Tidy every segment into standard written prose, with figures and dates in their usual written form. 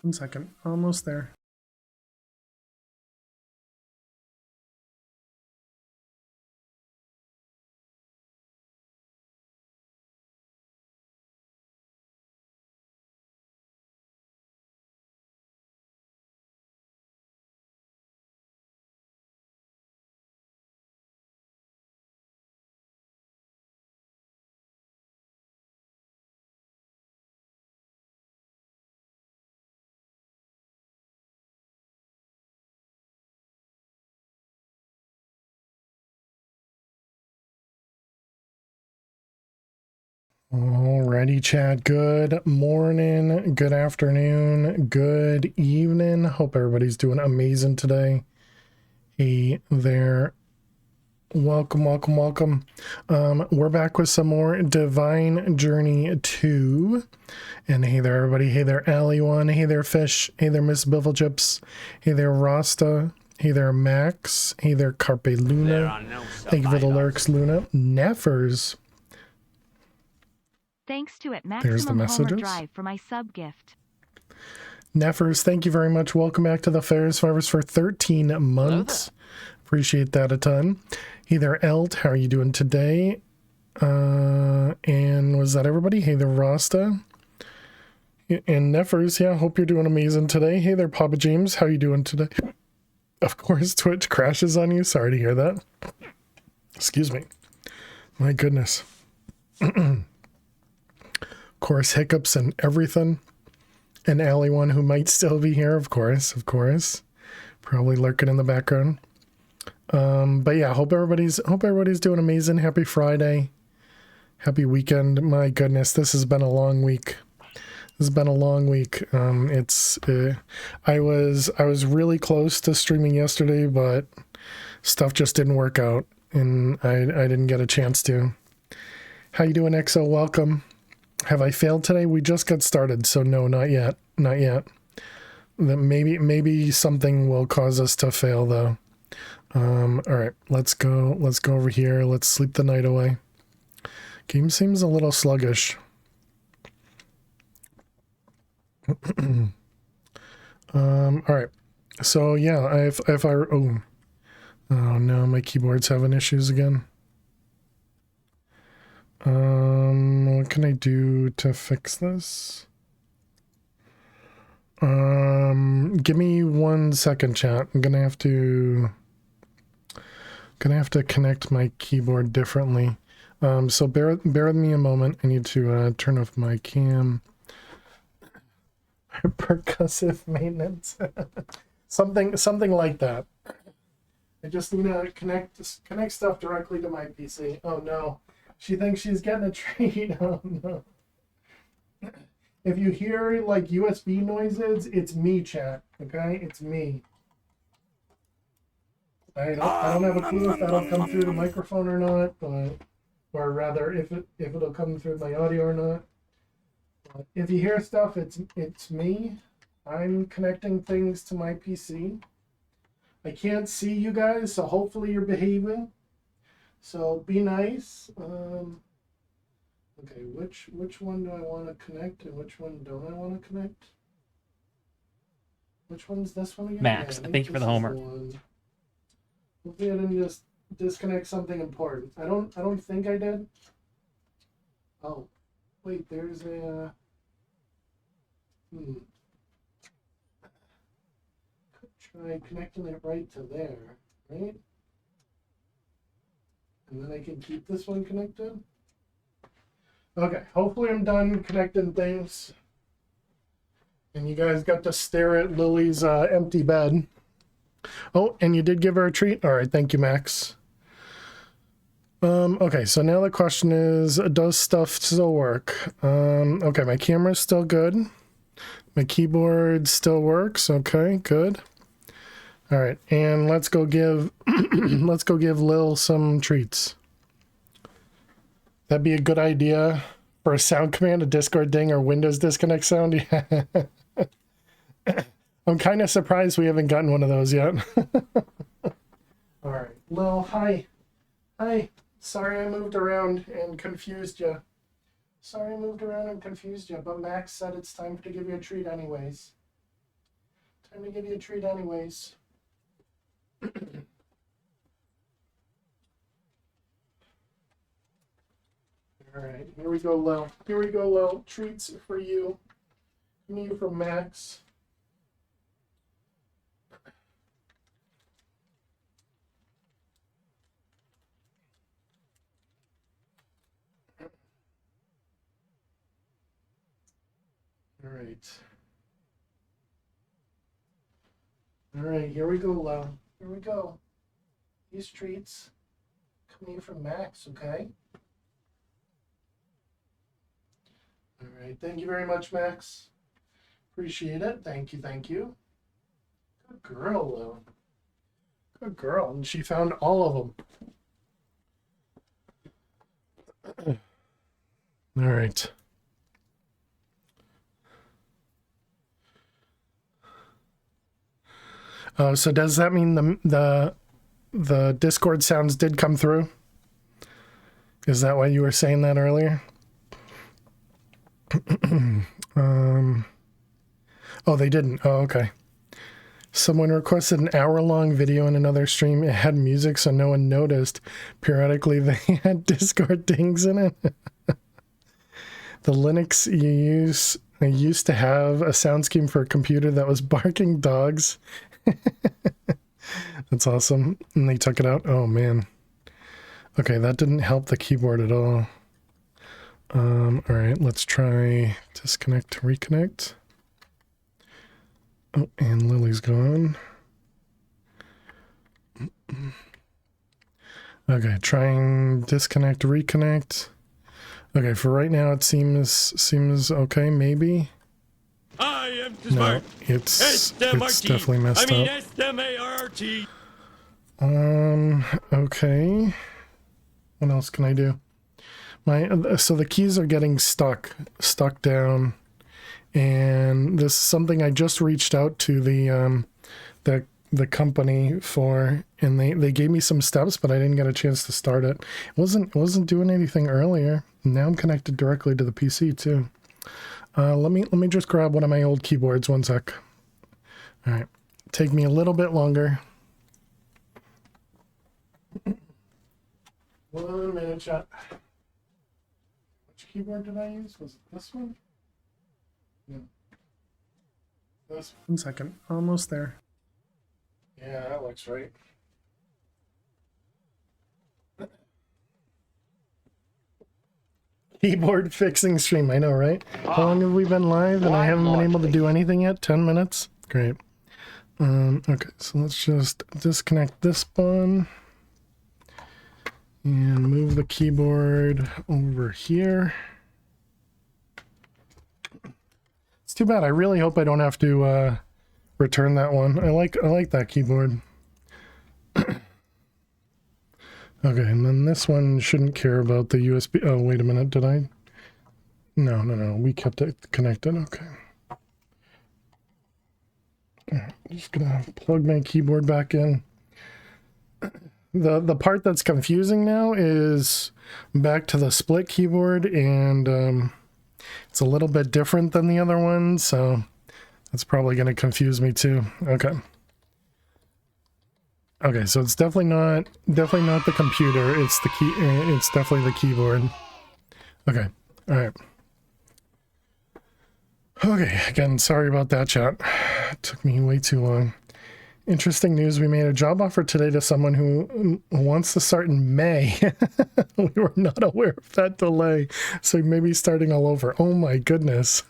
1 second. Almost there. Alrighty, chat. Good morning, good afternoon, good evening. Hope everybody's doing amazing today. Hey there. Welcome, welcome, welcome. We're back with some more Divine Journey 2. And hey there, everybody. Hey there, Allie1. Hey there, Fish. Hey there, Miss Bifflechips. Hey there, Rasta. Hey there, Max. Hey there, Carpe Luna. Thank you for the lurks, Luna. Neffers. Thanks to There's the messages. Drive for my sub gift. Neffers, thank you very much. Welcome back to the Fair Survivors for 13 months. Appreciate that a ton. Hey there, Elt. How are you doing today? And was that everybody? Hey there, Rasta. And Neffers, yeah, hope you're doing amazing today. Hey there, Papa James. How are you doing today? Of course, Twitch crashes on you. Sorry to hear that. Excuse me. My goodness. Of course, hiccups and everything. And Allie1, who might still be here, of course. Probably lurking in the background. But yeah, hope everybody's doing amazing. Happy Friday. Happy weekend. My goodness, this has been a long week. I was really close to streaming yesterday, but stuff just didn't work out and I didn't get a chance to. How you doing, EXO? Welcome. Have I failed today? We just got started, so no, not yet. Maybe something will cause us to fail though. All right, let's go over here. Let's sleep the night away. Game seems a little sluggish. All right. So yeah, oh no, my keyboard's having issues again. What can I do to fix this? Give me 1 second, chat. I'm gonna have to connect my keyboard differently. So bear with me a moment. I need to turn off my cam. Percussive maintenance. something like that. I just need to connect stuff directly to my PC. Oh no. She thinks she's getting a treat. Oh no. If you hear like USB noises, it's me, chat. Okay? It's me. I don't have a clue if that'll come through the microphone or not, but or rather if it'll come through my audio or not. But if you hear stuff, it's me. I'm connecting things to my PC. I can't see you guys, so hopefully you're behaving. So be nice. Okay, which one do I want to connect and which one don't I want to connect? Which one's this one again? Max, Yeah, thank you for the homework. Hopefully I didn't just disconnect something important. I don't think I did. Oh, wait, there's a try connecting it right to there, right? And then I can keep this one connected. Okay, hopefully I'm done connecting things. And you guys got to stare at Lily's empty bed. Oh, and you did give her a treat? All right, thank you, Max. Okay, so now the question is, does stuff still work? Okay, my camera's still good. My keyboard still works. Okay, good. All right, and let's go give let's go give Lil some treats. That'd be a good idea for a sound command, a Discord ding, or Windows disconnect sound. Yeah. I'm kind of surprised we haven't gotten one of those yet. All right, Lil, hi. Hi. Sorry I moved around and confused you. But Max said it's time to give you a treat anyways. Time to give you a treat anyways. Alright, here we go, Lil. Here we go, Lil. Treats for you. Me from Max. Alright. Alright, here we go, Lil. Here we go. These treats coming from Max, okay? Alright, thank you very much, Max. Appreciate it. Thank you, thank you. Good girl, Lil. Good girl. And she found all of them. Alright. Oh, so does that mean the Discord sounds did come through? Is that why you were saying that earlier? Oh, they didn't. Oh, okay. Someone requested an hour-long video in another stream. It had music, so no one noticed. Periodically, they had Discord dings in it. The Linux I used to have a sound scheme for a computer that was barking dogs. That's awesome. And they took it out. Oh, man. Okay, that didn't help the keyboard at all. All right, let's try disconnect to reconnect. Oh, and Lily's gone. Okay, trying disconnect, reconnect. Okay, for right now it seems okay, maybe. I am smart. No, it's definitely messed up. S-M-A-R-T. Okay. What else can I do? So the keys are getting stuck down, and this is something I just reached out to the company for, and they gave me some steps, but I didn't get a chance to start it. It wasn't doing anything earlier. Now I'm connected directly to the PC too. Let me just grab one of my old keyboards. 1 sec. All right, take me a little bit longer. 1 minute, chat. Which keyboard did I use? Was it this one? No. This 1 second. Almost there. Yeah, that looks right. Keyboard fixing stream, I know, right? How long have we been live and I haven't been able to do anything yet? 10 minutes? Great. Okay, so let's just disconnect this one and move the keyboard over here. It's too bad. I really hope I don't have to return that one. I like that keyboard. Okay, and then this one shouldn't care about the USB. Oh, wait a minute. Did I? No. We kept it connected. Okay. I'm just gonna plug my keyboard back in. The part that's confusing now is back to the split keyboard, and it's a little bit different than the other one, so that's probably going to confuse me too. Okay. Okay, so it's definitely not the computer. It's the key. It's definitely the keyboard. Okay. All right. Okay. Again, sorry about that, chat. It took me way too long. Interesting news. We made a job offer today to someone who wants to start in May. We were not aware of that delay, so maybe starting all over. Oh my goodness.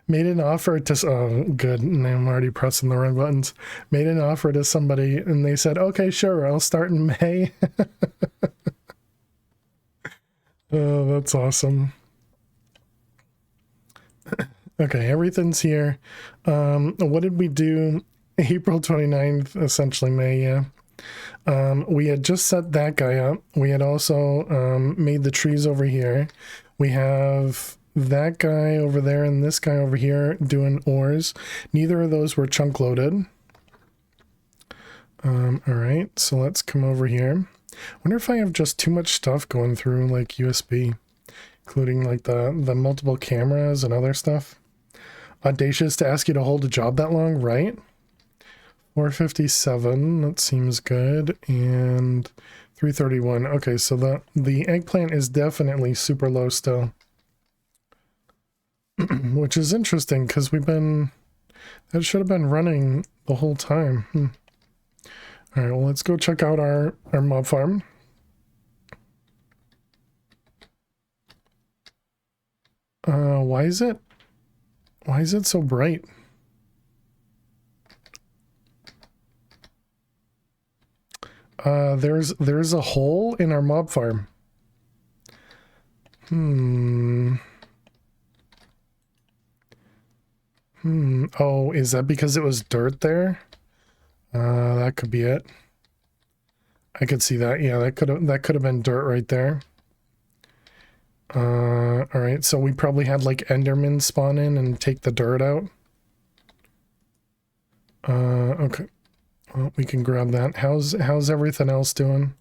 Made an offer to, oh good, and I'm already pressing the wrong buttons. Made an offer to somebody and they said, okay, sure, I'll start in May. Oh, that's awesome. Okay, everything's here. What did we do? April 29th, essentially May, yeah. We had just set that guy up. We had also made the trees over here. We have that guy over there and this guy over here doing ores. Neither of those were chunk loaded. All right, so let's come over here. Wonder if I have just too much stuff going through like USB, including like the multiple cameras and other stuff. audacious to ask you to hold a job that long, right? 457, that seems good. And 331. Okay, so the eggplant is definitely super low still. Which is interesting because that should have been running the whole time. All right, well, let's go check out our mob farm. Why is it so bright? There's a hole in our mob farm. Oh, is that because it was dirt there? That could be it. I could see that. Yeah, that could have been dirt right there. All right, so we probably had like Endermen spawn in and take the dirt out. Okay. Well, we can grab that. How's everything else doing?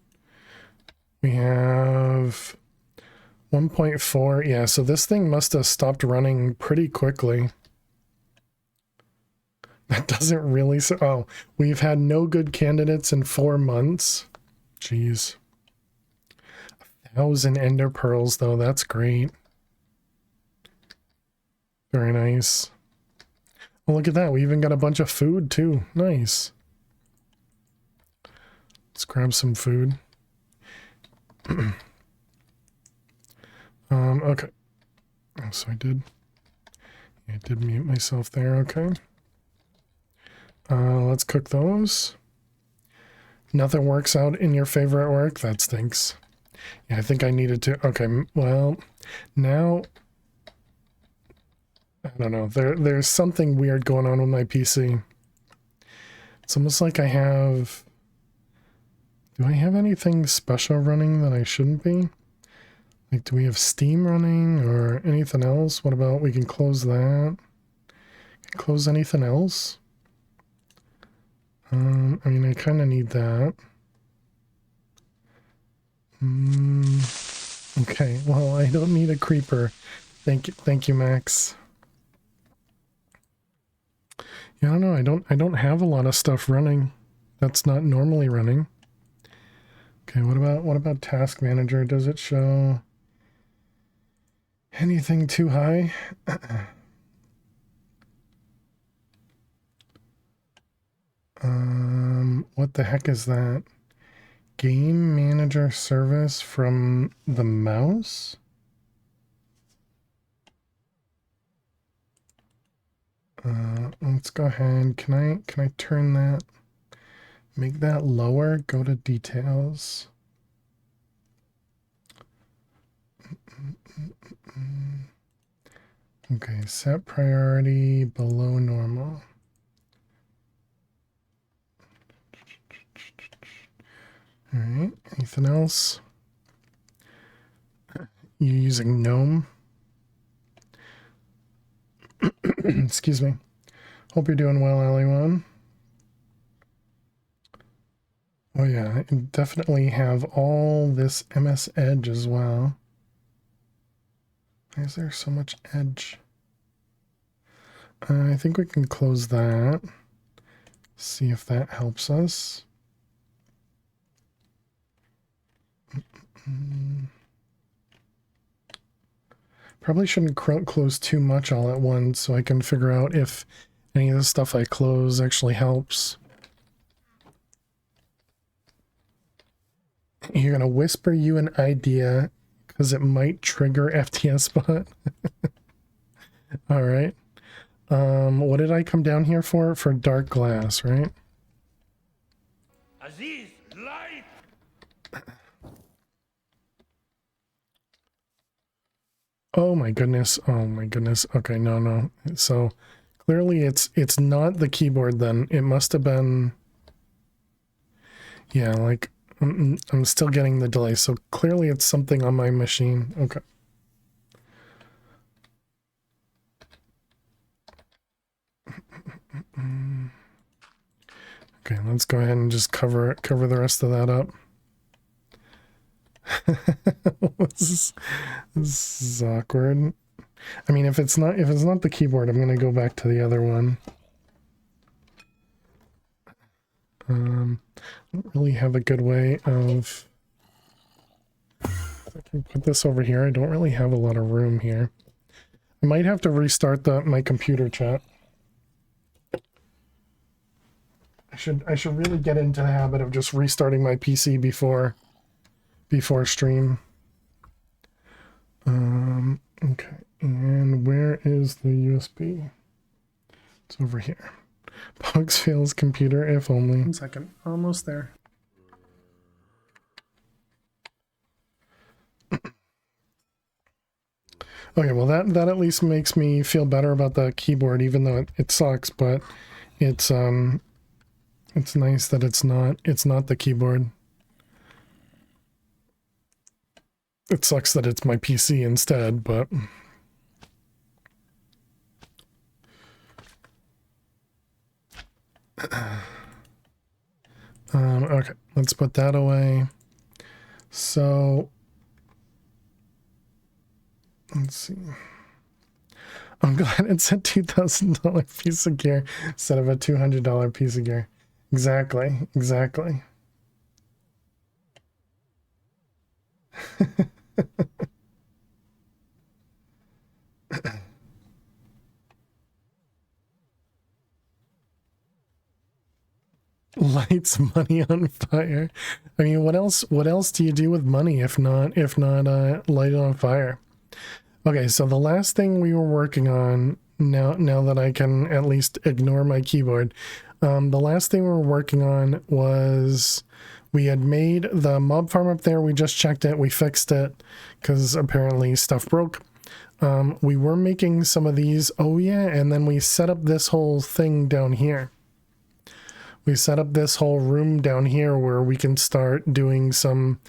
We have 1.4. Yeah, so this thing must have stopped running pretty quickly. That doesn't really... Oh, we've had no good candidates in 4 months. Jeez. 1,000 ender pearls, though. That's great. Very nice. Well, look at that. We even got a bunch of food, too. Nice. Let's grab some food. Okay. Oh, so I did mute myself there. Okay. Let's cook those. Nothing works out in your favor at work? That stinks. Yeah, I think I needed to. Okay, well, now I don't know. There's something weird going on with my PC. It's almost like I have... Do I have anything special running that I shouldn't be? Like, do we have Steam running or anything else? What about we can close that? Close anything else? I mean, I kind of need that. Okay, well, I don't need a creeper. Thank you, Max. Yeah, I don't know. I don't have a lot of stuff running that's not normally running. Okay, what about Task Manager? Does it show anything too high? What the heck is that? Game Manager service from the mouse? Let's go ahead. Can I turn that? Make that lower. Go to details. Okay, set priority below normal. All right, anything else? You using GNOME? Excuse me. Hope you're doing well, Ali1. Oh yeah, I definitely have all this MS Edge as well. Why is there so much Edge? I think we can close that. See if that helps us. Probably shouldn't close too much all at once so I can figure out if any of the stuff I close actually helps. You're gonna whisper you an idea because it might trigger FTS bot. All right. What did I come down here for? For dark glass, right? Aziz, light. Oh my goodness. Oh my goodness. Okay, no. So clearly it's not the keyboard then. It must have been... Yeah, like I'm still getting the delay. So clearly it's something on my machine. Okay. Okay, let's go ahead and just cover the rest of that up. This is awkward. I mean, if it's not the keyboard, I'm gonna go back to the other one. I don't really have a good way of. I can put this over here. I don't really have a lot of room here. I might have to restart my computer chat. I should really get into the habit of just restarting my PC before stream. Okay, and where is the USB? It's over here. Bugs fails computer, if only. 1 second, almost there. Okay, well that at least makes me feel better about the keyboard, even though it sucks, but it's nice that it's not the keyboard. It sucks that it's my PC instead, but okay, let's put that away. So let's see. I'm glad it's a $2,000 piece of gear instead of a $200 piece of gear. Exactly. Lights money on fire. I mean, what else do you do with money if not light it on fire? Okay, so the last thing we were working on, now that I can at least ignore my keyboard, the last thing we were working on was we had made the mob farm up there. We just checked it, we fixed it because apparently stuff broke. We were making some of these. Oh yeah, and then we set up this whole thing down here. We set up this whole room down here where we can start doing some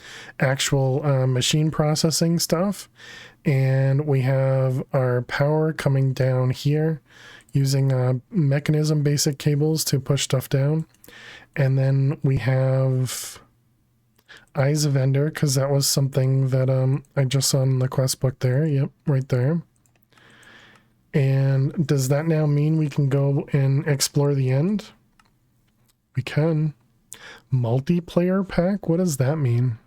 actual machine processing stuff. And we have our power coming down here using mechanism basic cables to push stuff down. And then we have Eyes of Ender, because that was something that I just saw in the quest book there. Yep, right there. And does that now mean we can go and explore the end? We can. Multiplayer pack? What does that mean?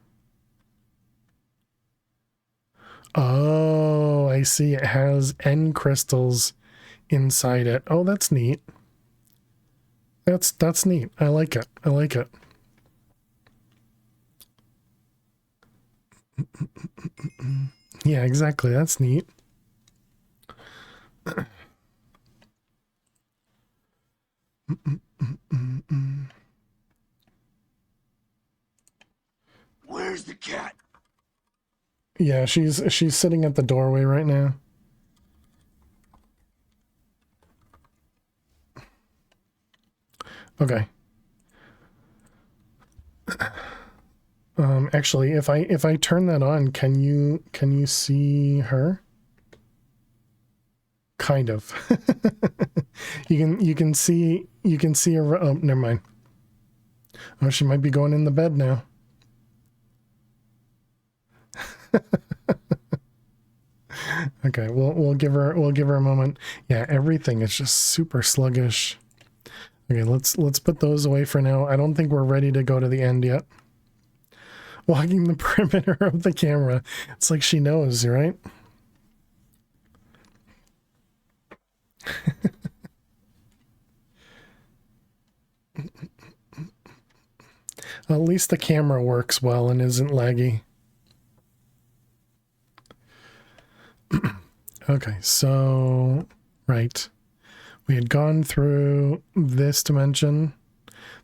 Oh, I see. It has end crystals inside it. Oh, that's neat. That's neat. I like it. I like it. Yeah, exactly. That's neat. Where's the cat? Yeah, she's sitting at the doorway right now. Okay. Actually, if I turn that on, can you see her? Kind of. you can see her. Oh, never mind. Oh, she might be going in the bed now. Okay, we'll give her a moment. Yeah, everything is just super sluggish. Okay, let's put those away for now. I don't think we're ready to go to the end yet. Walking the perimeter of the camera. It's like she knows, right? At least the camera works well and isn't laggy. Okay, so right. We had gone through this dimension,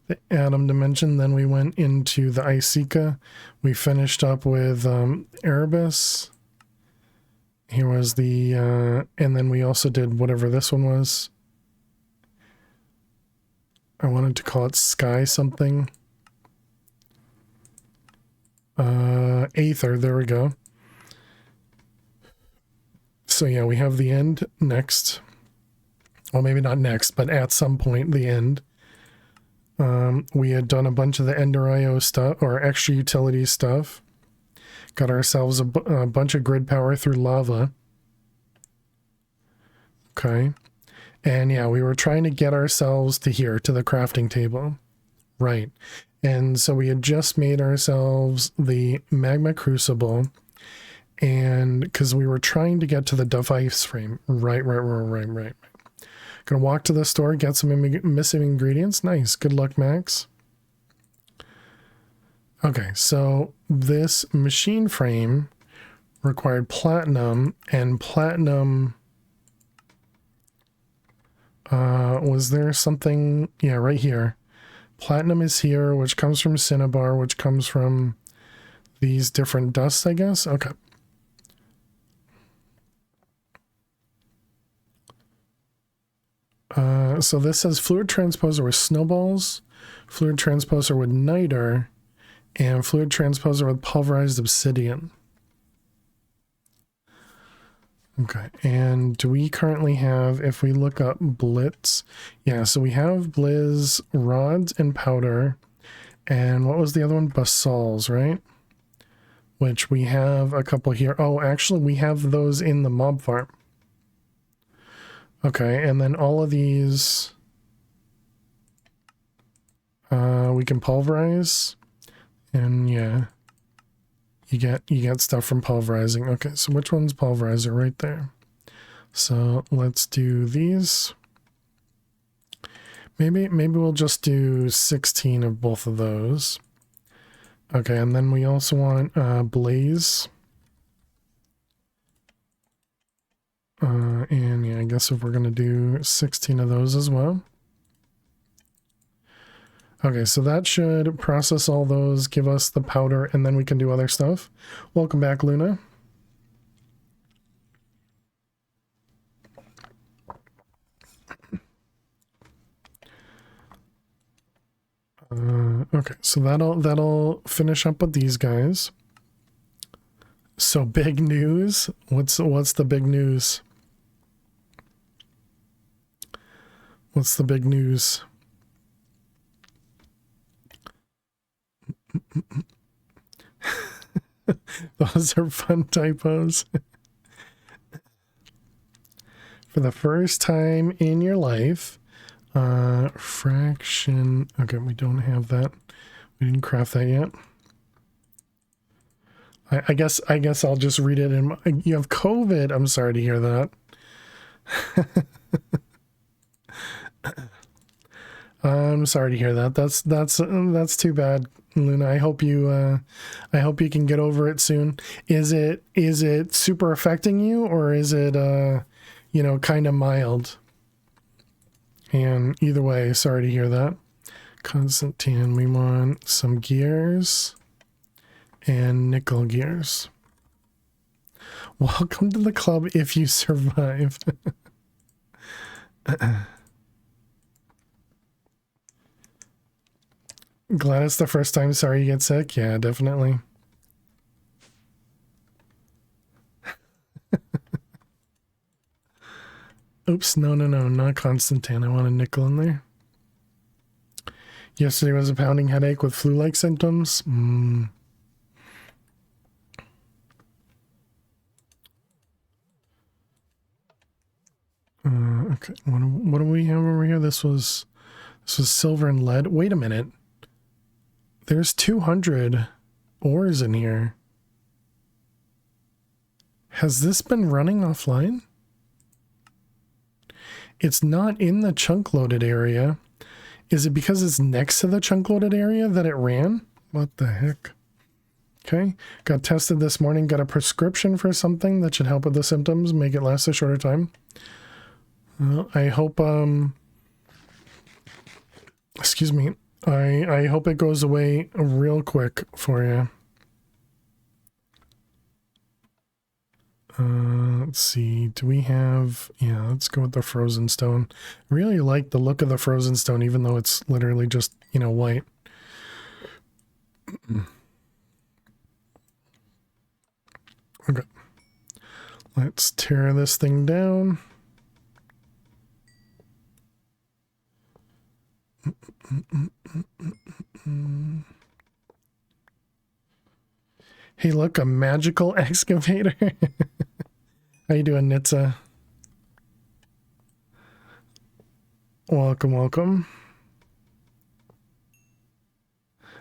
the Atom dimension, then we went into the Icica. We finished up with Erebus. Here was the, and then we also did whatever this one was. I wanted to call it Sky something. Aether, there we go. So yeah, we have the end next. Well, maybe not next, but at some point, the end. We had done a bunch of the Ender IO stuff, or extra utility stuff. Got ourselves a bunch of grid power through lava. Okay. And yeah, we were trying to get ourselves to here, to the crafting table. Right. And so we had just made ourselves the magma crucible, and because we were trying to get to the device frame. Right. Gonna walk to the store, get some missing ingredients. Nice. Good luck, Max. Okay, so this machine frame required platinum, and platinum, was there something? Yeah, right here. Platinum is here, which comes from cinnabar, which comes from these different dusts, I guess. Okay. So this says fluid transposer with snowballs, fluid transposer with niter, and fluid transposer with pulverized obsidian. Okay, and do we currently have, if we look up Blitz, yeah, so we have Blizz, rods, and powder, and what was the other one? Basalts, right? Which we have a couple here. Oh, actually, we have those in the mob farm. Okay, and then all of these, we can pulverize, and yeah, you get stuff from pulverizing. Okay, so which one's pulverizer? Right there. So let's do these. Maybe we'll just do 16 of both of those. Okay, and then we also want blaze. And yeah, I guess if we're gonna do 16 of those as well. Okay, so that should process all those, give us the powder, and then we can do other stuff. Welcome back, Luna. Okay, so that'll finish up with these guys. So big news. What's the big news? What's the big news? Those are fun typos. For the first time in your life, fraction. Okay, we don't have that. We didn't craft that yet. I guess I'll just read it in. You have COVID. I'm sorry to hear that. I'm sorry to hear that. That's too bad, Luna. I hope you can get over it soon. Is it super affecting you, or is it kind of mild? And either way, sorry to hear that. Constantine, we want some gears and nickel gears. Welcome to the club if you survive. Glad it's the first time. Sorry you get sick. Yeah, definitely. Oops, no, not Constantine. I want a nickel in there. Yesterday was a pounding headache with flu-like symptoms. Okay, what do we have over here? This was silver and lead. Wait a minute. There's 200 ores in here. Has this been running offline? It's not in the chunk loaded area. Is it because it's next to the chunk loaded area that it ran? What the heck? Okay, got tested this morning, got a prescription for something that should help with the symptoms, make it last a shorter time. Well, I hope, excuse me, I hope it goes away real quick for you. Let's see, do we have, yeah, let's go with the frozen stone. I really like the look of the frozen stone, even though it's literally just, white. Okay. Let's tear this thing down. Hey, look, a magical excavator. How you doing, Nitsa? Welcome, welcome.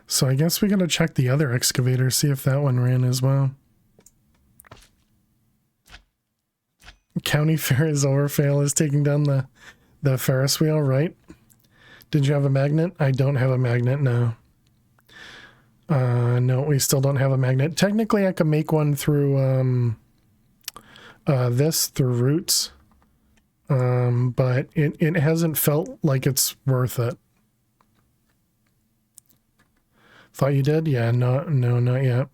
So I guess we gotta check the other excavator, see if that one ran as well. County Fair is over. Fail is taking down the Ferris wheel, right? Did you have a magnet? I don't have a magnet now. No, we still don't have a magnet. Technically, I could make one through through roots, but it hasn't felt like it's worth it. Thought you did? Yeah, no, not yet.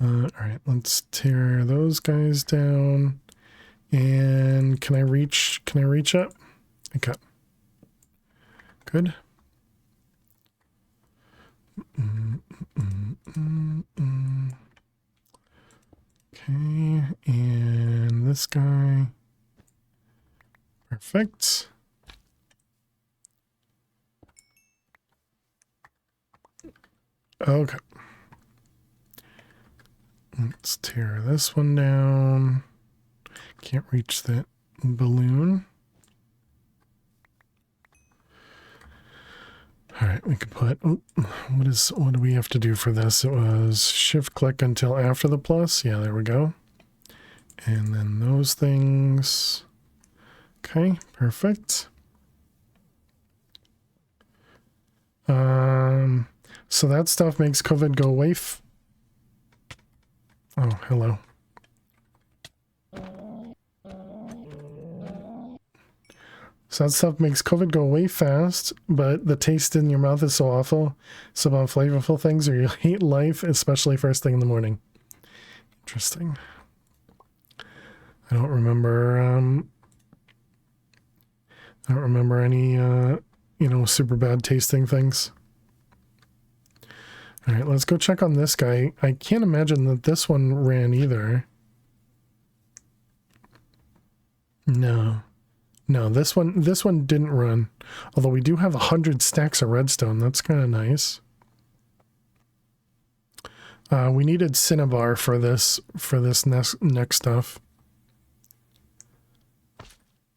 All right, let's tear those guys down. And can I reach it? Okay. Good. Okay, and this guy. Perfect. Okay. Let's tear this one down. Can't reach that balloon. All right, we could put, what do we have to do for this? It was shift click until after the plus. Yeah, there we go. And then those things. Okay, perfect. So that stuff makes COVID go away. Oh, hello. So that stuff makes COVID go away fast, but the taste in your mouth is so awful. Some unflavorful things, or you hate life, especially first thing in the morning. Interesting. I don't remember. I don't remember any, super bad tasting things. All right, let's go check on this guy. I can't imagine that this one ran either. No, this one didn't run. Although we do have 100 stacks of redstone. That's kind of nice. We needed cinnabar for this next stuff.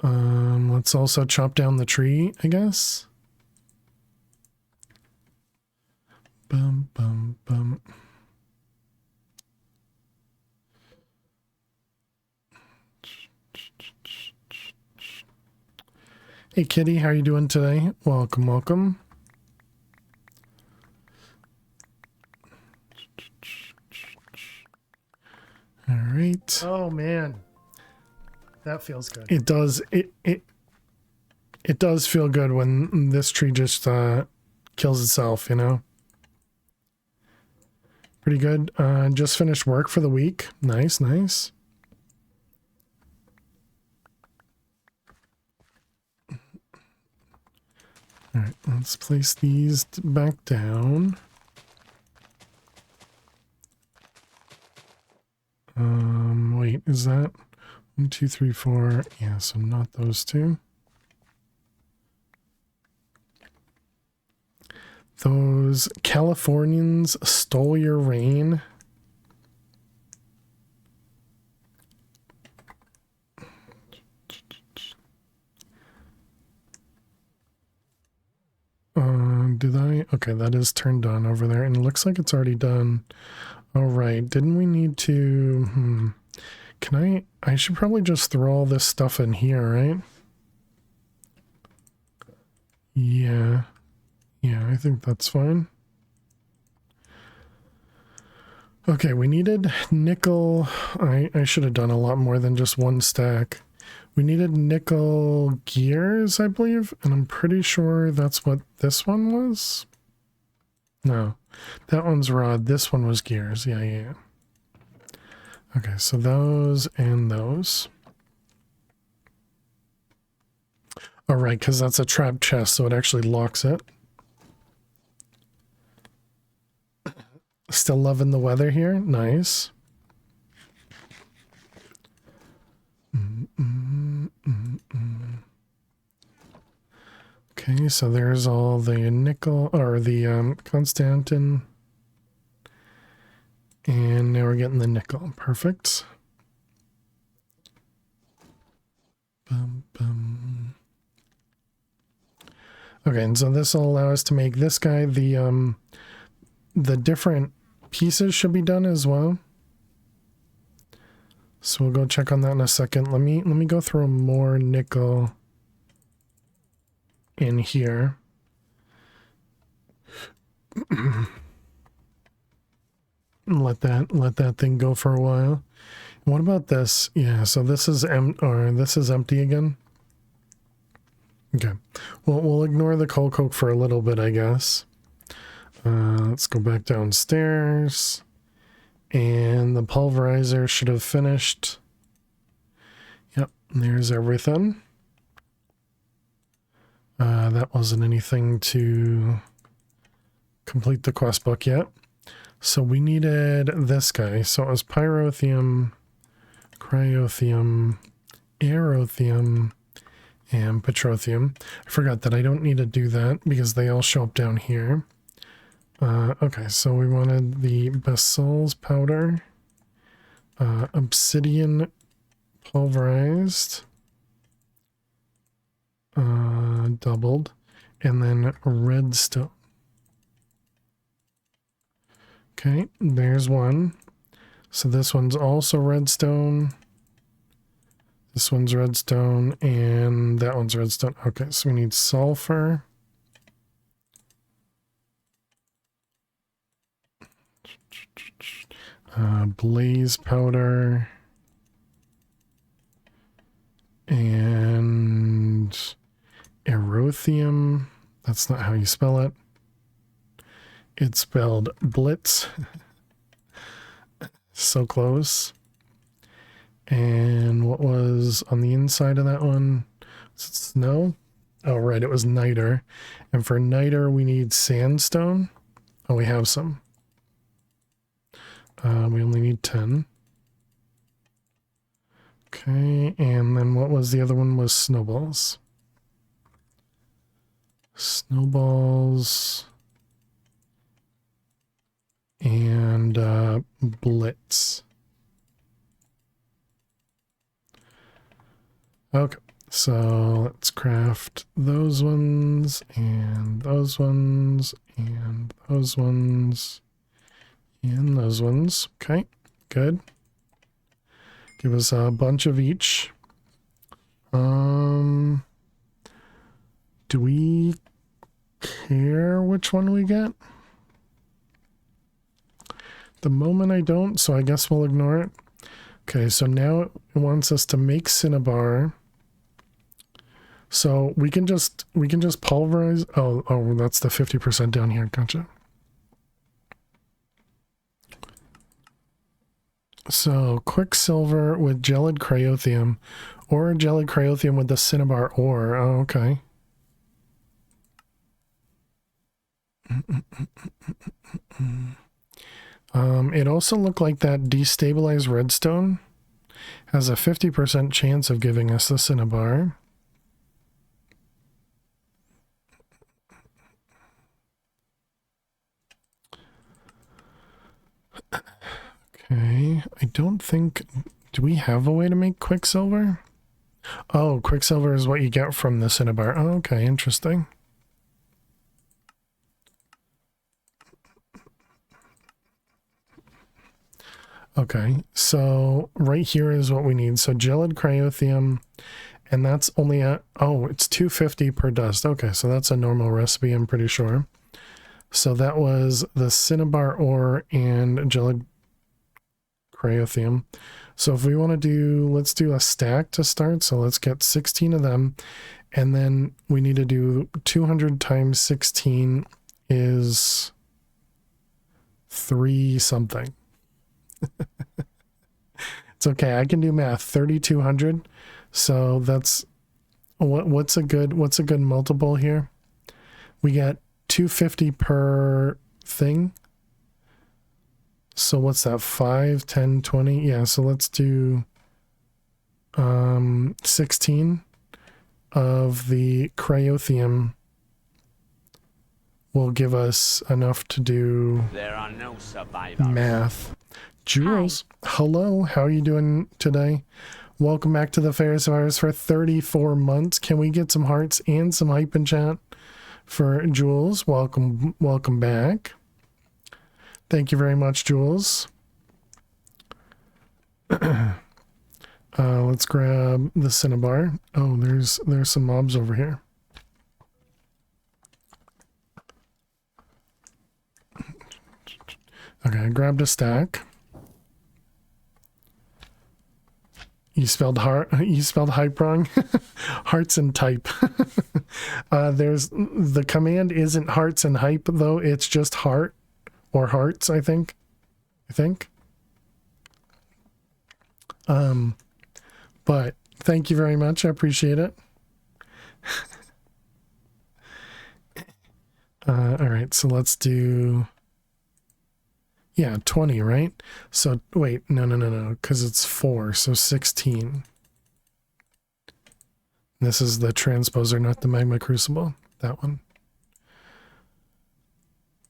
Let's also chop down the tree, I guess. Bum, bum, bum. Hey Kitty, how are you doing today? Welcome, welcome. All right. Oh man, that feels good. It does. It does feel good when this tree just kills itself, you know. Pretty good. Just finished work for the week. Nice, nice. All right, let's place these back down. Wait, is that 1, 2, 3, 4? Yeah, so not those two. Those Californians stole your rain. Did I? Okay, that is turned on over there, and it looks like it's already done. All right, didn't we need to? Can I should probably just throw all this stuff in here, right? Yeah, I think that's fine. Okay, we needed nickel. I should have done a lot more than just one stack. We needed nickel gears, I believe, and I'm pretty sure that's what this one was. No, that one's rod. This one was gears. Yeah. Okay, so those and those. All right, because that's a trap chest, so it actually locks it. Still loving the weather here. Nice. Okay, so there's all the nickel, or the Constantin. And now we're getting the nickel. Perfect. Bum, bum. Okay, and so this will allow us to make this guy the different pieces should be done as well. So we'll go check on that in a second. Let me go throw more nickel in here. let that thing go for a while. What about this? Yeah, so this is this is empty again. Okay. Well, we'll ignore the coal coke for a little bit, I guess. Let's go back downstairs. And the pulverizer should have finished. Yep, there's everything. That wasn't anything to complete the quest book yet. So we needed this guy. So it was pyrotheum, cryotheum, aerotheum, and petrotheum. I forgot that I don't need to do that because they all show up down here. Okay, so we wanted the basalts powder, obsidian pulverized, doubled, and then redstone. Okay, there's one. So this one's also redstone. This one's redstone, and that one's redstone. Okay, so we need sulfur. Blaze powder. And aerotheum. That's not how you spell it. It's spelled blitz. So close. And what was on the inside of that one? Was it snow? Oh, right, it was niter. And for niter, we need sandstone. Oh, we have some. We only need 10. Okay, and then what was the other one? Was snowballs. Snowballs. And blitz. Okay, so let's craft those ones, and those ones, and those ones, and those ones. Okay, good. Give us a bunch of each. Do we care which one we get? The moment I don't, so I guess we'll ignore it. Okay, so now it wants us to make cinnabar. So we can just pulverize. Oh, that's the 50% down here. Gotcha. So quicksilver with gelid cryotheum, or gelid cryotheum with the cinnabar ore. Oh, okay. It also looked like that destabilized redstone has a 50% chance of giving us the cinnabar. Okay, I don't think... Do we have a way to make quicksilver? Oh, quicksilver is what you get from the cinnabar. Oh, okay, interesting. Okay, so right here is what we need. So gelid cryotheum, and that's only a... Oh, it's 250 per dust. Okay, so that's a normal recipe, I'm pretty sure. So that was the cinnabar ore and gelid cryotheum. So if we want to do, let's do a stack to start. So let's get 16 of them. And then we need to do 200 times 16 is 3 something. It's okay. I can do math. 3,200. So that's what's a good multiple here? We get 250 per thing. So what's that? 5, 10, 20? Yeah, so let's do 16 of the cryotheum will give us enough to do There are no survivors. math. Jules, hello. How are you doing today? Welcome back to the Ferris Virus for 34 months. Can we get some hearts and some hype in chat for Jules? Welcome back. Thank you very much, Jules. Let's grab the Cinnabar. Oh, there's some mobs over here. Okay, I grabbed a stack. You spelled hype wrong. Hearts and type. There's the command isn't hearts and hype though, it's just heart or hearts, I think. But thank you very much. I appreciate it. All right, so let's do, yeah, 20, right? So wait, no, because it's 4, so 16. This is the transposer, not the magma crucible. That one.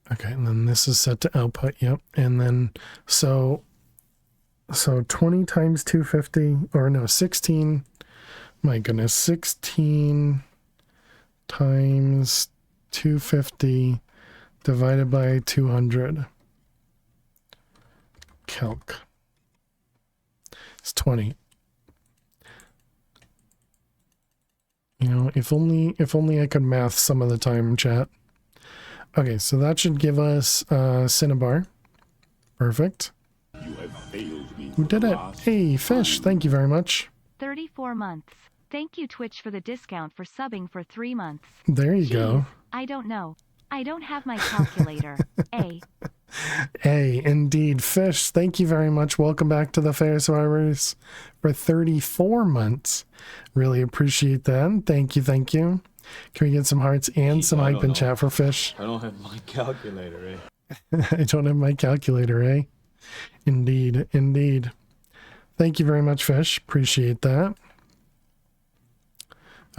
Okay, and then this is set to output, yep. And then, so 20 times 250, or no, 16, my goodness, 16 times 250 divided by 200. Calc. It's 20. You know, if only I could math some of the time, chat. Okay, so that should give us Cinnabar. Perfect. You have failed me. Who did it? Hey, Fish, thank you very much. 34 months. Thank you, Twitch, for the discount for subbing for 3 months. There you Jeez, go. I don't know. I don't have my calculator. Hey, indeed. Fish, thank you very much. Welcome back to the Ferris Virus for 34 months. Really appreciate that. Thank you. Can we get some hearts and some hype in chat for Fish? I don't have my calculator, I don't have my calculator, eh? Indeed. Thank you very much, Fish. Appreciate that.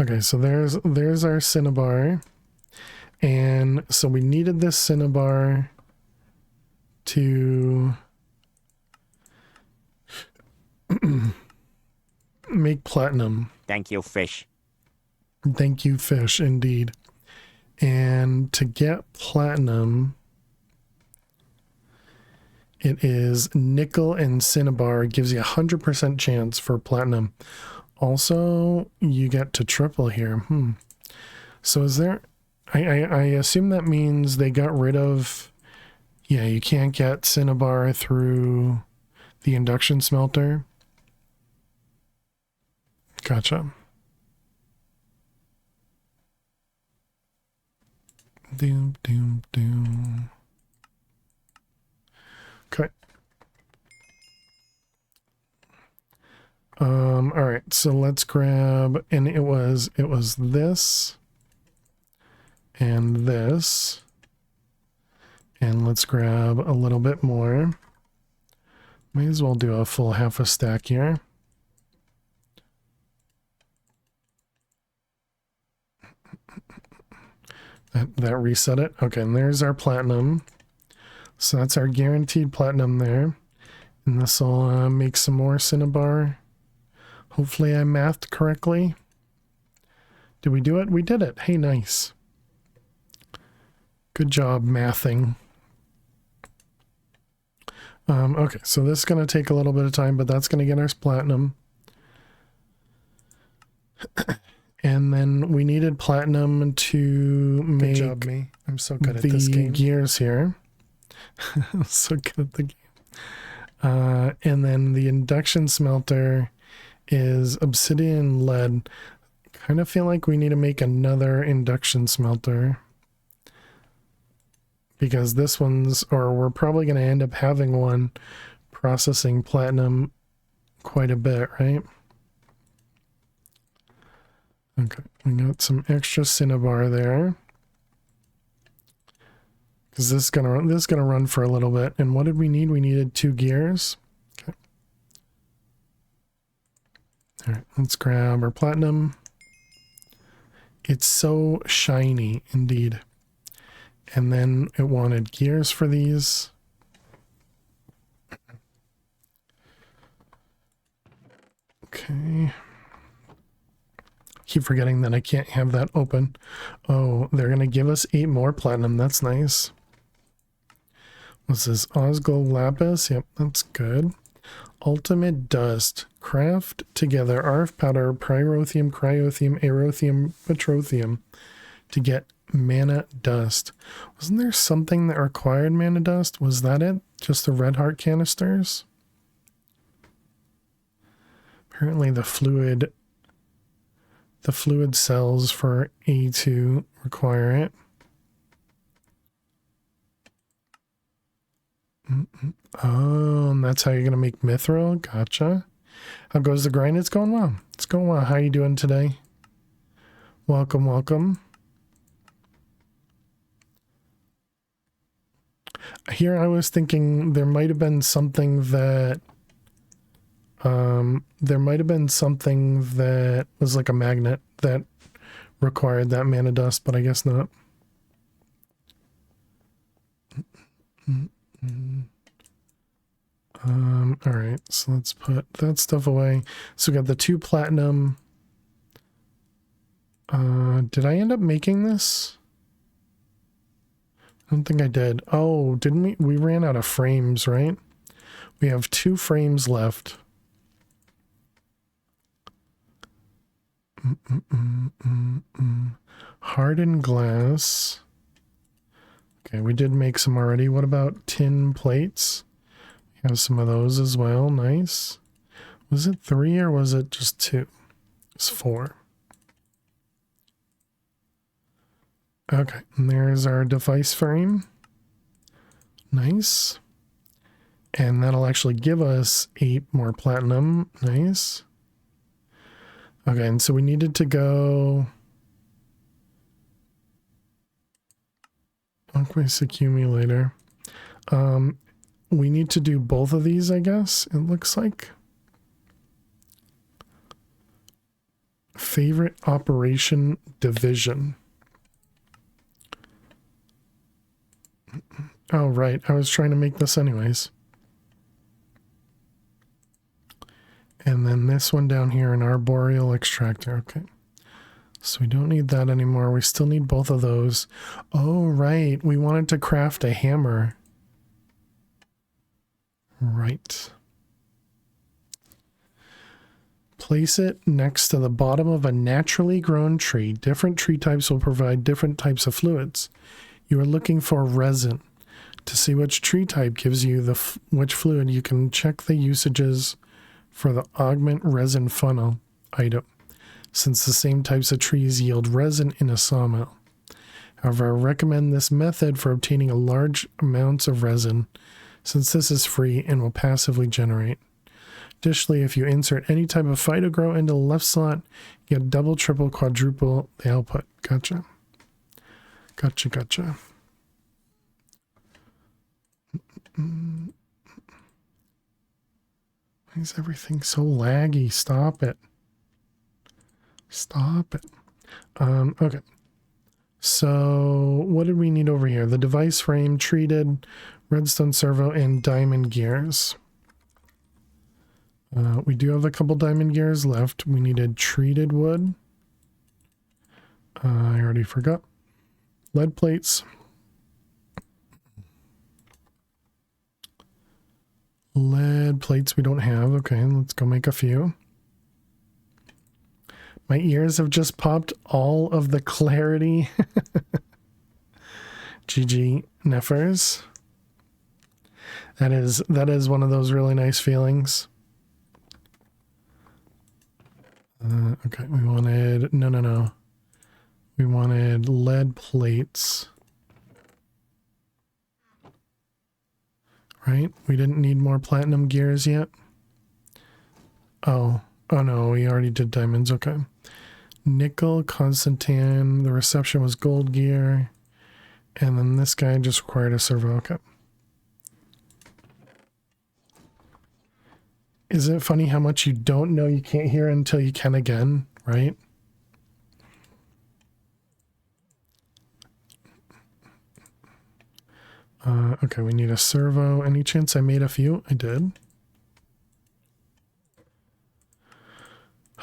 Okay, so there's our Cinnabar. And so we needed this Cinnabar to make platinum. Thank you, Fish. Thank you, Fish, indeed. And to get platinum, it is nickel and Cinnabar. It gives you 100% chance for platinum. Also, you get to triple here. So is there... I assume that means they got rid of... Yeah, you can't get Cinnabar through the induction smelter. Gotcha. Doom. Okay. All right, so let's grab, and it was this and this, and let's grab a little bit more. May as well do a full half a stack here. That reset it. Okay, and there's our platinum. So that's our guaranteed platinum there. And this will make some more Cinnabar. Hopefully I mathed correctly. Did we do it? We did it. Hey, nice. Good job mathing. Okay, so this is going to take a little bit of time, but that's going to get us platinum. And then we needed platinum to make... Good job, me. I'm so good at this game. Gears here. I'm so good at the game. And then the induction smelter is obsidian lead. Kind of feel like we need to make another induction smelter. Because this one's, or we're probably going to end up having one processing platinum quite a bit, right? Okay, we got some extra Cinnabar there. Because this is gonna run for a little bit. And what did we need? We needed 2 gears. Okay. All right, let's grab our platinum. It's so shiny, indeed. And then it wanted gears for these. Okay. Okay. Keep forgetting that I can't have that open. Oh, they're gonna give us 8 more platinum. That's nice. What's this? Osgold lapis? Yep, that's good. Ultimate dust. Craft together ARF powder, pyrotheum, cryothium, aerothium, petrothium to get mana dust. Wasn't there something that required mana dust? Was that it? Just the red heart canisters? Apparently the fluid cells for A2 require it. Oh, and that's how you're gonna make mithril. Gotcha. How goes the grind? It's going well. It's going well. How are you doing today? Welcome, welcome. Here I was thinking there might have been something that was like a magnet that required that mana dust, but I guess not. All right, so let's put that stuff away. So we got the 2 platinum. Did I end up making this? I don't think I did. Oh, didn't we? We ran out of frames, right? We have 2 frames left. Hardened glass. Okay, we did make some already. What about tin plates? We have some of those as well. Nice. Was it 3 or was it just 2? It's 4. Okay, and there's our device frame. Nice. And that'll actually give us 8 more platinum. Nice. Okay, and so we needed to go... Aqueous accumulator. We need to do both of these, I guess, it looks like. Favorite operation division. Oh, right. I was trying to make this anyways. And then this one down here, an arboreal extractor. Okay. So we don't need that anymore. We still need both of those. Oh, right. We wanted to craft a hammer. Right. Place it next to the bottom of a naturally grown tree. Different tree types will provide different types of fluids. You are looking for resin. To see which tree type gives you which fluid, you can check the usages for the augment resin funnel item, since the same types of trees yield resin in a sawmill. However, I recommend this method for obtaining a large amounts of resin, since this is free and will passively generate. Additionally, if you insert any type of phytogrow into the left slot, you get double, triple, quadruple the output. Gotcha. Gotcha, gotcha. Why is everything so laggy? Stop it. Stop it. Okay. So what did we need over here? The device frame, treated, redstone servo, and diamond gears. We do have a couple diamond gears left. We needed treated wood. I already forgot. Lead plates. Lead plates we don't have. Okay, let's go make a few. My ears have just popped all of the clarity. GG Neffers. That is one of those really nice feelings. Okay, we wanted no. We wanted lead plates. Right? We didn't need more platinum gears yet. Oh no, we already did diamonds. Okay. Nickel, Constantine, the reception was gold gear. And then this guy just required a servo. Okay. Is it funny how much you don't know you can't hear until you can again, right? Okay, we need a servo. Any chance I made a few? I did.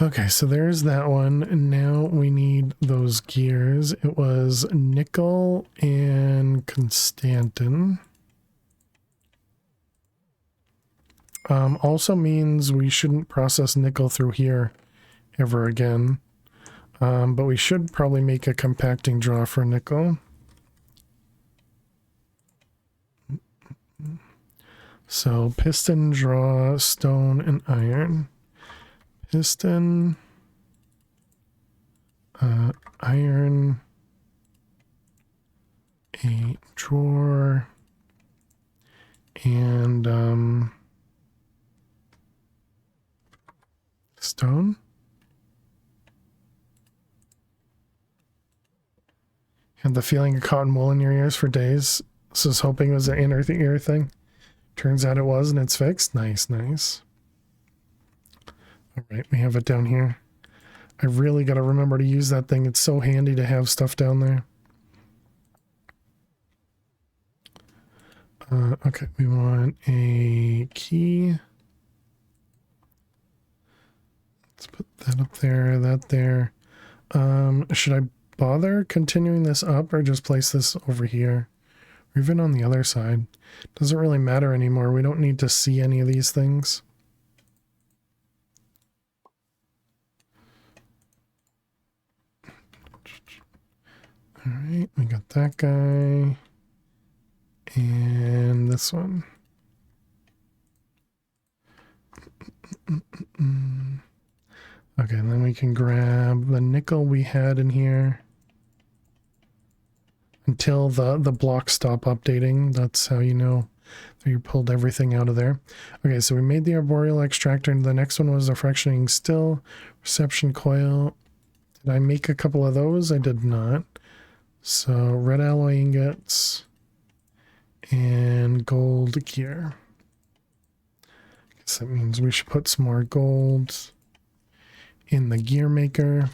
Okay, so there's that one. And now we need those gears. It was nickel and Constantin. Also means we shouldn't process nickel through here ever again. But we should probably make a compacting draw for nickel. So piston, draw, stone, and iron. Piston, iron, a drawer, and stone. Had the feeling of cotton wool in your ears for days. So I was hoping it was an inner ear thing. Turns out it was, and it's fixed. Nice, nice. All right, we have it down here. I really got to remember to use that thing. It's so handy to have stuff down there. Okay, we want a key. Let's put that up there, that there. Should I bother continuing this up or just place this over here? Or even on the other side? Doesn't really matter anymore. We don't need to see any of these things. All right, we got that guy. And this one. Okay, and then we can grab the nickel we had in here. Until the blocks stop updating. That's how you know that you pulled everything out of there. Okay, so we made the arboreal extractor, and the next one was a fractionating still. Reception coil. Did I make a couple of those? I did not. So red alloy ingots and gold gear. I guess that means we should put some more gold in the gear maker.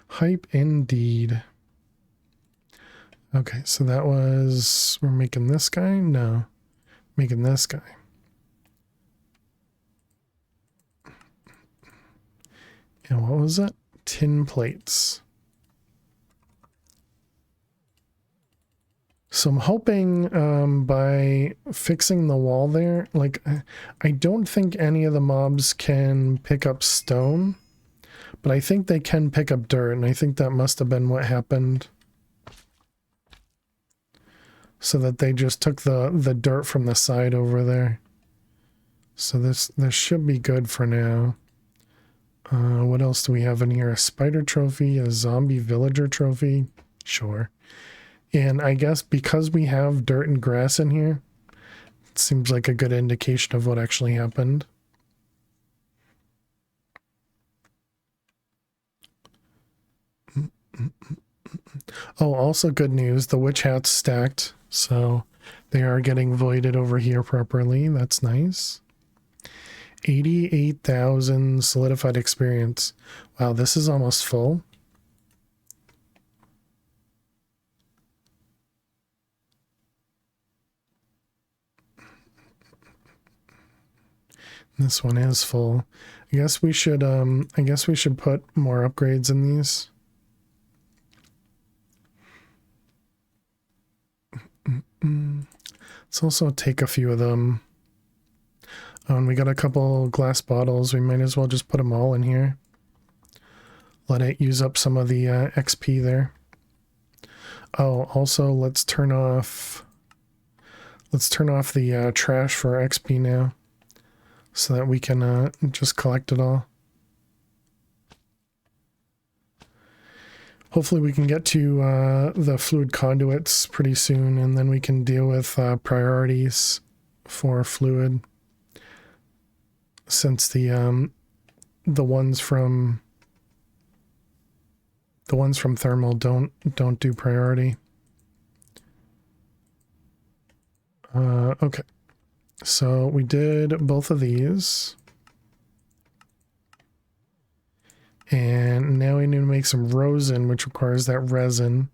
Hype indeed. Okay, so that was, we're making this guy? No, making this guy. And what was it? Tin plates. So I'm hoping by fixing the wall there, like, I don't think any of the mobs can pick up stone, but I think they can pick up dirt, and I think that must have been what happened. So that they just took the dirt from the side over there. So this should be good for now. What else do we have in here? A spider trophy, a zombie villager trophy. Sure. And I guess because we have dirt and grass in here, it seems like a good indication of what actually happened. Oh, also good news. The witch hat's stacked, so they are getting voided over here properly. That's nice. 88,000 solidified experience. Wow, this is almost full. This one is full. I guess we should put more upgrades in these. Let's also take a few of them. Oh, and we got a couple glass bottles. We might as well just put them all in here. Let it use up some of the XP there. Oh, also let's turn off the trash for XP now, so that we can just collect it all. Hopefully we can get to the fluid conduits pretty soon, and then we can deal with priorities for fluid. Since the ones from thermal don't do priority. Okay, so we did both of these, and now we need to make some rosin, which requires that resin,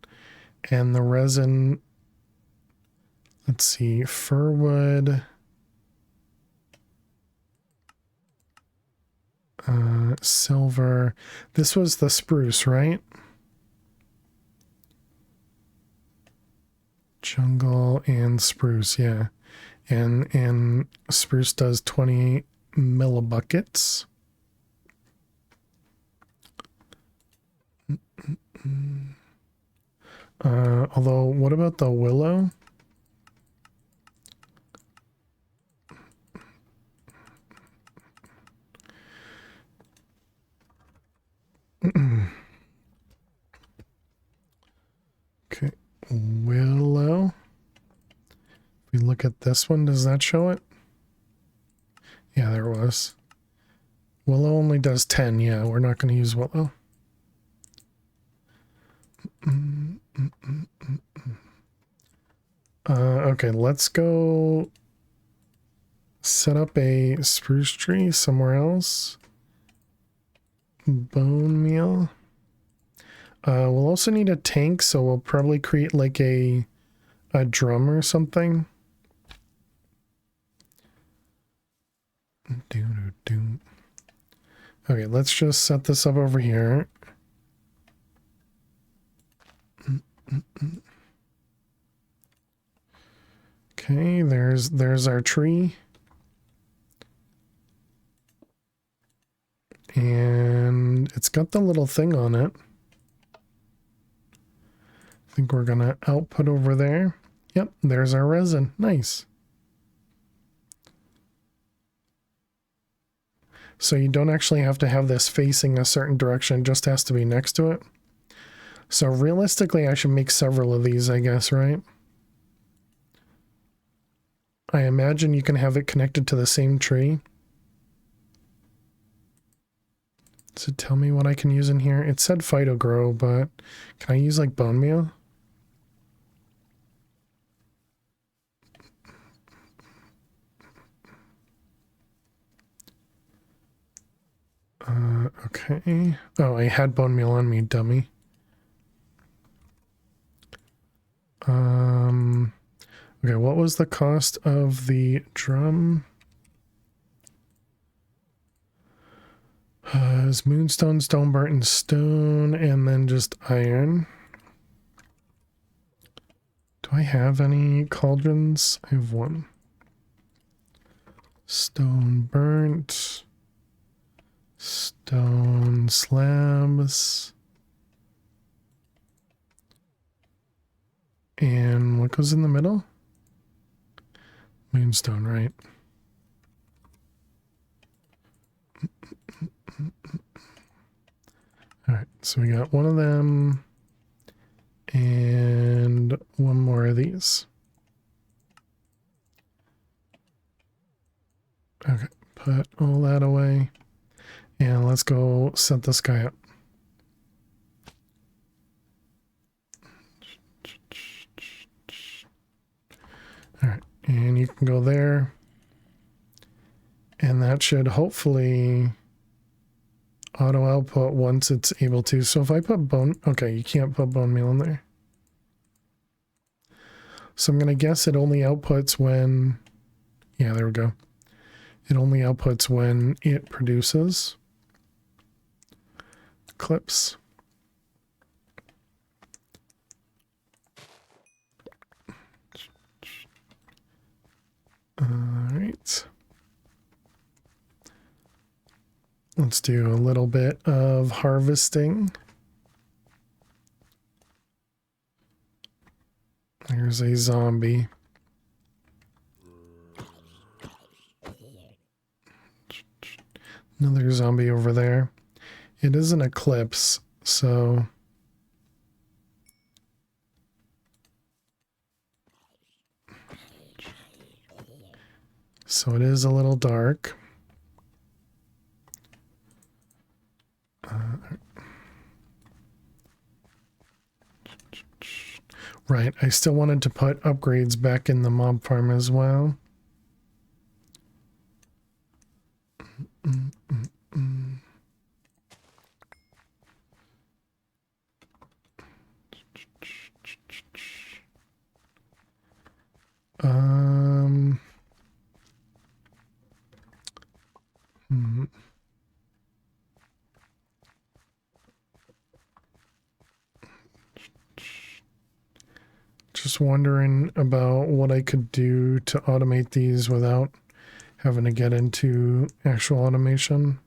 And the resin, let's see, fir wood, silver. This was the spruce, right? Jungle and spruce, yeah. And spruce does 20 millibuckets. Although, what about the willow? Okay, willow. If we look at this one, does that show it? Yeah, there it was. Willow only does 10. Yeah, we're not going to use willow. Okay, let's go set up a spruce tree somewhere else. Bone meal. We'll also need a tank, so we'll probably create like a drum or something. Okay, let's just set this up over here. Okay, there's our tree. And it's got the little thing on it. I think we're gonna output over there. Yep, there's our resin. Nice. So you don't actually have to have this facing a certain direction, it just has to be next to it. So realistically, I should make several of these, I guess, right? I imagine you can have it connected to the same tree. So tell me what I can use in here. It said phyto grow, but can I use like bone meal? Okay. Oh, I had bone meal on me, dummy. Okay, what was the cost of the drum? Is moonstone, stone burnt, and stone, and then just iron. Do I have any cauldrons? I have one. Stone burnt. Stone slabs. And what goes in the middle? Moonstone, right? Alright, so we got one of them and one more of these. Okay, put all that away. And let's go set this guy up. Alright, and you can go there. And that should hopefully auto output once it's able to. So if I put bone, okay, you can't put bone meal in there. So I'm going to guess it only outputs when, yeah, there we go. It only outputs when it produces clips. All right. Let's do a little bit of harvesting. There's a zombie. Another zombie over there. It is an eclipse, so... So it is a little dark. Right, I still wanted to put upgrades back in the mob farm as well. Just wondering about what I could do to automate these without having to get into actual automation.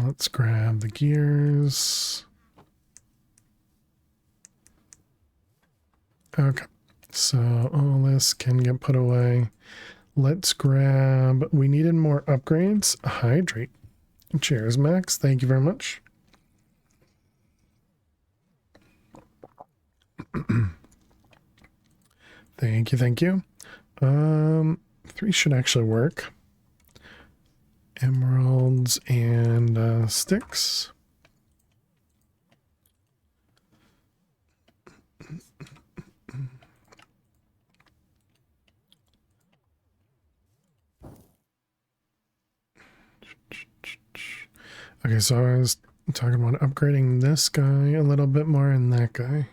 Let's grab the gears. Okay, so all this can get put away. Let's grab, we needed more upgrades. Hydrate. Cheers, Max. Thank you very much. Thank you, thank you. 3 should actually work. Emeralds and sticks. Okay, so I was talking about upgrading this guy a little bit more and that guy.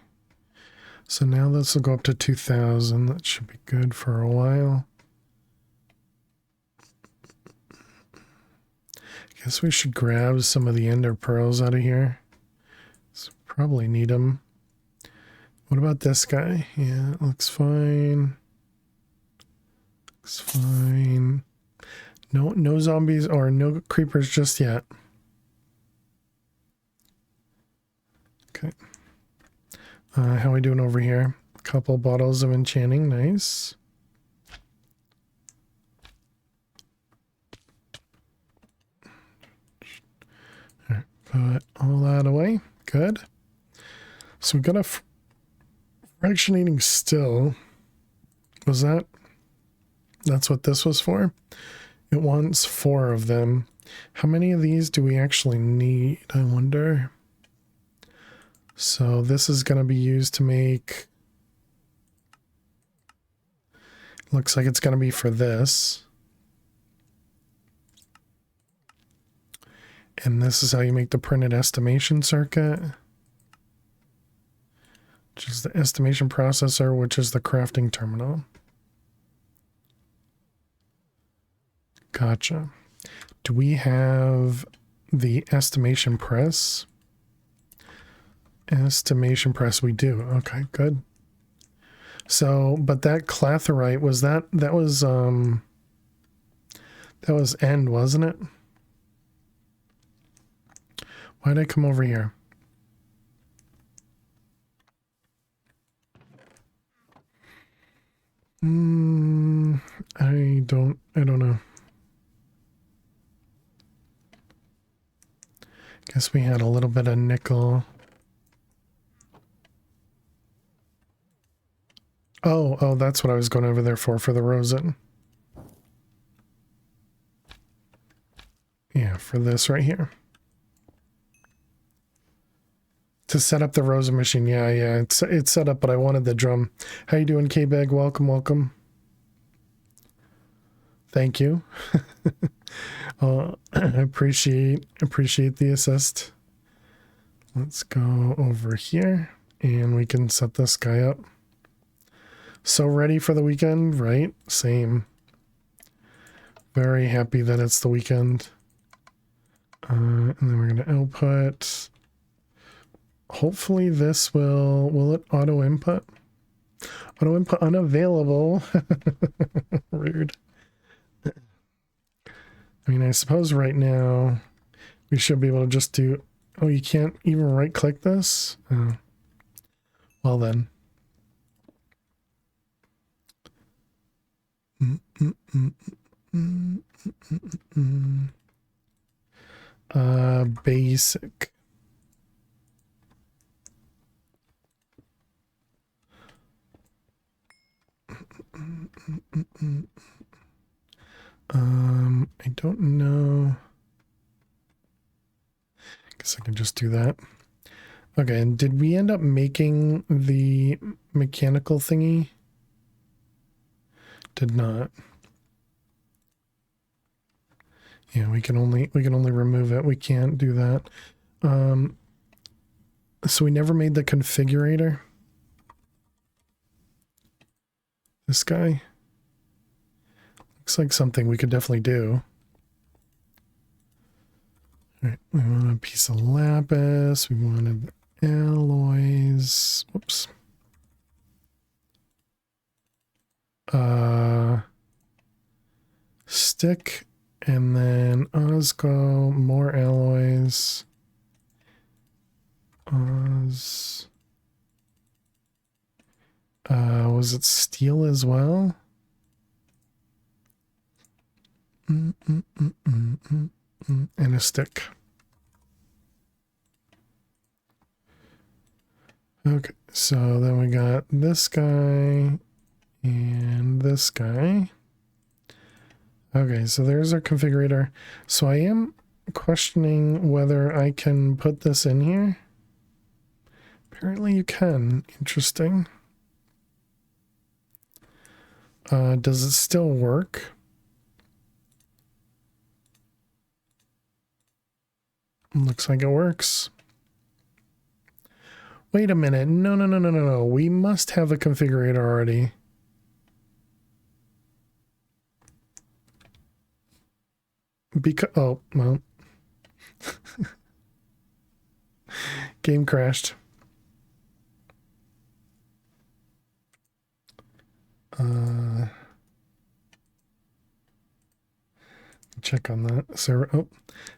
So now this will go up to 2,000. That should be good for a while. Guess we should grab some of the ender pearls out of here. So probably need them. What about this guy? Yeah, it looks fine. Looks fine. No zombies or no creepers just yet. Okay. How are we doing over here? Couple bottles of enchanting, nice. All right, put all that away. Good. So we got a fractionating still. Was that? That's what this was for? It wants 4 of them. How many of these do we actually need, I wonder? So this is going to be used to make, looks like it's going to be for this. And this is how you make the printed estimation circuit, which is the estimation processor, which is the crafting terminal. Gotcha. Do we have the estimation press? Estimation press, we do. Okay, good. So, but that clathrite was that was end, wasn't it? Why did I come over here? I don't know. Guess we had a little bit of nickel. Oh, that's what I was going over there for the rosin. Yeah, for this right here. To set up the rosin machine. Yeah, it's set up, but I wanted the drum. How you doing, K-Bag? Welcome, welcome. Thank you. I appreciate the assist. Let's go over here and we can set this guy up. So ready for the weekend, right? Same. Very happy that it's the weekend. And then we're going to output. Hopefully this will it auto input? Auto input unavailable. Rude. I mean, I suppose right now we should be able to just do, oh, you can't even right click this? Oh. Well then. Basic. I don't know. Guess I can just do that. Okay, and did we end up making the mechanical thingy? Did not. Yeah, we can only remove it. We can't do that. So we never made the configurator. This guy. Looks looks like something we could definitely do. All right, we want a piece of lapis. We wanted alloys. Whoops. Stick, and then Osco, more alloys. Oz. Was it steel as well? And a stick. Okay, so then we got this guy and this guy. Okay, so there's our configurator. So I am questioning whether I can put this in here. Apparently you can. Interesting. Does it still work? Looks like it works. Wait a minute. No. We must have a configurator already. Because, oh, well. Game crashed. Check on that server. Oh,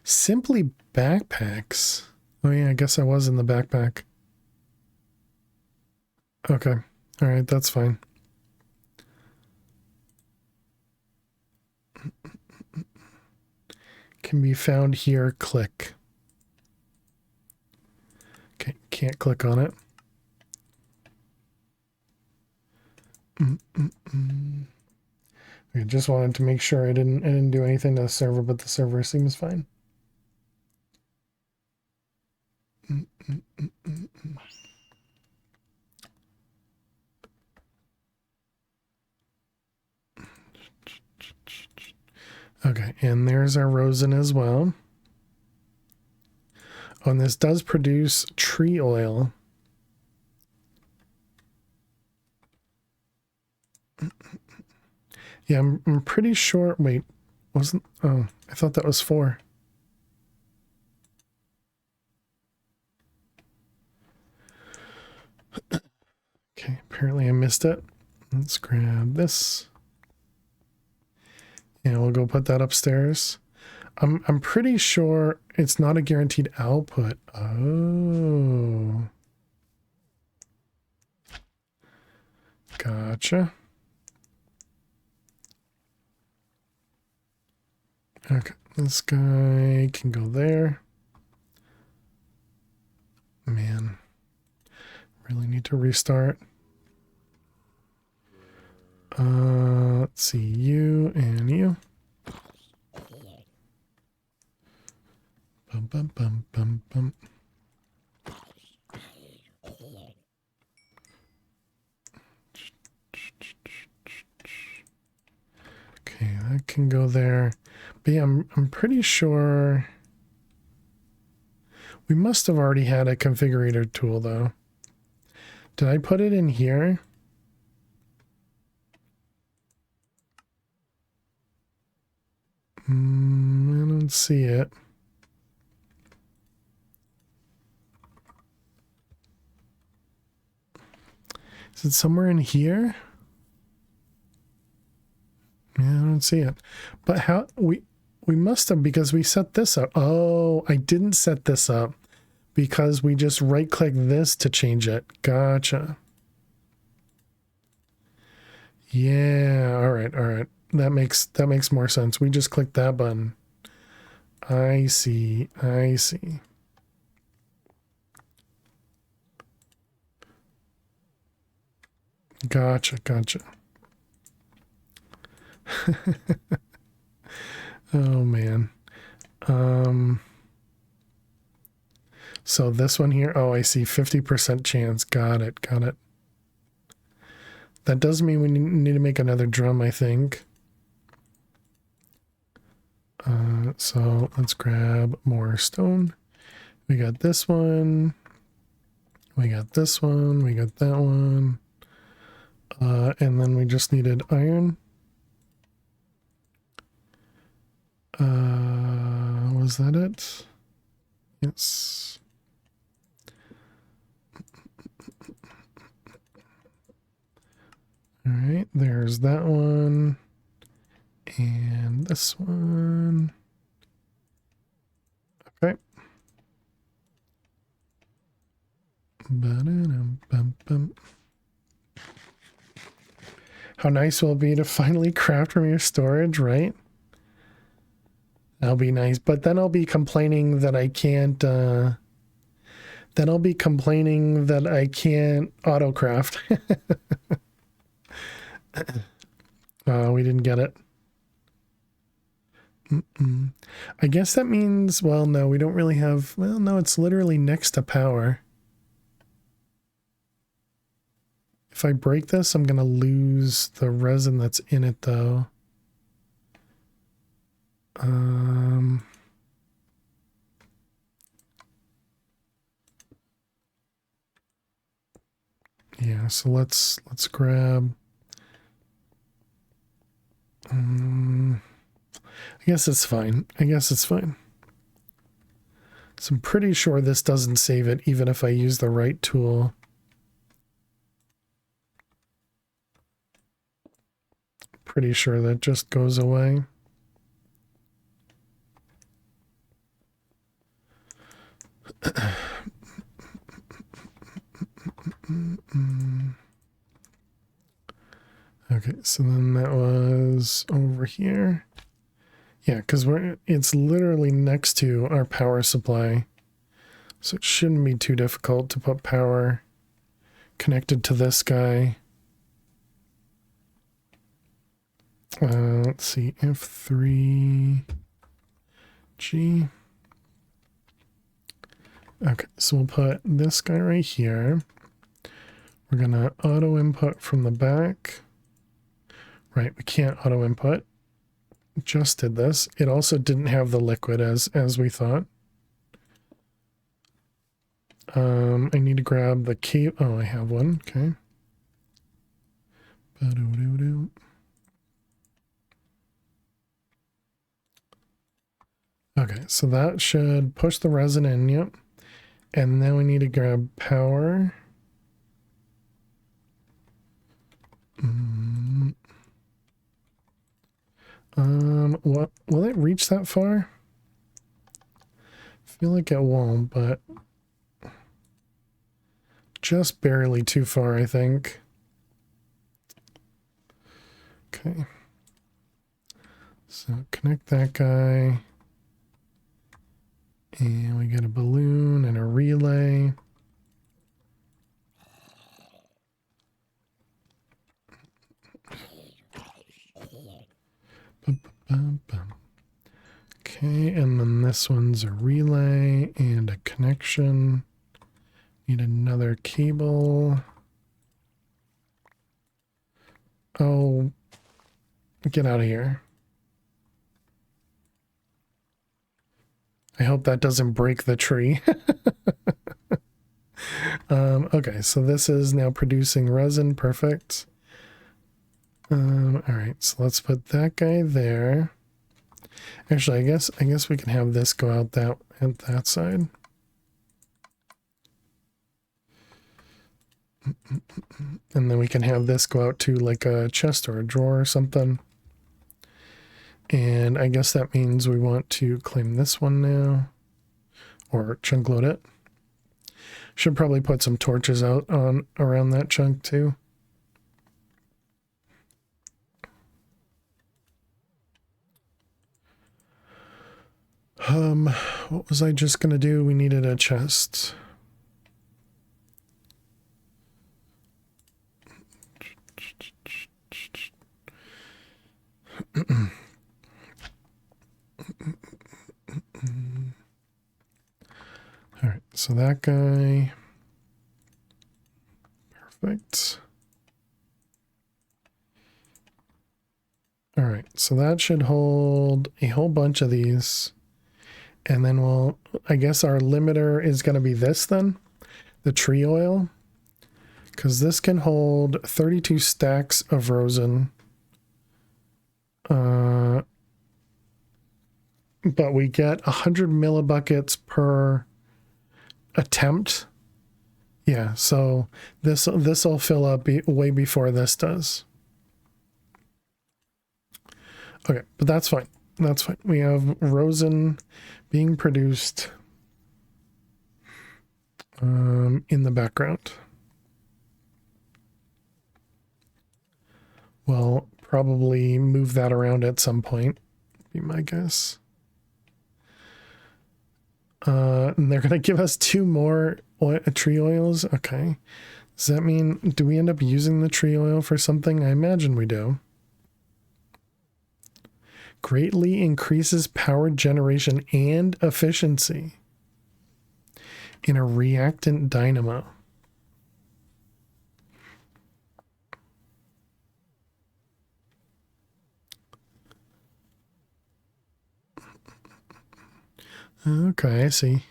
simply backpacks. Oh yeah, I guess I was in the backpack. Okay. All right, that's fine. Can be found here. Click. Okay, can't click on it. I just wanted to make sure I didn't do anything to the server, but the server seems fine. Okay, and there's our rosin as well. Oh, and this does produce tree oil. Yeah, I'm pretty sure. Wait, wasn't? Oh, I thought that was 4. Okay, apparently I missed it. Let's grab this. Yeah, we'll go put that upstairs. I'm pretty sure it's not a guaranteed output. Oh. Gotcha. Okay, this guy can go there. Man, really need to restart. Let's see, you and you. Bum, bum, bum, bum, bum. Okay, that can go there. But yeah, I'm pretty sure we must have already had a configurator tool though. Did I put it in here? I don't see it. Is it somewhere in here? Yeah, I don't see it. But how we must have, because we set this up. Oh, I didn't set this up because we just right click this to change it. Gotcha. Yeah, all right. That makes more sense. We just clicked that button. I see. Gotcha. Oh man. So this one here, oh, I see 50% chance. Got it. That does mean we need to make another drum, I think. So let's grab more stone. We got this one. We got this one. We got that one. And then we just needed iron. that it? Yes. All right, there's that one. And this one. Okay. Ba-da-dum-bum-bum. How nice will it be to finally craft from your storage, right? That'll be nice. But then I'll be complaining that I can't, then I'll be complaining that I can't autocraft. We didn't get it. I guess that means, well, no, we don't really have, well, no, it's literally next to power. If I break this, I'm going to lose the resin that's in it, though. Yeah, so let's grab. I guess it's fine. I guess it's fine. So I'm pretty sure this doesn't save it, even if I use the right tool. Pretty sure that just goes away. Okay, so then that was over here. Yeah, because it's literally next to our power supply. So it shouldn't be too difficult to put power connected to this guy. Let's see, F3G. Okay, so we'll put this guy right here. We're going to auto input from the back. Right, we can't auto input. Just did this. It also didn't have the liquid as we thought. I need to grab the cable. Oh, I have one. Okay. Okay, so that should push the resin in. Yep. And then we need to grab power. What will it reach that far? I feel like it won't, but just barely too far, I think. Okay. So connect that guy. And we get a balloon and a relay. Okay, and then this one's a relay and a connection. Need another cable. Oh, get out of here. I hope that doesn't break the tree. Okay, so this is now producing resin. Perfect. All right, so let's put that guy there. Actually, I guess we can have this go out that side. And then we can have this go out to like a chest or a drawer or something. And I guess that means we want to claim this one now. Or chunk load it. Should probably put some torches out on around that chunk too. What was I just gonna do? We needed a chest. All right, so that guy. Perfect. All right, so that should hold a whole bunch of these. And then I guess our limiter is going to be this then, the tree oil. Because this can hold 32 stacks of rosin. but we get 100 millibuckets per attempt. Yeah, so this'll fill up way before this does. Okay, but that's fine. That's fine. We have rosin being produced in the background. We'll probably move that around at some point, be my guess. And they're going to give us 2 more tree oils. Okay. Does that mean, do we end up using the tree oil for something? I imagine we do. Greatly increases power generation and efficiency in a reactant dynamo. Okay, I see.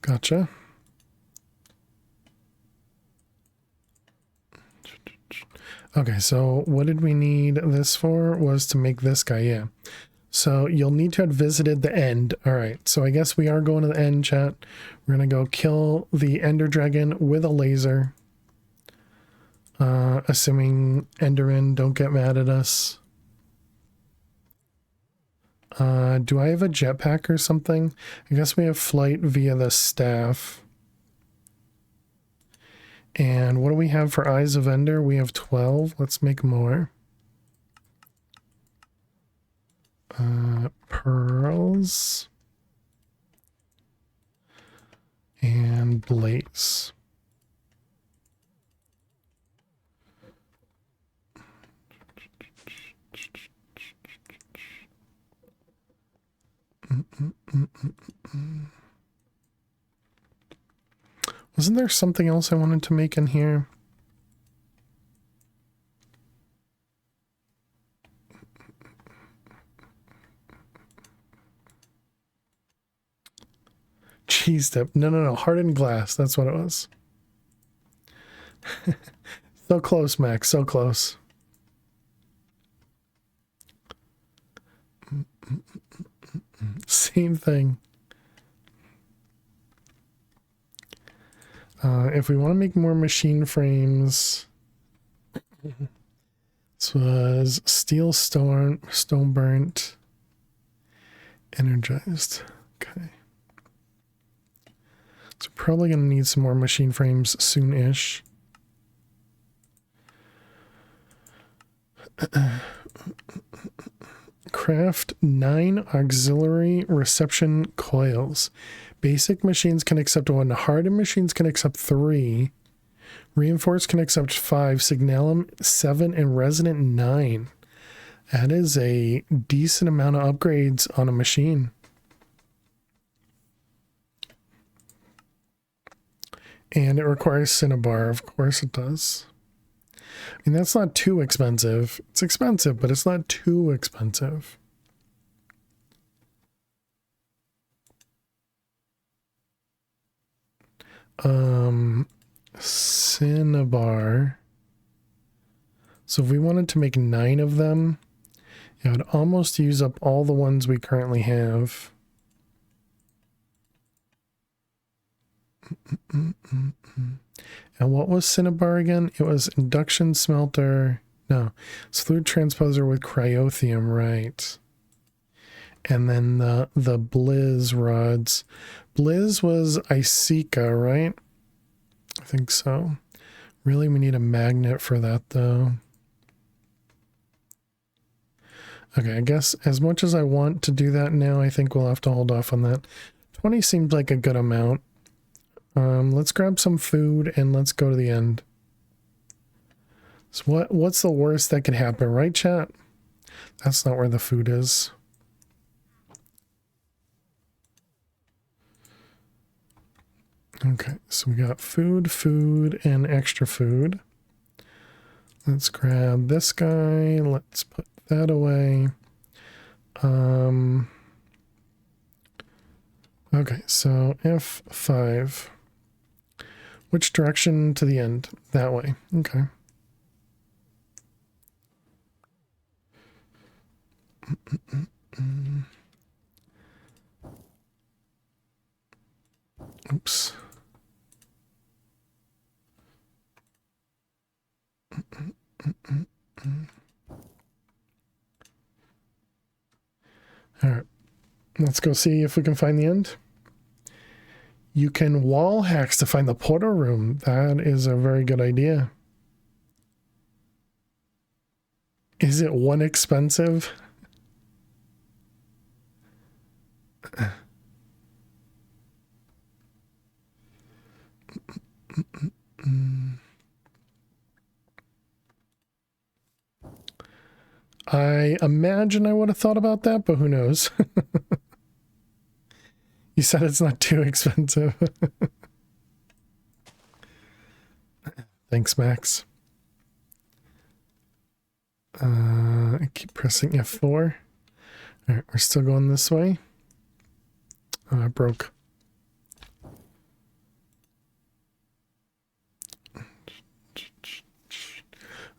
Gotcha. Okay, so what did we need this for? Was to make this guy, yeah. So you'll need to have visited the end. All right, so I guess we are going to the end, chat. We're going to go kill the Ender Dragon with a laser. Assuming Enderman don't get mad at us. Do I have a jetpack or something? I guess we have flight via the staff. And what do we have for Eyes of Ender? We have 12. Let's make more. Pearls. And Blaze. Wasn't there something else I wanted to make in here? Cheese dip. No. Hardened glass. That's what it was. So close, Max. So close. Same thing. If we want to make more machine frames, this was steel, stone burnt, energized. Okay. So probably going to need some more machine frames soon-ish. Craft 9 auxiliary reception coils. Basic machines can accept 1. Hardened machines can accept 3. Reinforced can accept 5. Signalum 7 and resonant 9. That is a decent amount of upgrades on a machine. And it requires Cinnabar. Of course it does. I mean, that's not too expensive. It's expensive, but it's not too expensive. Cinnabar. So if we wanted to make 9 of them, it would almost use up all the ones we currently have. And what was Cinnabar again? It was induction smelter. No, it's fluid transposer with cryothium, right? And then the Blizz rods. Blizz was Icica, right? I think so. Really, we need a magnet for that, though. Okay, I guess as much as I want to do that now, I think we'll have to hold off on that. 20 seems like a good amount. Let's grab some food and let's go to the end. So what's the worst that could happen, right, chat? That's not where the food is. Okay, so we got food, and extra food. Let's grab this guy. Let's put that away. Okay, so F5. Which direction to the end? That way. Okay. Oops. All right. Let's go see if we can find the end. You can wall hacks to find the portal room. That is a very good idea. Is it one expensive? I imagine I would have thought about that, but who knows? You said it's not too expensive. Thanks, Max. I keep pressing F4. All right, we're still going this way. Oh, I broke.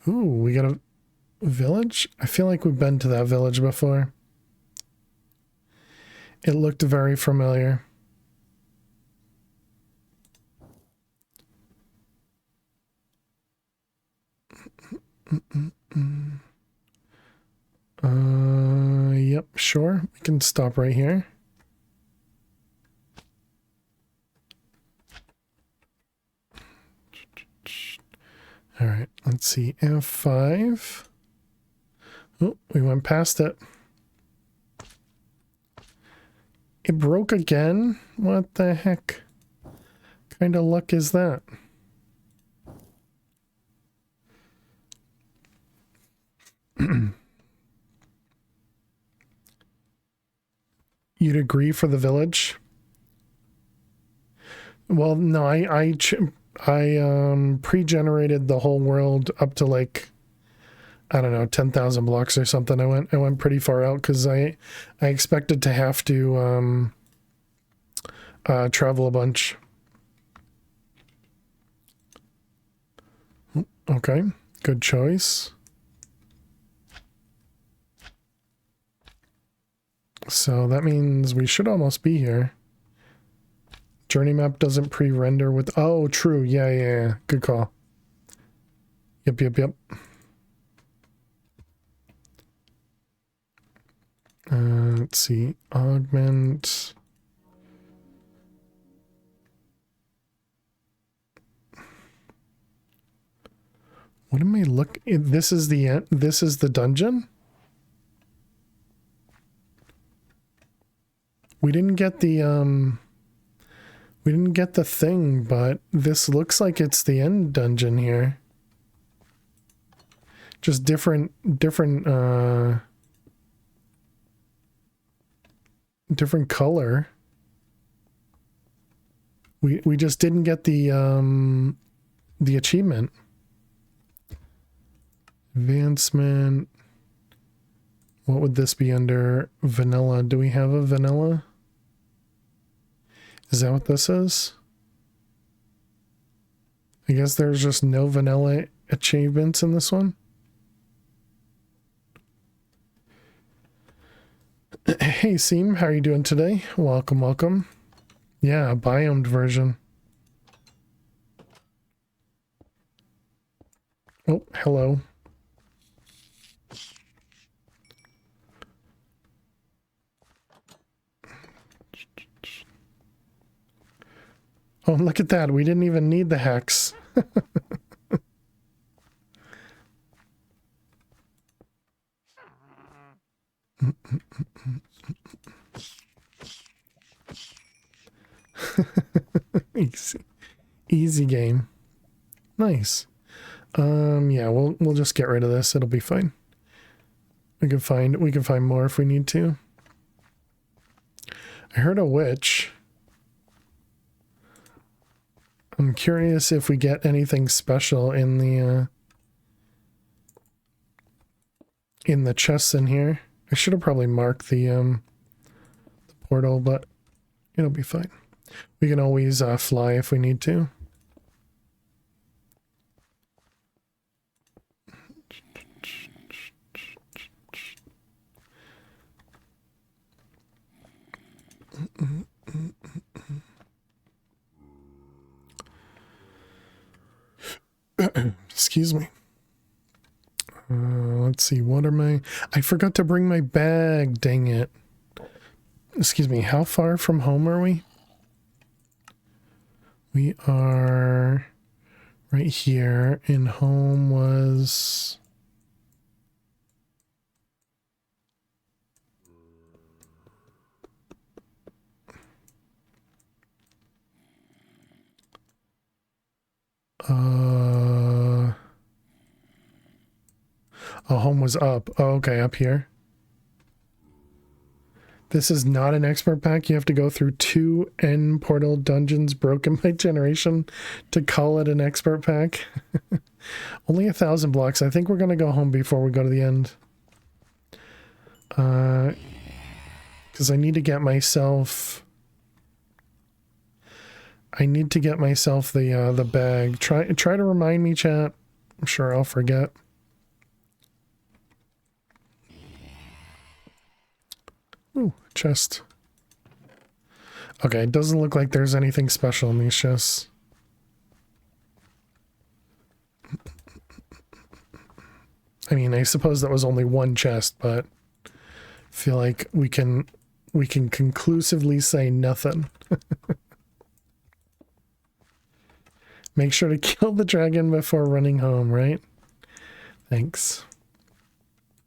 Ooh, we got a village? I feel like we've been to that village before. It looked very familiar. Yep, sure. We can stop right here. All right, let's see. F5. Oh, we went past it. It broke again? What the heck? Kind of luck is that? You'd agree for the village? Well, no, I pre-generated the whole world up to like, I don't know, 10,000 blocks or something. I went pretty far out because I expected to have to travel a bunch. Okay, good choice. So that means we should almost be here. Journey map doesn't pre-render with... Oh, true. Yeah. Good call. Yep. Let's see. Augment. What am I looking... This is the end. This is the dungeon? We didn't get the thing, but this looks like it's the end dungeon here. Just different color. We just didn't get the achievement. Advancement. What would this be under? Vanilla. Do we have a vanilla? Is that what this is? I guess there's just no vanilla achievements in this one. Hey, Seam, how are you doing today? Welcome. Yeah, a biomed version. Oh, hello. Oh, look at that. We didn't even need the hex. Easy game. Nice. Yeah, we'll just get rid of this. It'll be fine. We can find more if we need to. I heard a witch. I'm curious if we get anything special in the chests in here. I should have probably marked the portal, but it'll be fine. We can always fly if we need to. Excuse me. Let's see. What am I forgot to bring my bag. Dang it. Excuse me. How far from home are we? We are right here. And home was... Oh, home was up. Oh, okay, up here. This is not an expert pack. You have to go through 2 end portal dungeons broken by generation to call it an expert pack. Only 1,000 blocks. I think we're going to go home before we go to the end. Because I need to get myself... the bag. Try to remind me, chat. I'm sure I'll forget. Ooh, chest. Okay, it doesn't look like there's anything special in these chests. I mean, I suppose that was only one chest, but I feel like we can conclusively say nothing. Make sure to kill the dragon before running home, right? Thanks.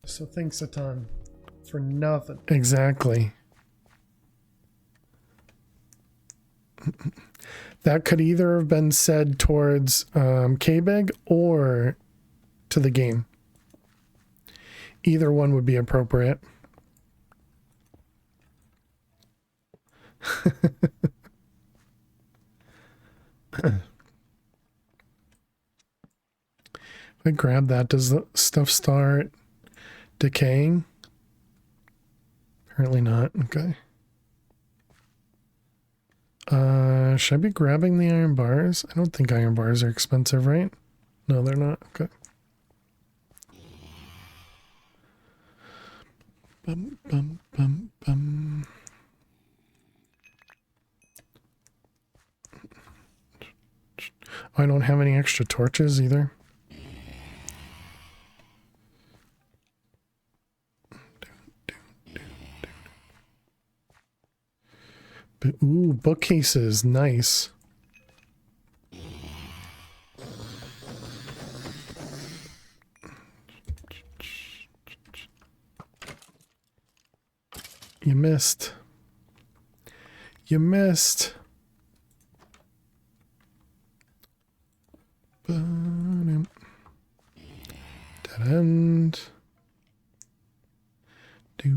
So thanks a ton for nothing. Exactly. That could either have been said towards K-Beg or to the game. Either one would be appropriate. If I grab that, does the stuff start decaying? Apparently not. Okay. Should I be grabbing the iron bars? I don't think iron bars are expensive, right? No, they're not. Okay. Bum, bum, bum, bum. I don't have any extra torches either. But, ooh, bookcases, nice. You missed. You missed. Dead end. Do.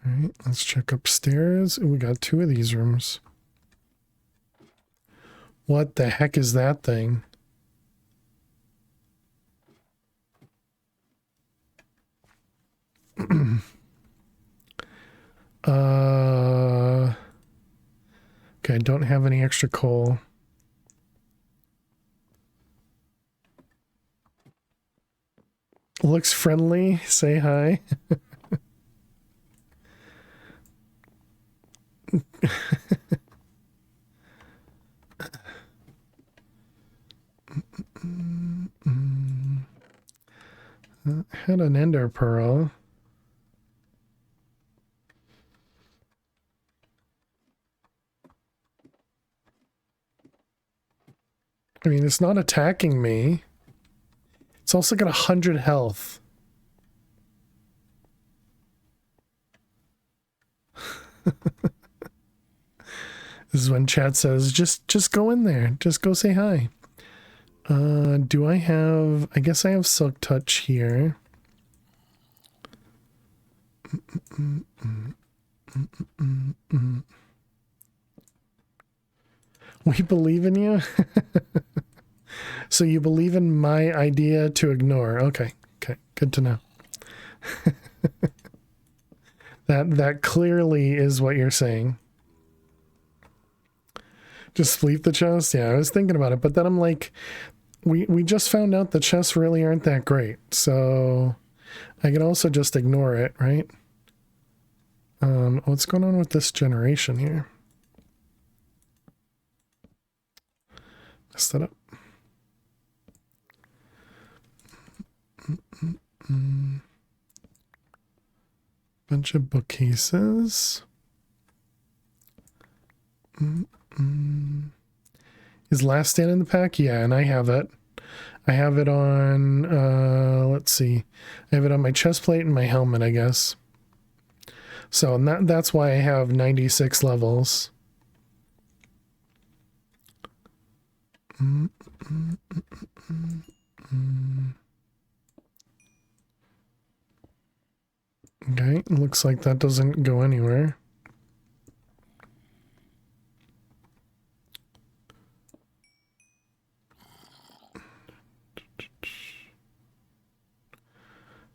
All right, let's check upstairs. Ooh, we got 2 of these rooms. What the heck is that thing? Okay, I don't have any extra coal. Looks friendly. Say hi. Had an ender pearl. I mean, it's not attacking me. It's also got 100 health. This is when chat says, just go in there. Just go say hi. Do I have... I guess I have Silk Touch here. We believe in you? So you believe in my idea to ignore. Okay. Okay. Good to know. That clearly is what you're saying. Just sleep the chest? Yeah, I was thinking about it, but then I'm like, we just found out the chests really aren't that great, so I can also just ignore it, right? What's going on with this generation here? Messed that up. Bunch of bookcases. Is Last Stand in the pack? Yeah, and I have it. I have it on, let's see. I have it on my chest plate and my helmet, I guess. So and that's why I have 96 levels. Okay, looks like that doesn't go anywhere.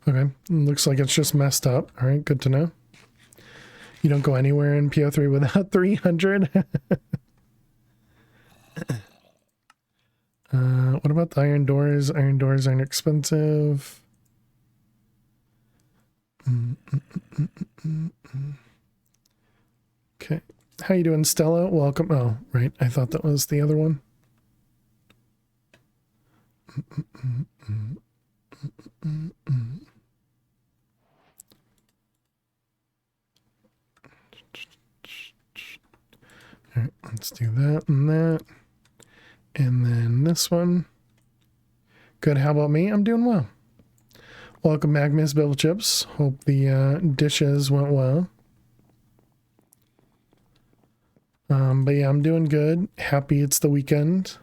Okay, looks like it's just messed up. All right, good to know. You don't go anywhere in PO3 without 300. What about the iron doors? Iron doors aren't expensive. Okay, how you doing, Stella? Welcome. Oh, right, I thought that was the other one. All right, let's do that and that. And then this one. Good, how about me? I'm doing well. Welcome back, Miss Bill Chips. Hope the dishes went well. But yeah, I'm doing good. Happy it's the weekend.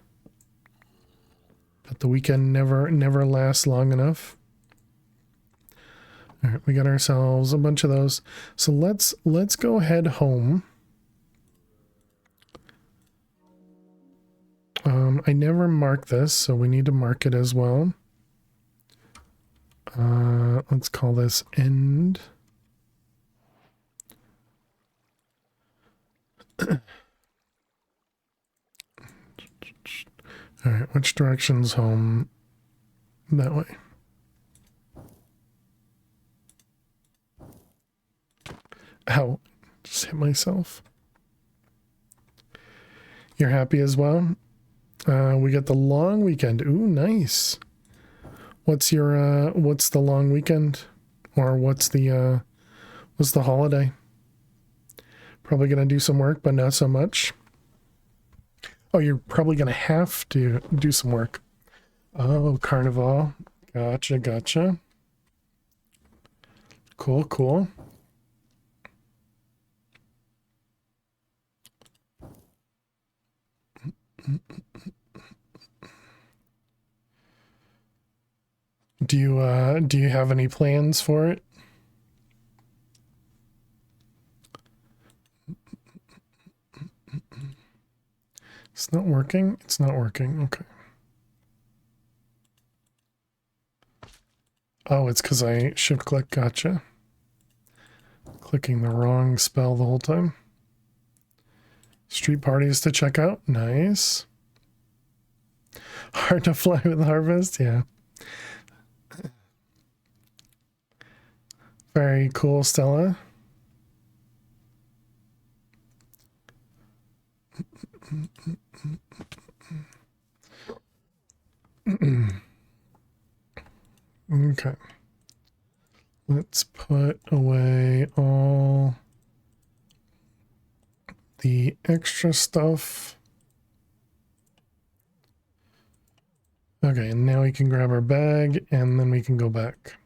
But the weekend never lasts long enough. All right, we got ourselves a bunch of those. So let's go head home. I never marked this, so we need to mark it as well. Let's call this end. All right, which direction's home? That way. Ow, just hit myself. You're happy as well? We got the long weekend. Ooh, nice. What's your what's the long weekend? Or what's the holiday? Probably gonna do some work, but not so much. Oh, you're probably gonna have to do some work. Oh, Carnival. Gotcha, gotcha. Cool, cool. Do you have any plans for it? It's not working. It's not working. Okay. Oh, it's because I shift click. Gotcha. Clicking the wrong spell the whole time. Street parties to check out. Nice. Hard to fly with Harvest. Yeah. Very cool, Stella. Okay. Let's put away all the extra stuff. Okay, and now we can grab our bag and then we can go back.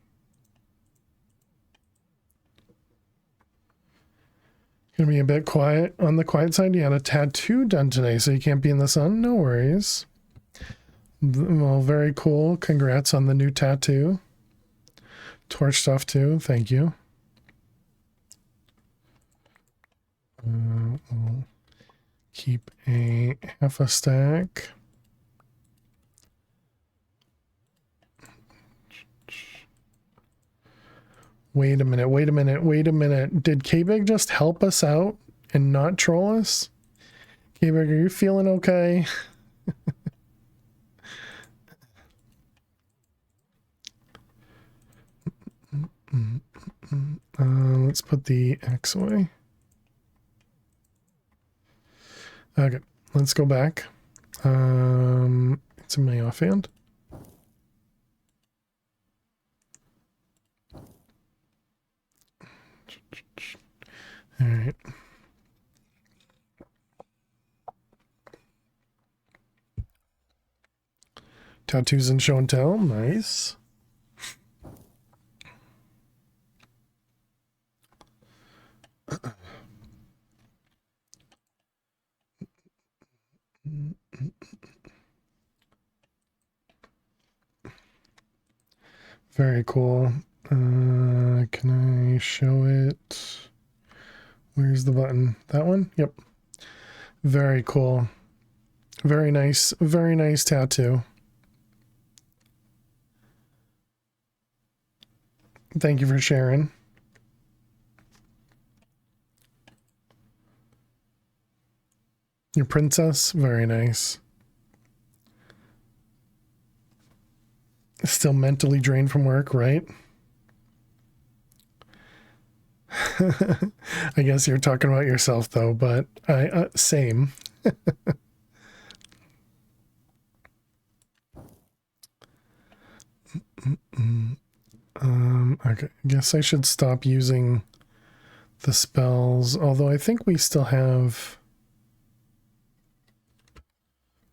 Gonna be a bit quiet on the quiet side. You had a tattoo done today, so you can't be in the sun. No worries. Well, very cool. Congrats on the new tattoo. Torch stuff too. Thank you. We'll keep a half a stack. Wait a minute, wait a minute, wait a minute. Did K-Big just help us out and not troll us? K-Big, are you feeling okay? Let's put the X away. Okay, let's go back. It's in my offhand. All right. Tattoos and show and tell. Nice. Very cool. Can I show it? Where's the button? That one? Yep. Very cool. Very nice tattoo. Thank you for sharing. Your princess? Very nice. Still mentally drained from work, right? I guess you're talking about yourself though, but I same. Okay, I guess I should stop using the spells, although I think we still have,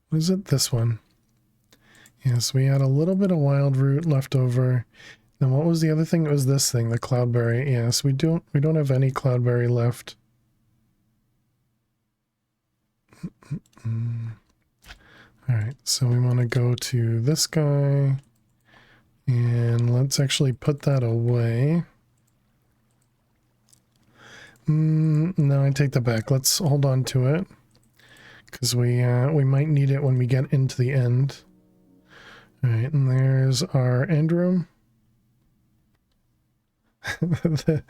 what is it? This one. Yes, we had a little bit of wild root left over. Then what was the other thing? It was this thing, the cloudberry. Yes, we don't have any cloudberry left. All right, so we want to go to this guy and let's actually put that away. No, I take that back. Let's hold on to it because we might need it when we get into the end. All right, and there's our end room. the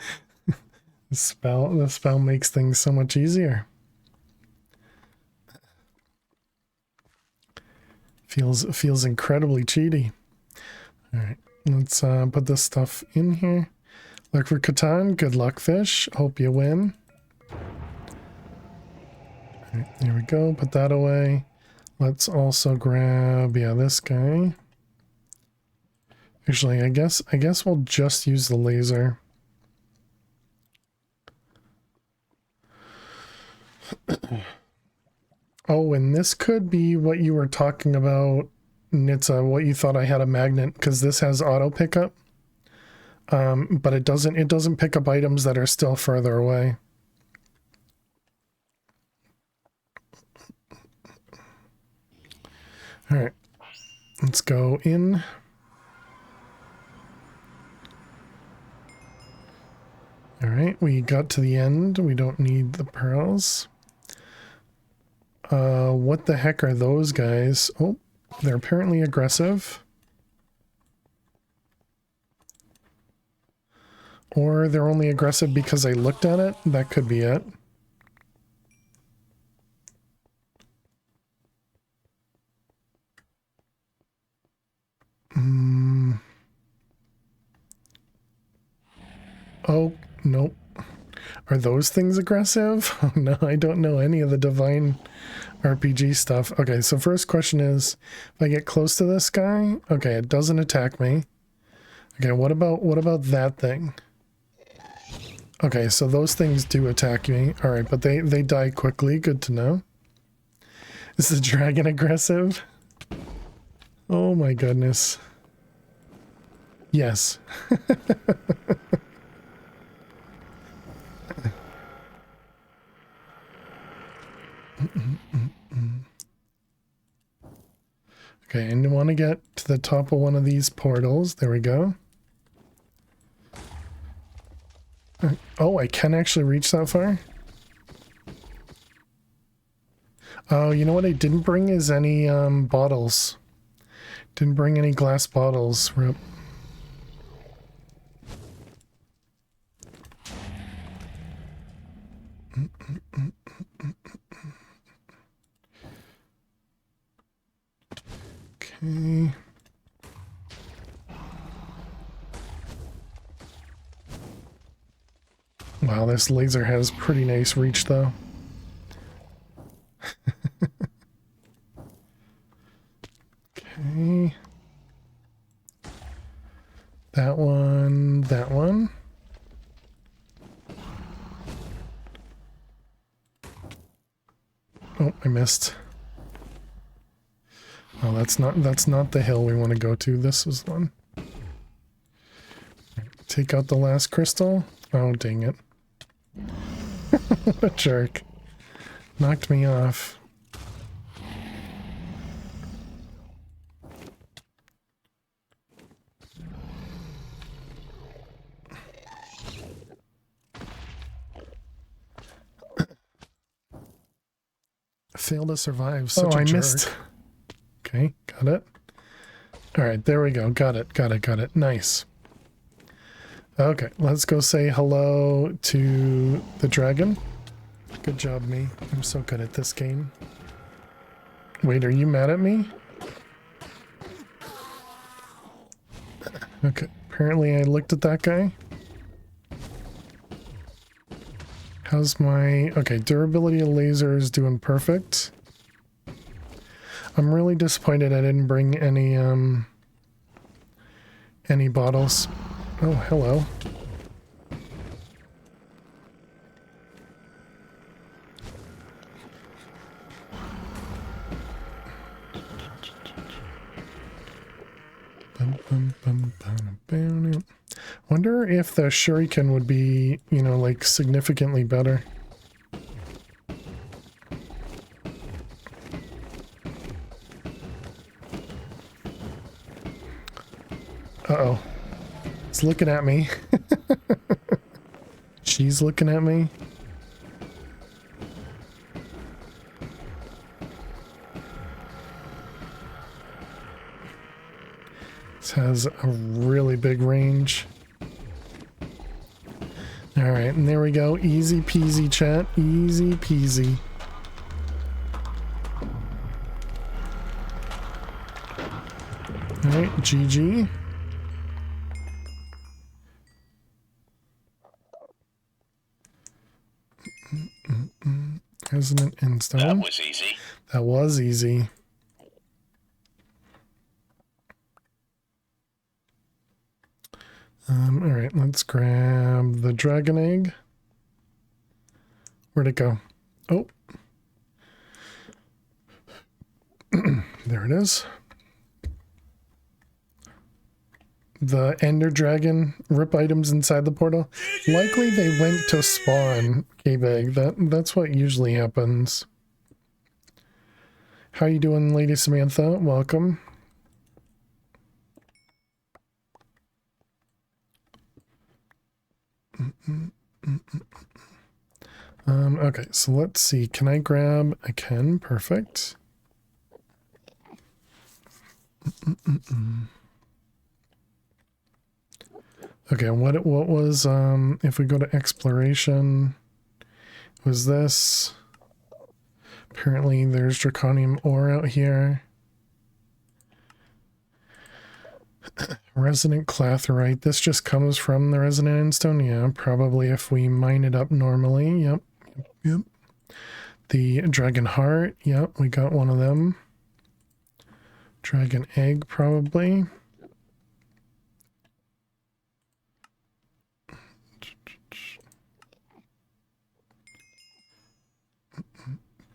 spell makes things so much easier. Feels incredibly cheaty. All right, let's put this stuff in here. Look for Catan. Good luck, fish. Hope you win. All right, there we go. Put that away. Let's also grab, yeah, this guy. Actually, I guess we'll just use the laser. Oh, and this could be what you were talking about, Nitsa, what you thought I had a magnet, because this has auto pickup. But it doesn't pick up items that are still further away. All right, let's go in. All right, we got to the end. We don't need the pearls. What the heck are those guys? Oh, they're apparently aggressive. Or they're only aggressive because I looked at it. That could be it. Oh, nope. Are those things aggressive? Oh no, I don't know any of the divine RPG stuff. Okay, so first question is, if I get close to this guy, okay, it doesn't attack me. Okay, what about that thing? Okay, so those things do attack me. All right, but they die quickly. Good to know. Is the dragon aggressive? Oh my goodness. Yes. Okay, and I want to get to the top of one of these portals. There we go. Oh, I can actually reach that far? Oh, you know what I didn't bring is any bottles. Didn't bring any glass bottles. Rip. Okay. Wow, this laser has pretty nice reach though. That one, that one. Oh, I missed. Oh, that's not the hill we want to go to. This was one. Take out the last crystal. Oh, dang it. What a jerk. Knocked me off. Fail to survive. Such a jerk. Missed. Okay, got it. All right, there we go. Got it. Nice. Okay, let's go say hello to the dragon. Good job, me. I'm so good at this game. Wait, are you mad at me? Okay, apparently I looked at that guy. How's my... Okay, durability of lasers doing perfect. I'm really disappointed I didn't bring any bottles. Oh, hello. Wonder if the shuriken would be, you know, like significantly better. Uh-oh. It's looking at me. She's looking at me. This has a really big range. All right, and there we go. Easy peasy, chat. Easy peasy. All right, GG. Resident Endstone. That was easy. That was easy. All right, let's grab the dragon egg. Where'd it go? Oh. There it is. The Ender Dragon rip items inside the portal. Likely they went to spawn, K-Bag. That's what usually happens. How you doing, Lady Samantha? Welcome. Okay, so let's see. Can I grab? I can. Perfect. Okay, what was if we go to exploration, was this? Apparently there's draconium ore out here. Resonant clathrite. This just comes from the resonant endstone. Yeah, probably if we mine it up normally. Yep. The dragon heart. Yep, we got one of them. Dragon egg, probably.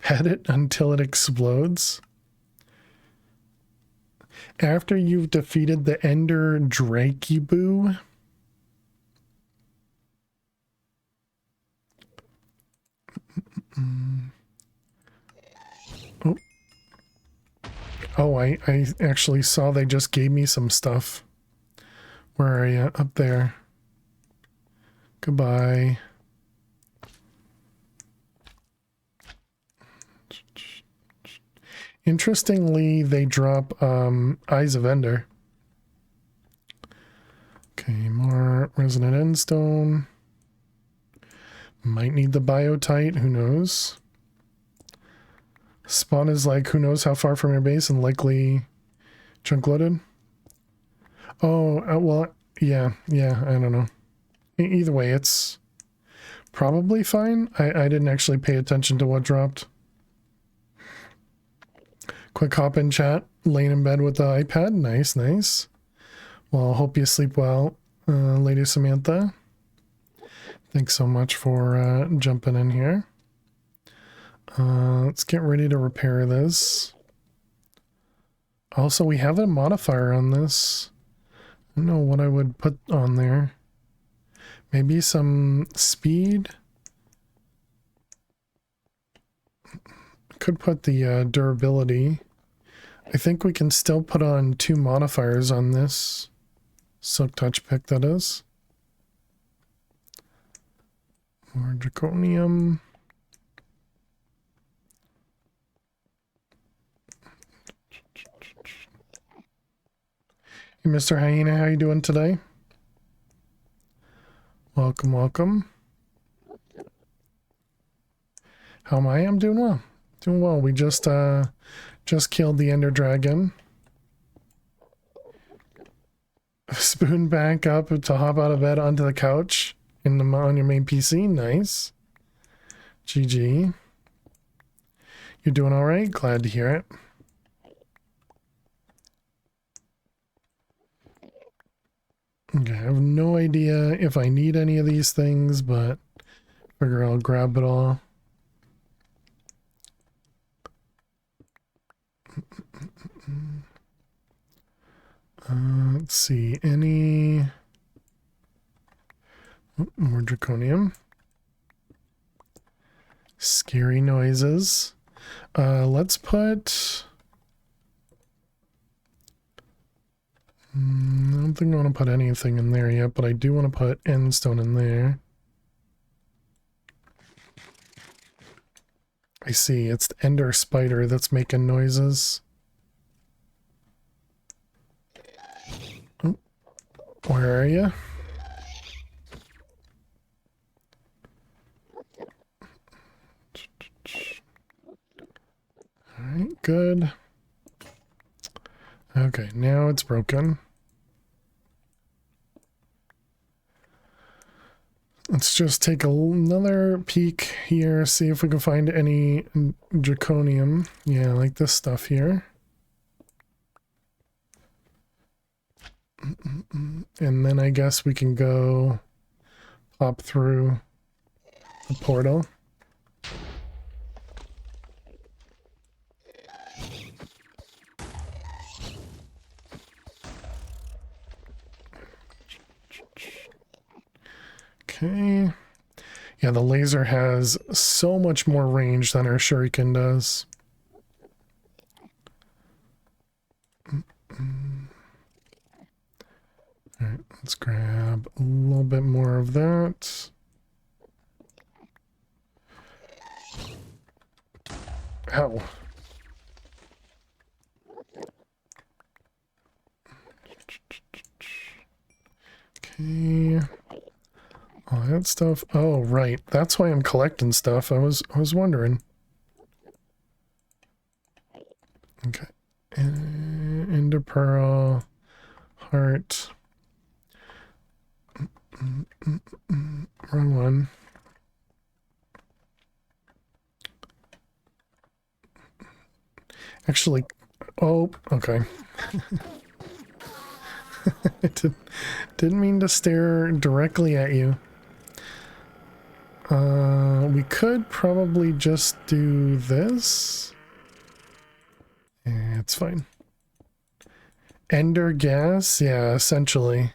Pet it until it explodes. After you've defeated the Ender Drakeboo. Oh, I actually saw they just gave me some stuff. Where are you? Up there. Goodbye. Interestingly, they drop Eyes of Ender. Okay, more resonant endstone. Might need the biotite, who knows? Spawn is like, who knows how far from your base, and likely chunk loaded. Oh, well, yeah, I don't know. Either way, it's probably fine. I didn't actually pay attention to what dropped. Quick hop in chat, laying in bed with the iPad. Nice. Well, hope you sleep well, Lady Samantha. Thanks so much for jumping in here. Let's get ready to repair this. Also, we have a modifier on this. I don't know what I would put on there. Maybe some speed. Could put the durability. I think we can still put on 2 modifiers on this. Silk touch pick, that is. More draconium. Hey, Mr. Hyena, how you doing today? Welcome, welcome. How am I? I'm doing well. Doing well. We just killed the Ender Dragon. Spoon back up to hop out of bed onto the couch on your main PC. Nice. GG. You're doing all right? Glad to hear it. Okay, I have no idea if I need any of these things, but figure I'll grab it all. Let's see, any more draconium. Scary noises. Let's put... I don't think I want to put anything in there yet, but I do want to put endstone in there. I see, it's the ender spider that's making noises. Oh, where are you? Alright, good. Okay, now it's broken. Let's just take another peek here, see if we can find any draconium. Yeah, like this stuff here. And then I guess we can go pop through the portal. Okay. Yeah, the laser has so much more range than our shuriken does. Alright, let's grab a little bit more of that. Ow. Okay. All that stuff. Oh, right. That's why I'm collecting stuff. I was wondering. Okay. Ender pearl, heart. Wrong one. Actually, oh, okay. I didn't mean to stare directly at you. We could probably just do this. Yeah, it's fine. Ender gas? Yeah, essentially.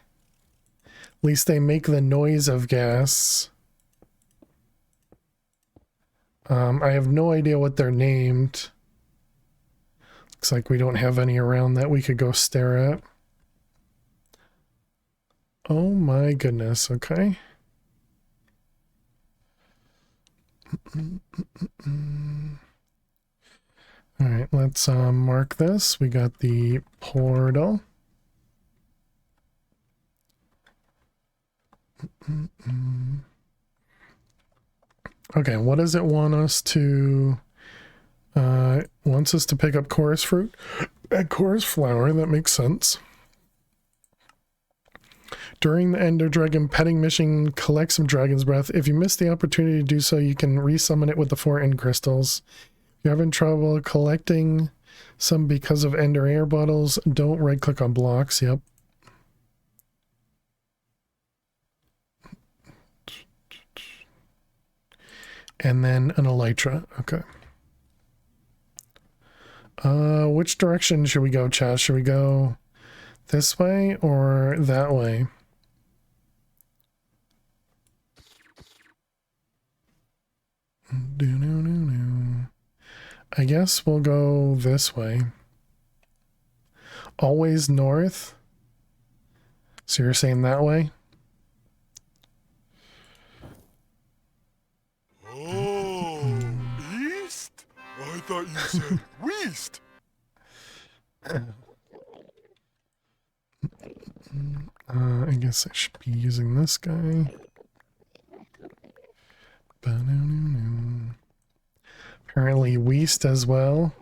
At least they make the noise of gas. I have no idea what they're named. Looks like we don't have any around that we could go stare at. Oh my goodness, okay. Alright, let's mark this. We got the portal. Okay, what does it want us to... wants us to pick up chorus fruit and chorus flower. That makes sense. During the Ender Dragon petting mission, collect some dragon's breath. If you miss the opportunity to do so, you can resummon it with the 4 end crystals. If you're having trouble collecting some because of Ender air bottles, don't right click on blocks. Yep. And then an elytra. Okay. Which direction should we go, Chaz? Should we go this way or that way? I guess we'll go this way. Always north. So you're saying that way? Oh, east? I thought you said west. I guess I should be using this guy. Apparently west as well.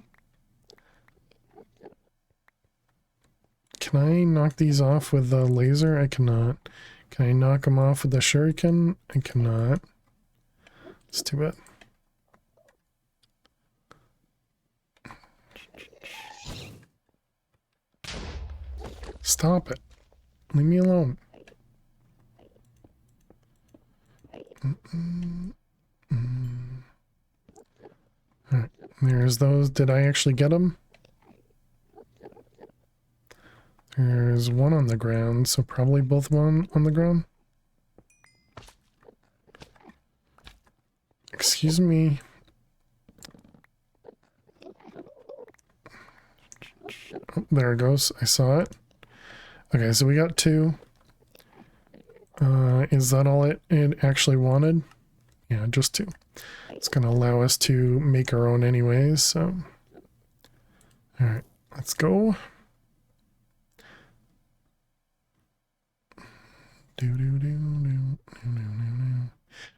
Can I knock these off with the laser? I cannot. Can I knock them off with the shuriken? I cannot. It's too bad. Stop it. Leave me alone. Alright, there's those. Did I actually get them? There's one on the ground, so probably both one on the ground. Excuse me. Oh, there it goes. I saw it. Okay, so we got two. Is that all it actually wanted? Yeah, just two. It's going to allow us to make our own anyways, so. Alright, let's go.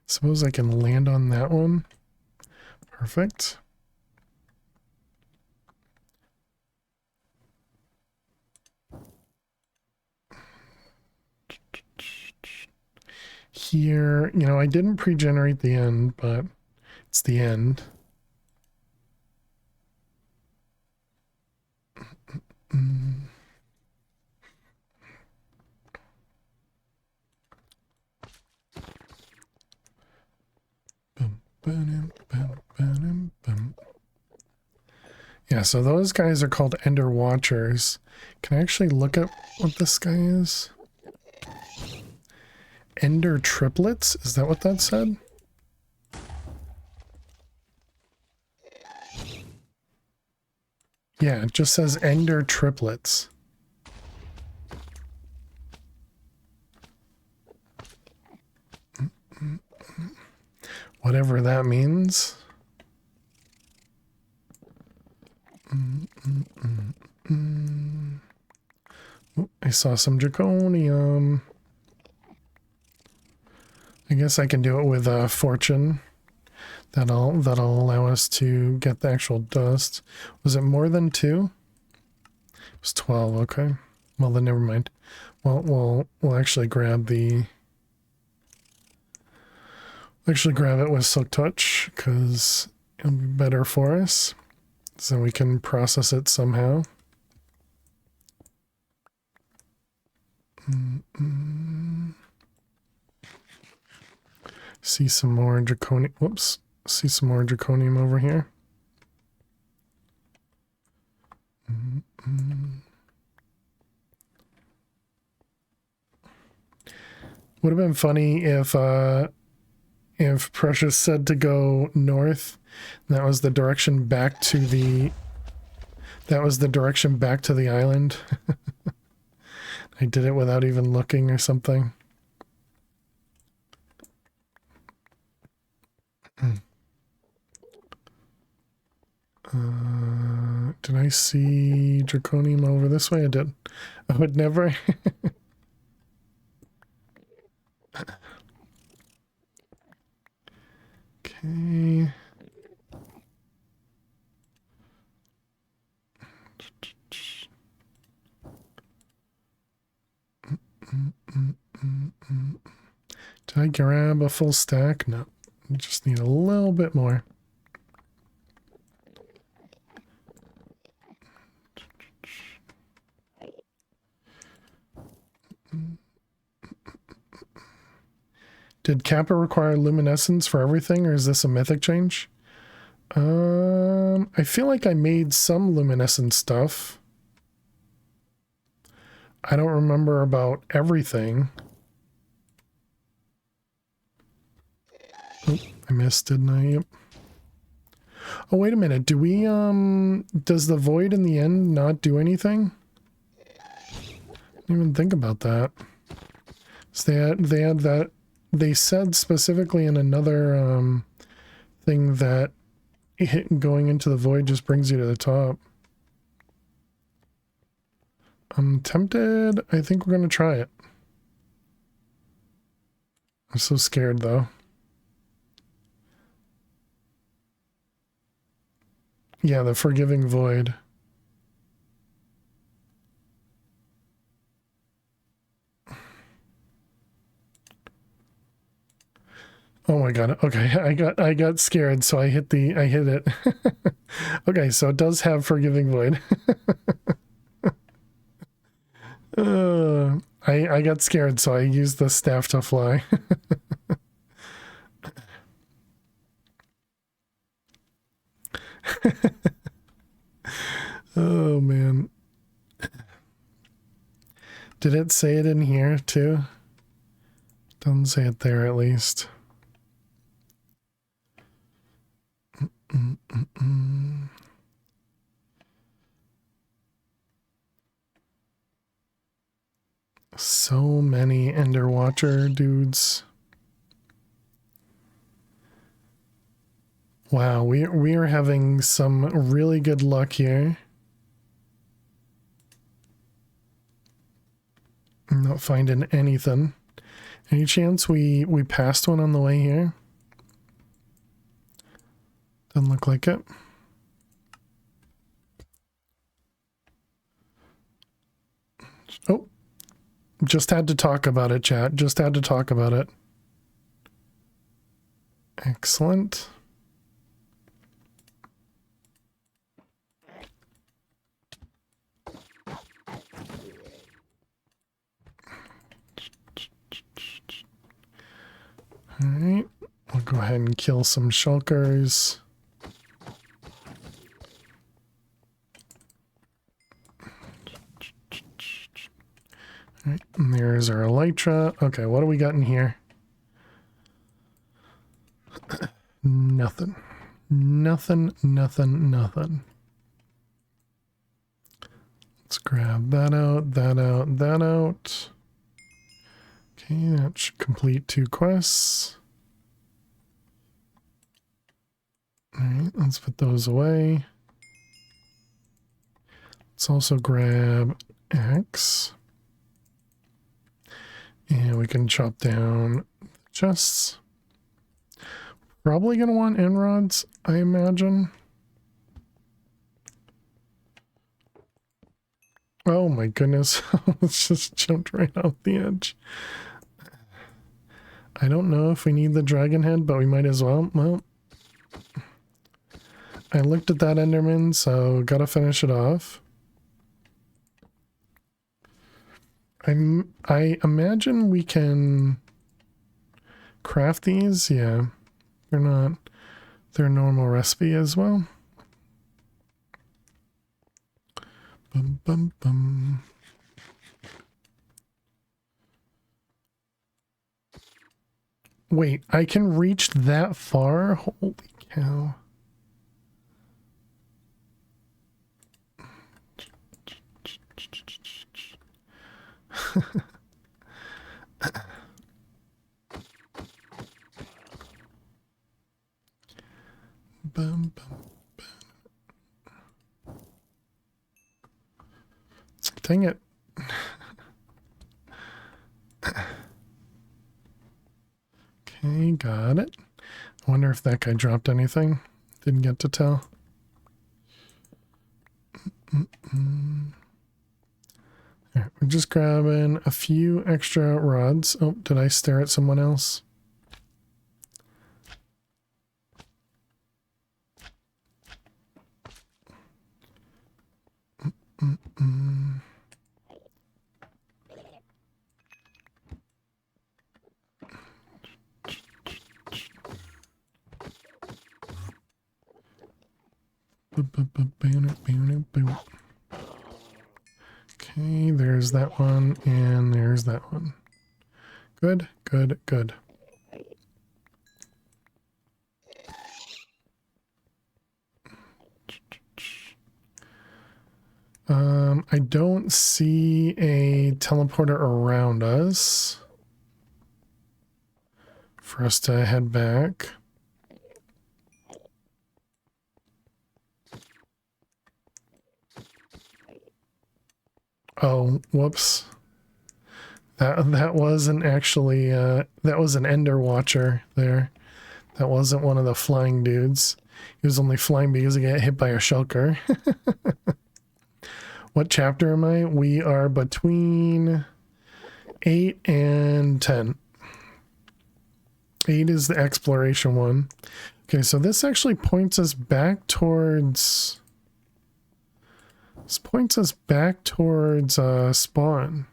Suppose I can land on that one. Perfect. Here, you know, I didn't pre-generate the end, but it's the end. Yeah, so those guys are called Ender Watchers. Can I actually look at what this guy is? Ender Triplets? Is that what that said? Yeah, it just says Ender Triplets. Whatever that means. Oh, I saw some draconium. I guess I can do it with fortune. That'll allow us to get the actual dust. Was it more than 2? It was 12. Okay. Well, then never mind. Well, we'll actually grab the. Actually, grab it with Silk Touch because it'll be better for us, so we can process it somehow. See some more draconium. Whoops. See some more draconium over here. Would have been funny if Precious said to go north. That was the direction back to the. That was the direction back to the island. I did it without even looking or something. Did I see draconium over this way? I did. I would never. Okay. Did I grab a full stack? No. I just need a little bit more. Did Kappa require luminescence for everything, or is this a mythic change? I feel like I made some luminescent stuff. I don't remember about everything. Oh, I missed, didn't I? Yep. Oh, wait a minute. Do we, does the void in the end not do anything? Didn't even think about that. So they had that, they said specifically in another, thing that going into the void just brings you to the top. I'm tempted. I think we're going to try it. I'm so scared though. Yeah, the forgiving void. Oh my god. Okay, I got scared, so I hit it. Okay, so it does have forgiving void. I got scared, so I used the staff to fly. Oh man. Did it say it in here too? Doesn't say it there at least. So many Ender Watcher dudes. Wow, we are having some really good luck here. I'm not finding anything. Any chance we passed one on the way here? Doesn't look like it. Oh, just had to talk about it, chat. Just had to talk about it. Excellent. All right, we'll go ahead and kill some shulkers. All right, and there's our elytra. Okay, what do we got in here? Nothing. Nothing, nothing, nothing. Let's grab that out, that out, that out. Okay, that should complete 2 quests. Alright, let's put those away. Let's also grab X. And we can chop down chests. Probably going to want enrods, I imagine. Oh my goodness, it's just jumped right off the edge. I don't know if we need the dragon head, but we might as well. Well, I looked at that Enderman, so gotta finish it off. I imagine we can craft these. Yeah, they're not their normal recipe as well. Bum bum bum. Wait, I can reach that far? Holy cow. Bum, bum, bum. Dang it. Okay, got it. I wonder if that guy dropped anything. Didn't get to tell. Right, we're just grabbing a few extra rods. Oh, did I stare at someone else? Okay, there's that one, and there's that one. Good, good, good. I don't see a teleporter around us for us to head back. Oh, whoops. That wasn't actually that was an Ender Watcher there. That wasn't one of the flying dudes. He was only flying because he got hit by a shulker. What chapter am I? We are between 8 and 10. 8 is the exploration one. Okay, so this actually points us back towards... This points us back towards spawn.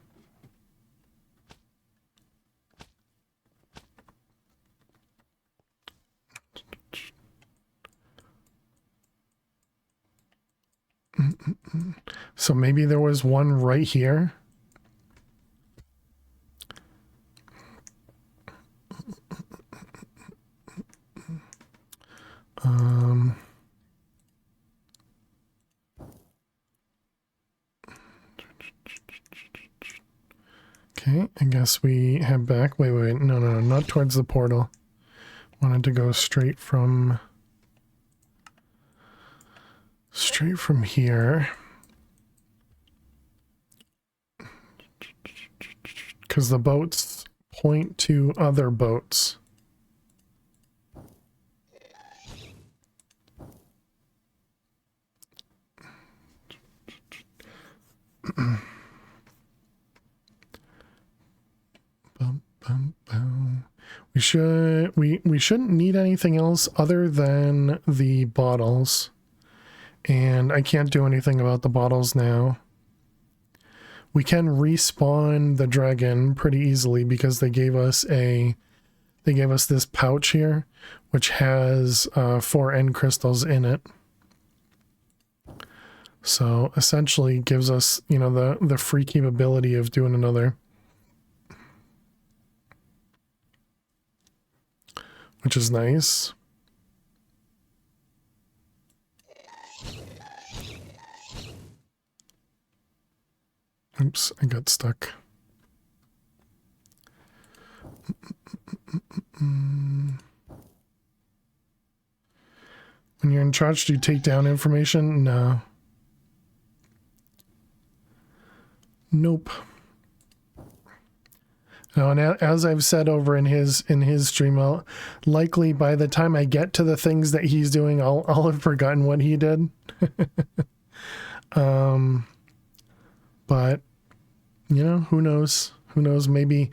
So maybe there was one right here. Okay, I guess we head back. Wait, no, not towards the portal. Wanted to go straight from here. Because the boats point to other boats. We shouldn't need anything else other than the bottles. And I can't do anything about the bottles now. We can respawn the dragon pretty easily because they gave us this pouch here, which has 4 end crystals in it. So essentially gives us, you know, the free capability of doing another. Which is nice. Oops, I got stuck. When you're in charge, do you take down information? No. Nope. No, and as I've said over in his stream, I'll likely by the time I get to the things that he's doing, I'll have forgotten what he did. But you know, who knows? Who knows? Maybe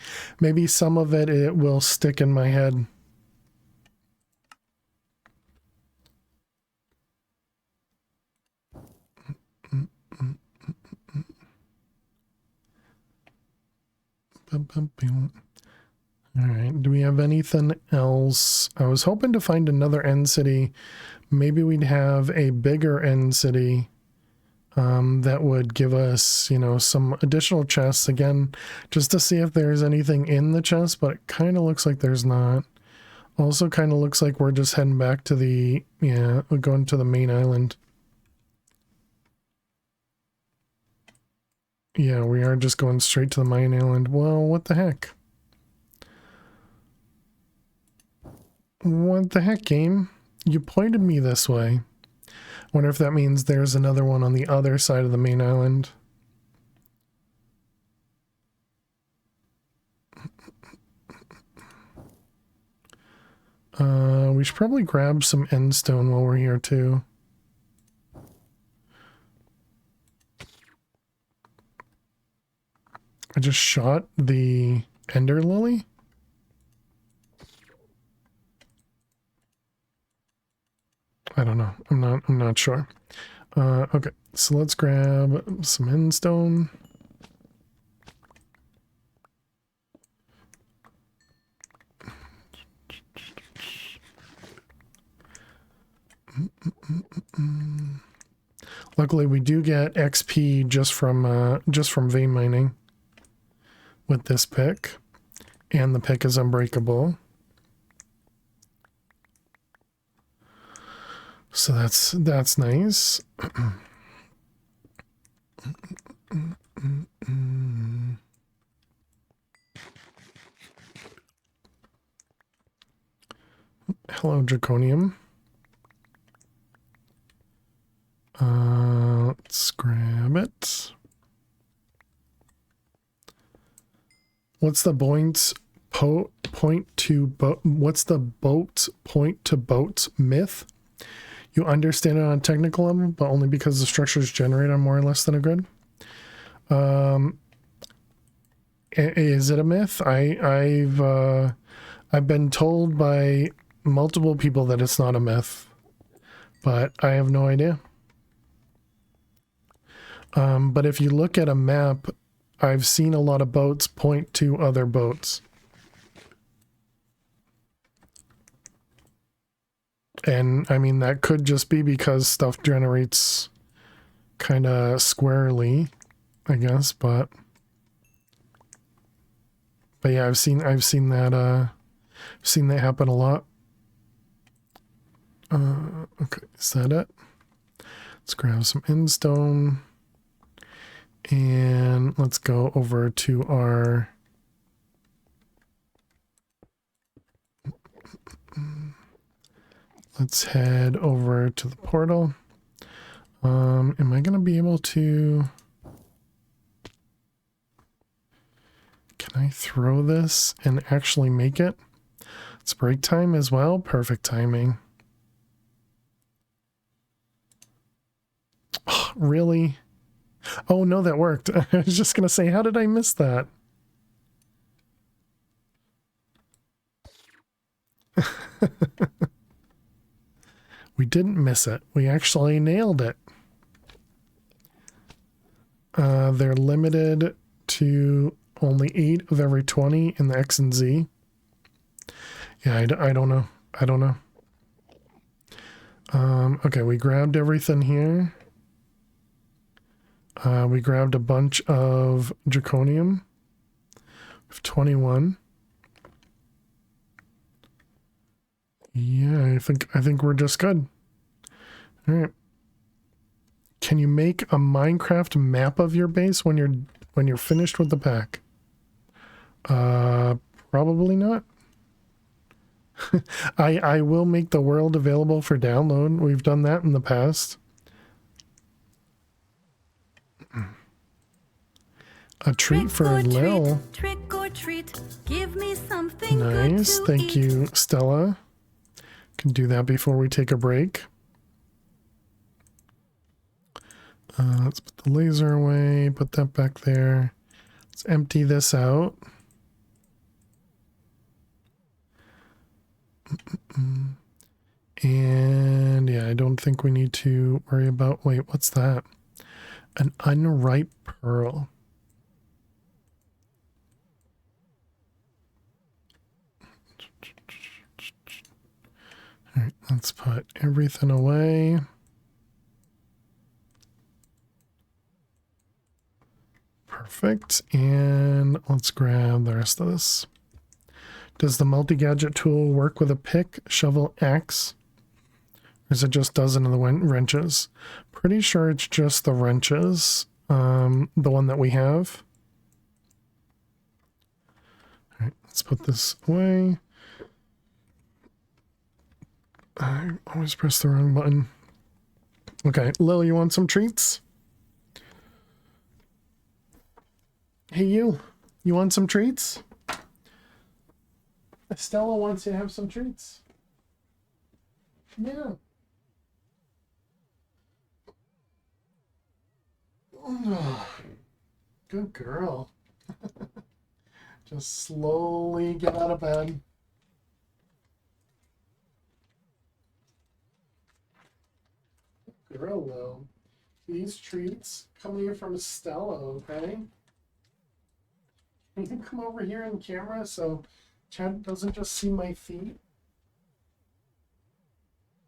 some of it will stick in my head. All right, do we have anything else? I was hoping to find another end city. Maybe we'd have a bigger end city that would give us, you know, some additional chests again, just to see if there's anything in the chest, but it kind of looks like there's not. Also kind of looks like we're just heading back to the, yeah, we're going to the main island. Yeah, we are just going straight to the main island. Well, what the heck? What the heck, game? You pointed me this way. Wonder if that means there's another one on the other side of the main island. We should probably grab some end stone while we're here too. I just shot the ender lily. I don't know. I'm not sure. Okay, so let's grab some end stone. Luckily, we do get XP just from vein mining with this pick, and the pick is unbreakable. So that's nice. Hello, Draconium. Let's grab it. What's the boat's point to boat? What's the boat's point to boats myth? You understand it on a technical level, but only because the structure is generated on more or less than a grid. Is it a myth? I've been told by multiple people that it's not a myth, but I have no idea. But if you look at a map, I've seen a lot of boats point to other boats. And I mean, that could just be because stuff generates kind of squarely, I guess, but yeah, I've seen that happen a lot. Okay, is that it? Let's grab some endstone. And let's go over to our let's head over to the portal. Am I gonna be able to, can I throw this and actually make it? It's break time as well. Perfect timing. Oh, really? Oh no, that worked. I was just gonna say, how did I miss that? We didn't miss it. We actually nailed it. They're limited to only 8 of every 20 in the X and Z. Yeah, I don't know. I don't know. Okay, we grabbed everything here. We grabbed a bunch of Draconium. We have 21. Yeah, I think we're just good. All right. Can you make a Minecraft map of your base when you're finished with the pack? Probably not. I will make the world available for download. We've done that in the past. A treat for Lil. Trick or treat. Give me something Nice. good to Thank eat. you, Stella. Can do that before we take a break. Let's put the laser away. Put that back there. Let's empty this out. And yeah, I don't think we need to worry about... Wait, what's that? An unripe pearl. All right, let's put everything away. Perfect. And let's grab the rest of this. Does the multi-gadget tool work with a pick, shovel, axe? Or is it just dozen of the wrenches? Pretty sure it's just the wrenches, the one that we have. All right, let's put this away. I always press the wrong button. Okay, Lil, you want some treats? Hey, you want some treats? Estella wants you to have some treats. Yeah. Oh, good girl. Just slowly get out of bed. Good girl, though. These treats come here from Estella, okay? Can you come over here on camera so Chad doesn't just see my feet?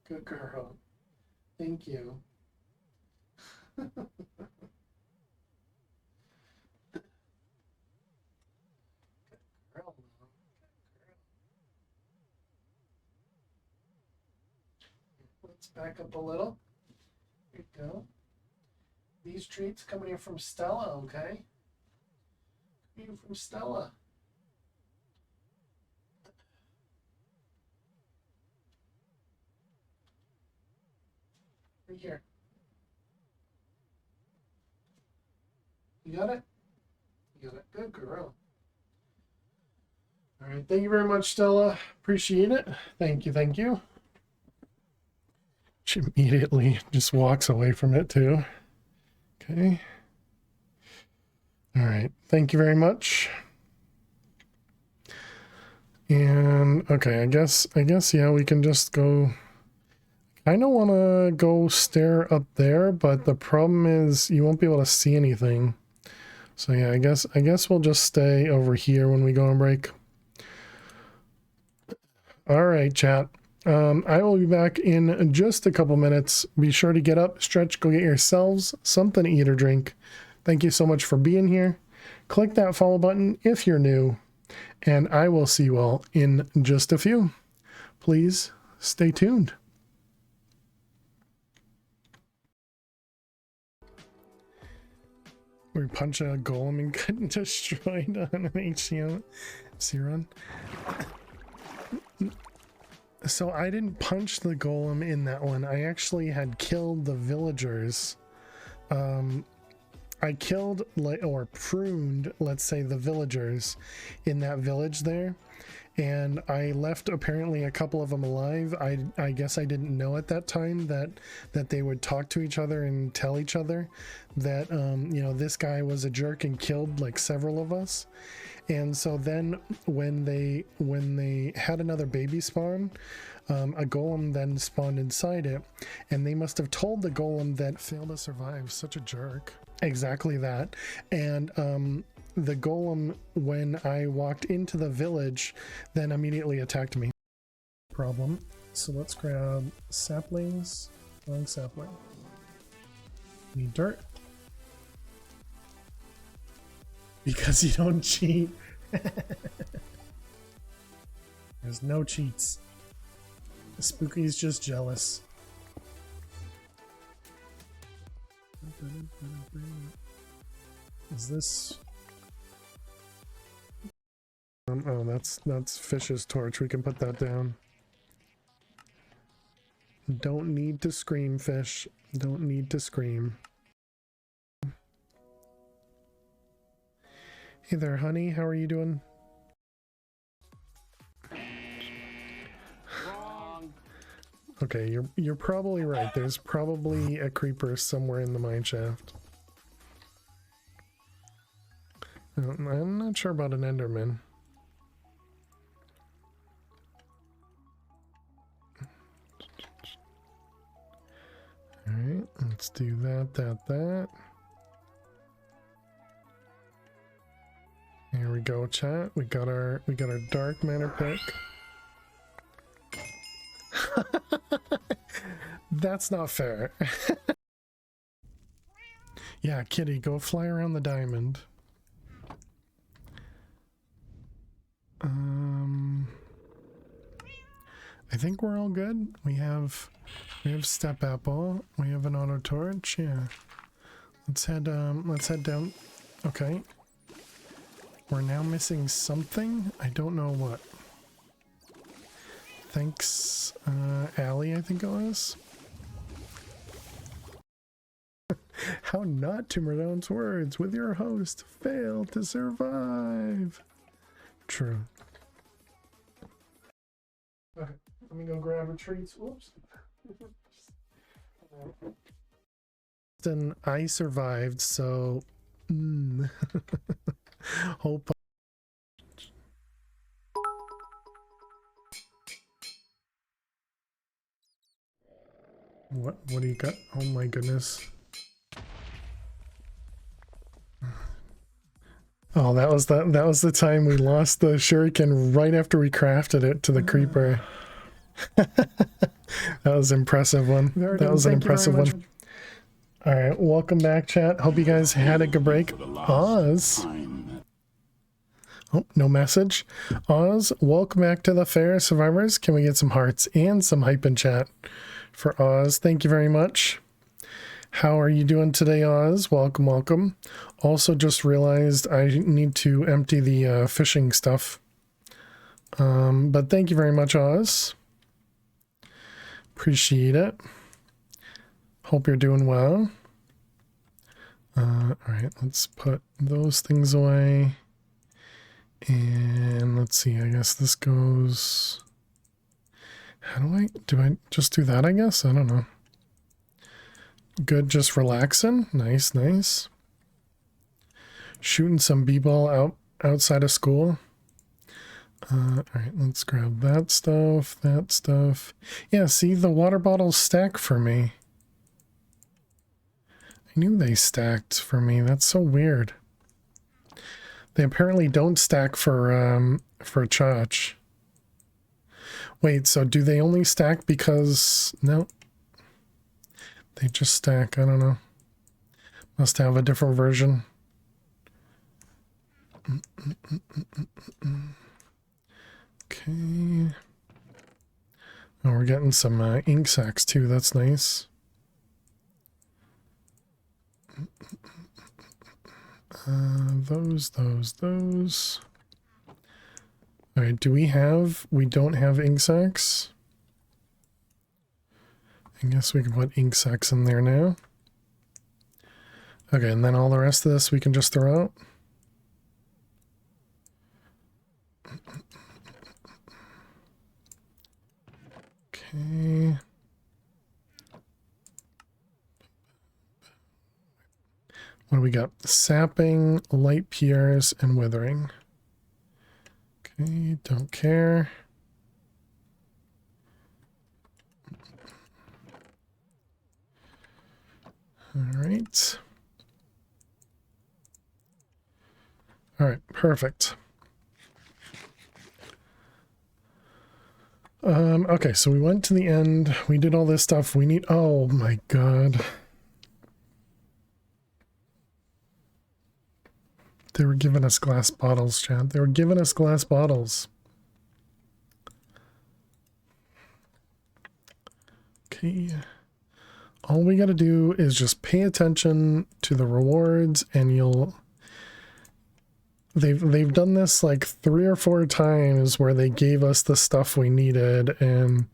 Good girl. Thank you. Let's back up a little. There you go. These treats coming in from Stella, okay? Coming in from Stella. Right here. You got it? You got it. Good girl. All right. Thank you very much, Stella. Appreciate it. Thank you. Thank you. She immediately just walks away from it too. Okay. All right. Thank you very much. And okay, I guess yeah, we can just go. I don't want to go stare up there, but the problem is you won't be able to see anything. So yeah, I guess we'll just stay over here when we go on break. All right, chat. I will be back in just a couple minutes. Be sure to get up, stretch, go get yourselves something to eat or drink. Thank you so much for being here. Click that follow button if you're new, and I will see you all in just a few. Please stay tuned. We punch a golem and get destroyed on an HCM run. So I didn't punch the golem in that one. I actually had killed the villagers. I killed, or pruned, let's say, the villagers in that village there. And I left apparently a couple of them alive. I guess I didn't know at that time that they would talk to each other and tell each other that you know, this guy was a jerk and killed like several of us. And so then when they had another baby spawn, a golem then spawned inside it, and they must have told the golem that failed to survive. Such a jerk. Exactly that. And the golem, when I walked into the village, then immediately attacked me. Problem. So let's grab saplings. Wrong sapling. Need dirt. Because you don't cheat. There's no cheats. Spooky's just jealous. Is this... oh, that's Fish's torch. We can put that down. Don't need to scream, Fish. Don't need to scream. Hey there, honey. How are you doing? Wrong. Okay, you're probably right. There's probably a creeper somewhere in the mine shaft. I'm not sure about an enderman. Alright, let's do that. Here we go, chat. We got our dark matter pick. That's not fair. Yeah, kitty, go fly around the diamond. I think we're all good. We have step apple. We have an auto torch. Yeah. Let's head down. Okay. We're now missing something. I don't know what. Thanks, Allie, I think it was. How not to pronounce words with your host. Fail to survive. True. Okay, let me go grab a treat. Whoops. Then I survived, so hope. What do you got? Oh my goodness. Oh, that was the time we lost the shuriken right after we crafted it to the creeper. That was an impressive one. That was an impressive one. All right, welcome back, chat. Hope you guys had a good break. Oz. Oh, no message. Oz, welcome back to the fair, survivors. Can we get some hearts and some hype in chat for Oz? Thank you very much. How are you doing today, Oz? Welcome, welcome. Also just realized I need to empty the fishing stuff. But thank you very much, Oz. Appreciate it. Hope you're doing well. All right, let's put those things away. And let's see, I guess this goes... How do I just do that, I guess? I don't know. Good, just relaxing. Nice, nice. Shooting some b-ball outside of school. All right, let's grab that stuff, that stuff. Yeah, see, the water bottles stack for me. I knew they stacked for me. That's so weird. They apparently don't stack for Chach. Wait, so do they only stack because... No. They just stack, I don't know. Must have a different version. Okay. Oh, we're getting some ink sacs too, that's nice. Those. All right, we don't have ink sacs. I guess we can put ink sacs in there now. Okay, and then all the rest of this we can just throw out. Okay. What do we got? Sapping, light pierce, and withering. Okay, don't care. All right. All right, perfect. Okay, so we went to the end. We did all this stuff. We need... Oh my god. They were giving us glass bottles, Chad. They were giving us glass bottles. Okay. All we gotta do is just pay attention to the rewards and you'll... They've done this like 3 or 4 times where they gave us the stuff we needed and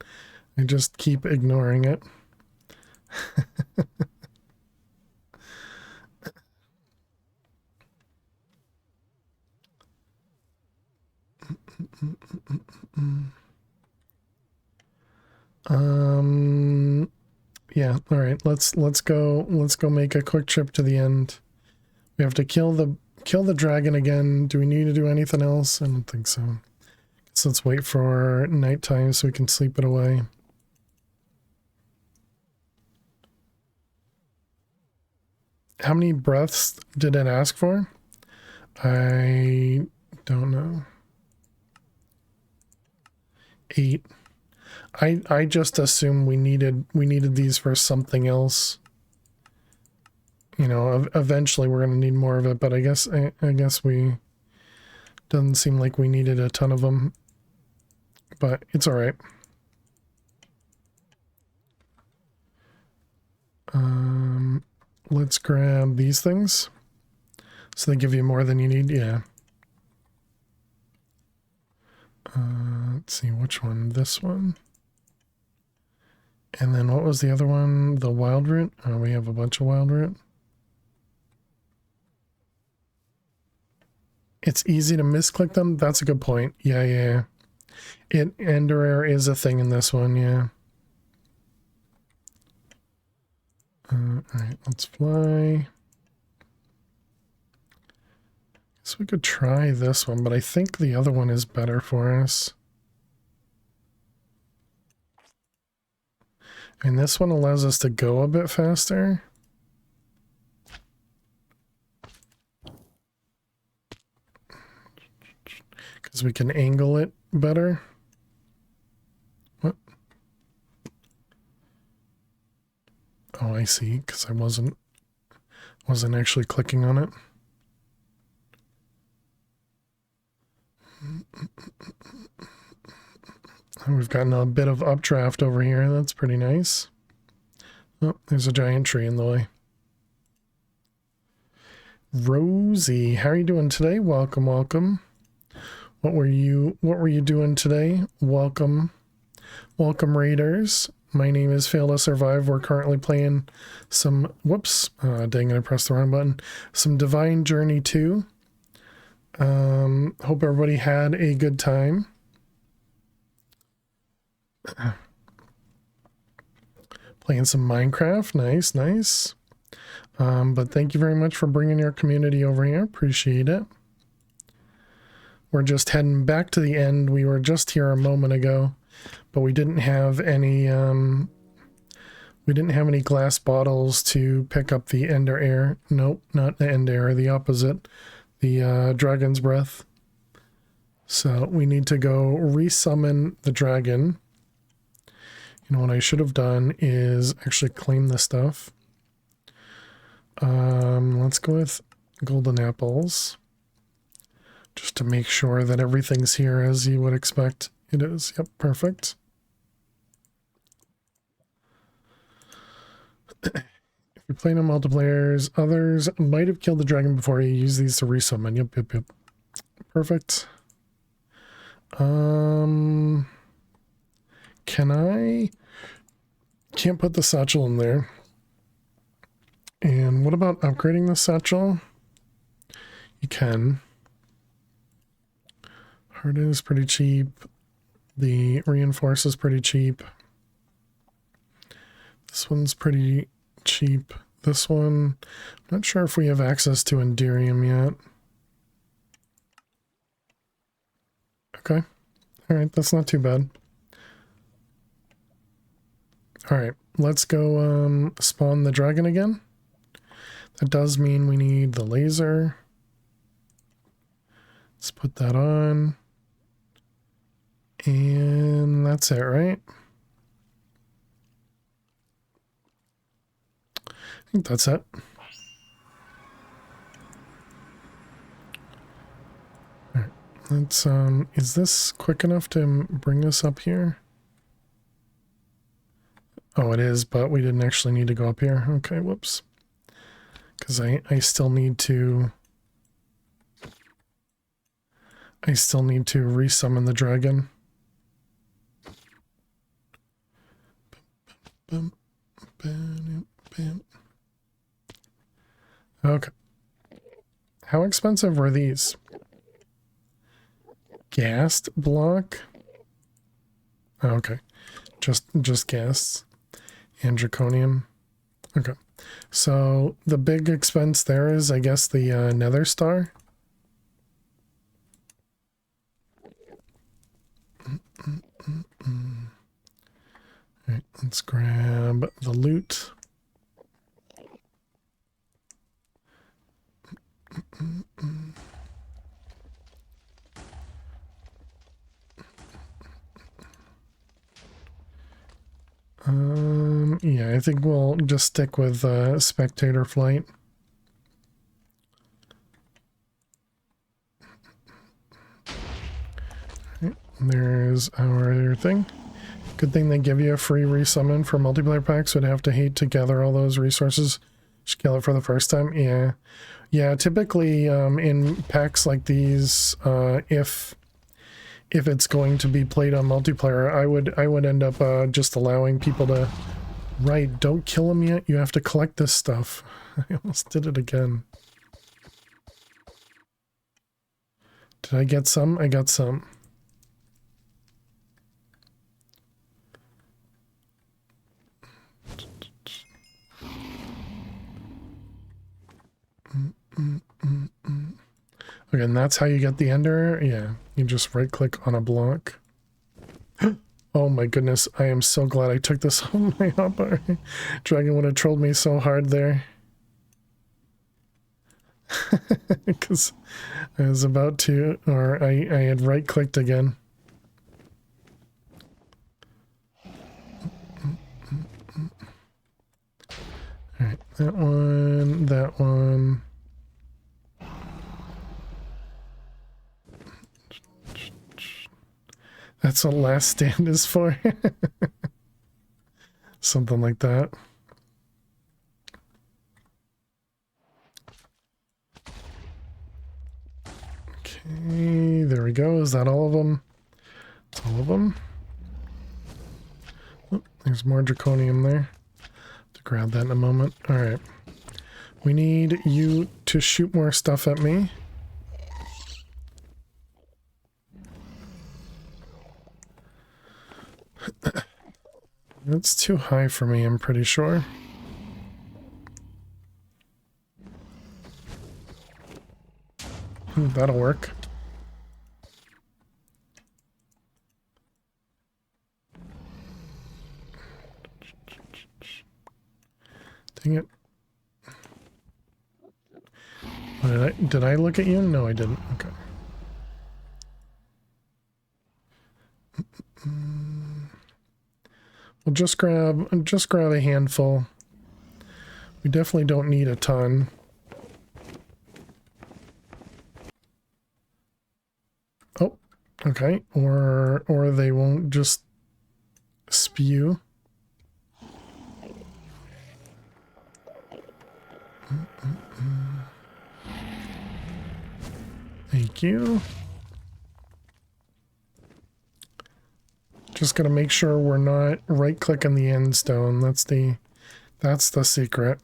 I just keep ignoring it. Yeah, all right, let's go make a quick trip to the end. We have to kill the dragon again. Do we need to do anything else? I don't think so. So let's wait for nighttime so we can sleep it away. How many breaths did it ask for? I don't know. 8. I just assume we needed these for something else. You know, eventually we're gonna need more of it, but I guess we doesn't seem like we needed a ton of them, but it's all right. Let's grab these things. So they give you more than you need, yeah. Let's see, which one? This one. And then what was the other one? The wild root? Oh, we have a bunch of wild root. It's easy to misclick them? That's a good point. Yeah. Ender Air is a thing in this one, yeah. Alright, let's fly. So we could try this one, but I think the other one is better for us. And this one allows us to go a bit faster. Because we can angle it better. What? Oh, I see, because I wasn't actually clicking on it. We've gotten a bit of updraft over here. That's pretty nice. Oh, there's a giant tree in the way. Rosie, how are you doing today? Welcome, welcome. What were you doing today? Welcome. Welcome, Raiders. My name is Fail to Survive. We're currently playing some whoops. Dang it, I pressed the wrong button. Some Divine Journey 2. Hope everybody had a good time. Playing some Minecraft. Nice, nice. But thank you very much for bringing your community over here. Appreciate it. We're just heading back to the end. We were just here a moment ago, but we didn't have any glass bottles to pick up the Ender Air. Nope, not the Ender Air, the opposite. The Dragon's Breath. So we need to go resummon the dragon. You know what I should have done is actually claim the stuff. Let's go with golden apples. Just to make sure that everything's here as you would expect it is. Yep, perfect. If you're playing on multiplayers, others might have killed the dragon before you use these to resummon. Yep, yep, yep. Perfect. Can I... Can't put the satchel in there. And what about upgrading the satchel? You can. Harden is pretty cheap. The reinforce is pretty cheap. This one's pretty cheap. This one, I'm not sure if we have access to Enderium yet. Okay. All right, that's not too bad. All right, let's go spawn the dragon again. That does mean we need the laser. Let's put that on. And that's it, right? I think that's it. All right, let's, is this quick enough to bring us up here? Oh, it is, but we didn't actually need to go up here. Okay, whoops. Because I still need to... I still need to resummon the dragon. Okay. How expensive were these? Ghast block? Oh, okay. Just ghasts. And draconium. Okay. So the big expense there is, I guess, the nether star. Alright, let's grab the loot. Yeah, I think we'll just stick with spectator flight. Right, there's our thing. Good thing they give you a free resummon for multiplayer packs. Would have to hate to gather all those resources. Just kill it for the first time. Yeah. Yeah, typically in packs like these, if it's going to be played on multiplayer, I would end up just allowing people to... Right, don't kill them yet. You have to collect this stuff. I almost did it again. Did I get some? I got some. Okay, and that's how you get the ender? Yeah, you just right click on a block. Oh my goodness, I am so glad I took this on my hotbar. Dragon would have trolled me so hard there. Because I was about to, or I had right clicked again. That one, that one. That's what last stand is for. Something like that. Okay, there we go. Is that all of them? That's all of them. Oh, there's more draconium there. To grab that in a moment. Alright. We need you to shoot more stuff at me. That's too high for me, I'm pretty sure. That'll work. Dang it. Did I look at you? No, I didn't. Okay. We'll just grab a handful. We definitely don't need a ton. Oh, okay. Or they won't just spew. Thank you. Just gotta make sure we're not right-clicking the end stone. That's the secret.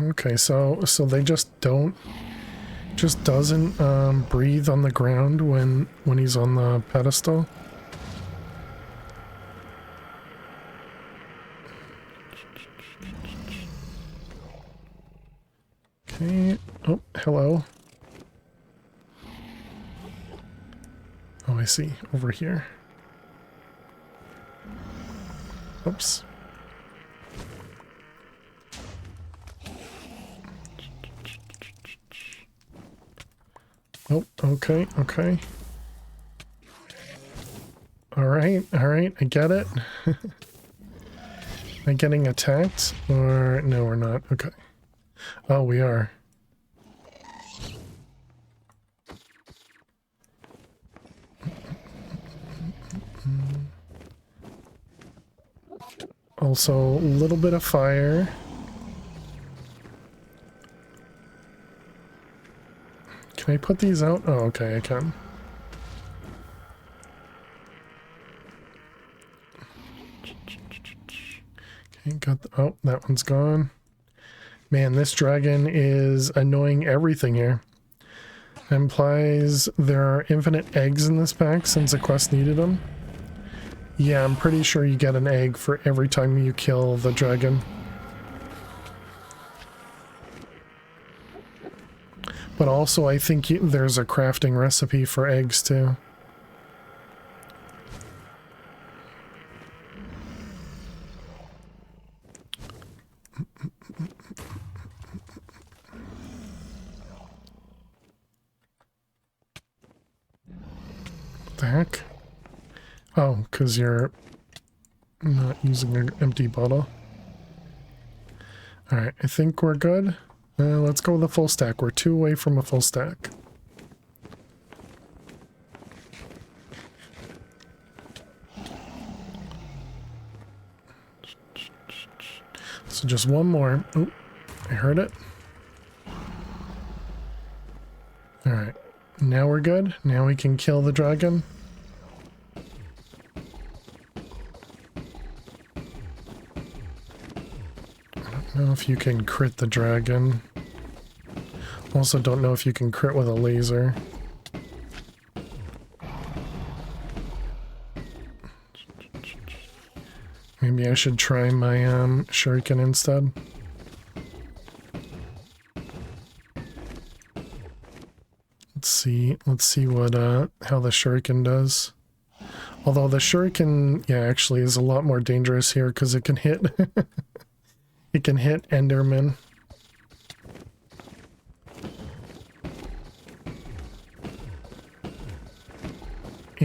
Okay, so they just doesn't breathe on the ground when he's on the pedestal. Okay. Oh, hello. Oh, I see. Over here. Oops. Oh, okay, okay. Alright, I get it. Am I getting attacked? Or no, we're not. Okay. Oh, we are. Also, a little bit of fire. Can I put these out? Oh, okay, I can. Okay, got the, oh, that one's gone. Man, this dragon is annoying everything here. Implies there are infinite eggs in this pack since the quest needed them. Yeah, I'm pretty sure you get an egg for every time you kill the dragon. But also, I think there's a crafting recipe for eggs, too. What the heck? Oh, because you're not using an empty bottle. Alright, I think we're good. Let's go with a full stack. We're 2 away from a full stack. So just one more. Oh, I heard it. Alright, now we're good. Now we can kill the dragon. I don't know if you can crit the dragon. Also don't know if you can crit with a laser. Maybe I should try my shuriken instead. Let's see what how the shuriken does. Although the shuriken, yeah, actually is a lot more dangerous here because it can hit it can hit Enderman.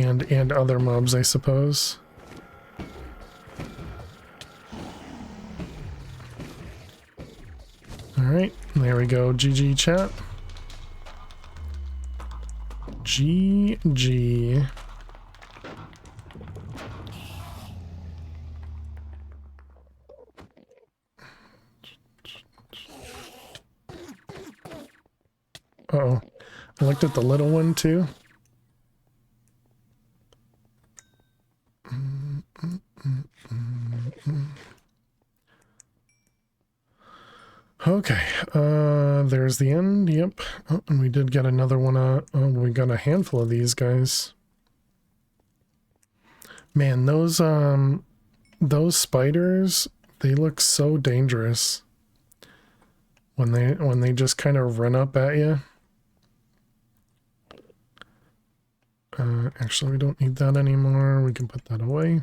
And other mobs, I suppose. Alright, there we go. GG chat. GG. Uh-oh. I looked at the little one too. Okay, there's the end, yep. Oh, and we did get another one, oh, we got a handful of these guys. Man, those spiders, they look so dangerous. When they just kind of run up at you. Actually, we don't need that anymore. We can put that away.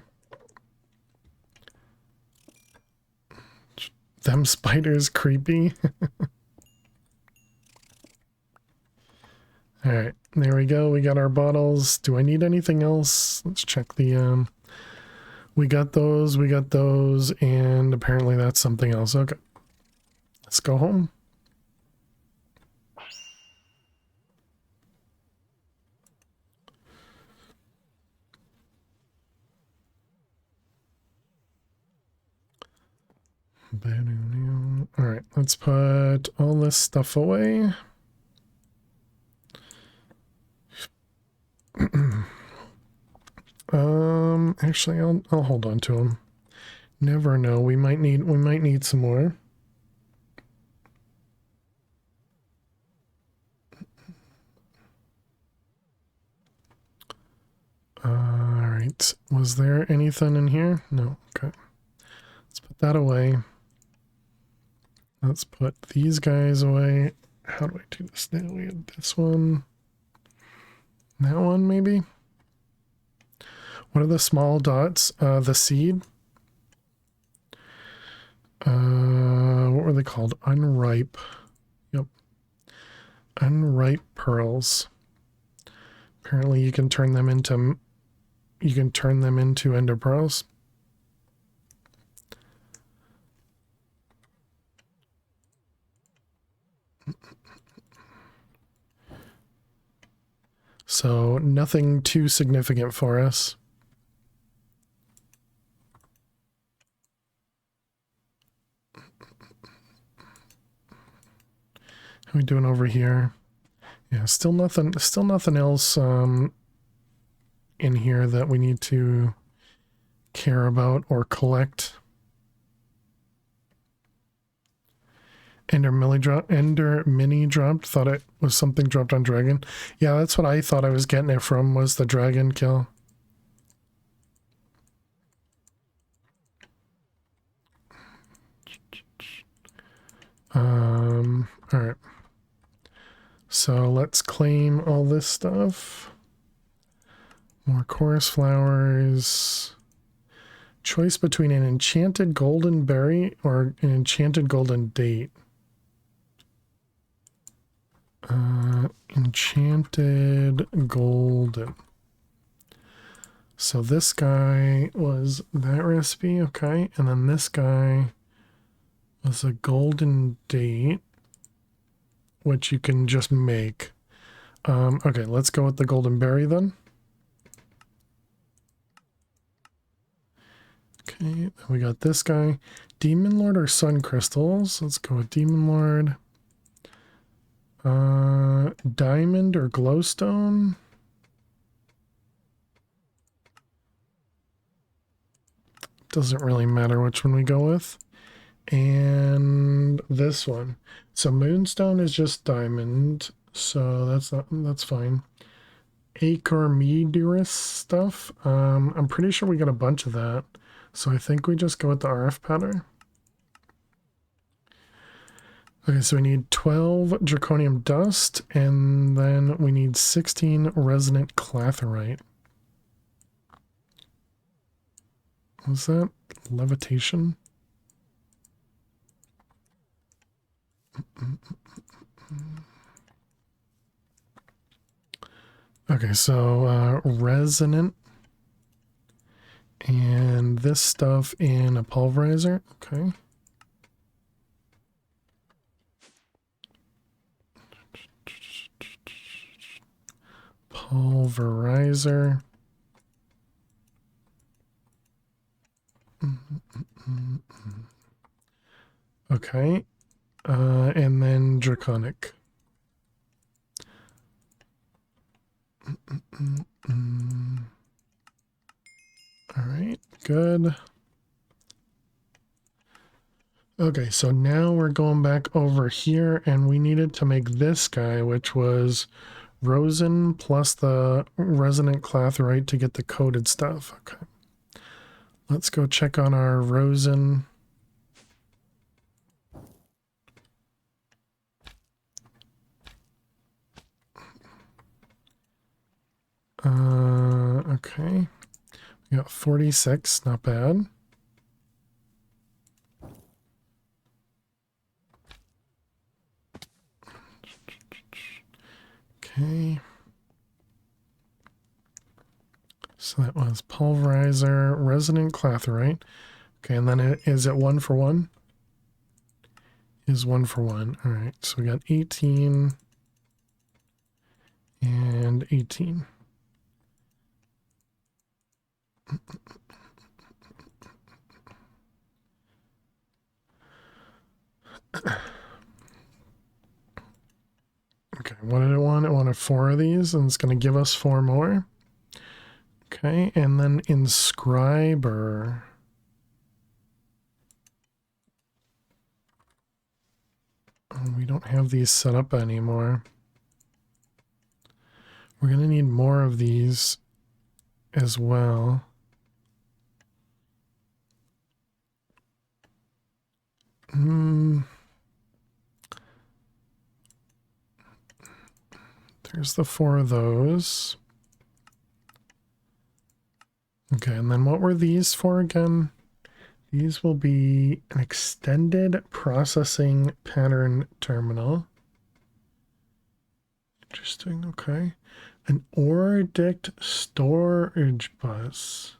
Them spiders creepy. Alright, there we go. We got our bottles. Do I need anything else? Let's check the, we got those, and apparently that's something else. Okay. Let's go home. Alright, let's put all this stuff away. Actually I'll hold on to them. Never know, we might need some more. Alright, was there anything in here? No, okay. Let's put that away. Let's put these guys away. How do I do this now? We have this one. That one, maybe? What are the small dots? The seed? What were they called? Unripe. Yep. Unripe pearls. Apparently you can turn them into ender pearls. So nothing too significant for us. How are we doing over here? Yeah, still nothing else in here that we need to care about or collect. Ender mini dropped. Thought it was something dropped on dragon. Yeah, that's what I thought I was getting it from, was the dragon kill. Alright. So let's claim all this stuff. More chorus flowers. Choice between an enchanted golden berry or an enchanted golden date. Enchanted golden. So this guy was that recipe, okay, and then this guy was a golden date, which you can just make. Okay, let's go with the golden berry then. Okay, then we got this guy. Demon Lord or Sun Crystals? Let's go with Demon Lord. Diamond or Glowstone? Doesn't really matter which one we go with. And this one. So Moonstone is just diamond, so that's fine. Acormedurus stuff. I'm pretty sure we got a bunch of that. So I think we just go with the RF powder. Okay, so we need 12 draconium dust, and then we need 16 resonant clathrite. Was that levitation? Okay, so resonant and this stuff in a pulverizer. Okay. Pulverizer. Okay. And then draconic. All right, good. Okay, so now we're going back over here and we needed to make this guy, which was rosin plus the resonant clathrite to get the coated stuff. Okay. Let's go check on our rosin. Okay. We got 46, not bad. Okay. So that was pulverizer, resonant clathrite. Okay, and then is it 1 for 1? Is 1 for 1. All right, so we got 18 and 18. Okay, what did it want? It wanted 4 of these, and it's going to give us 4 more. Okay, and then inscriber. Oh, we don't have these set up anymore. We're going to need more of these as well. There's the 4 of those. Okay, and then what were these for again? These will be an extended processing pattern terminal. Interesting, okay. An ORDICT storage bus.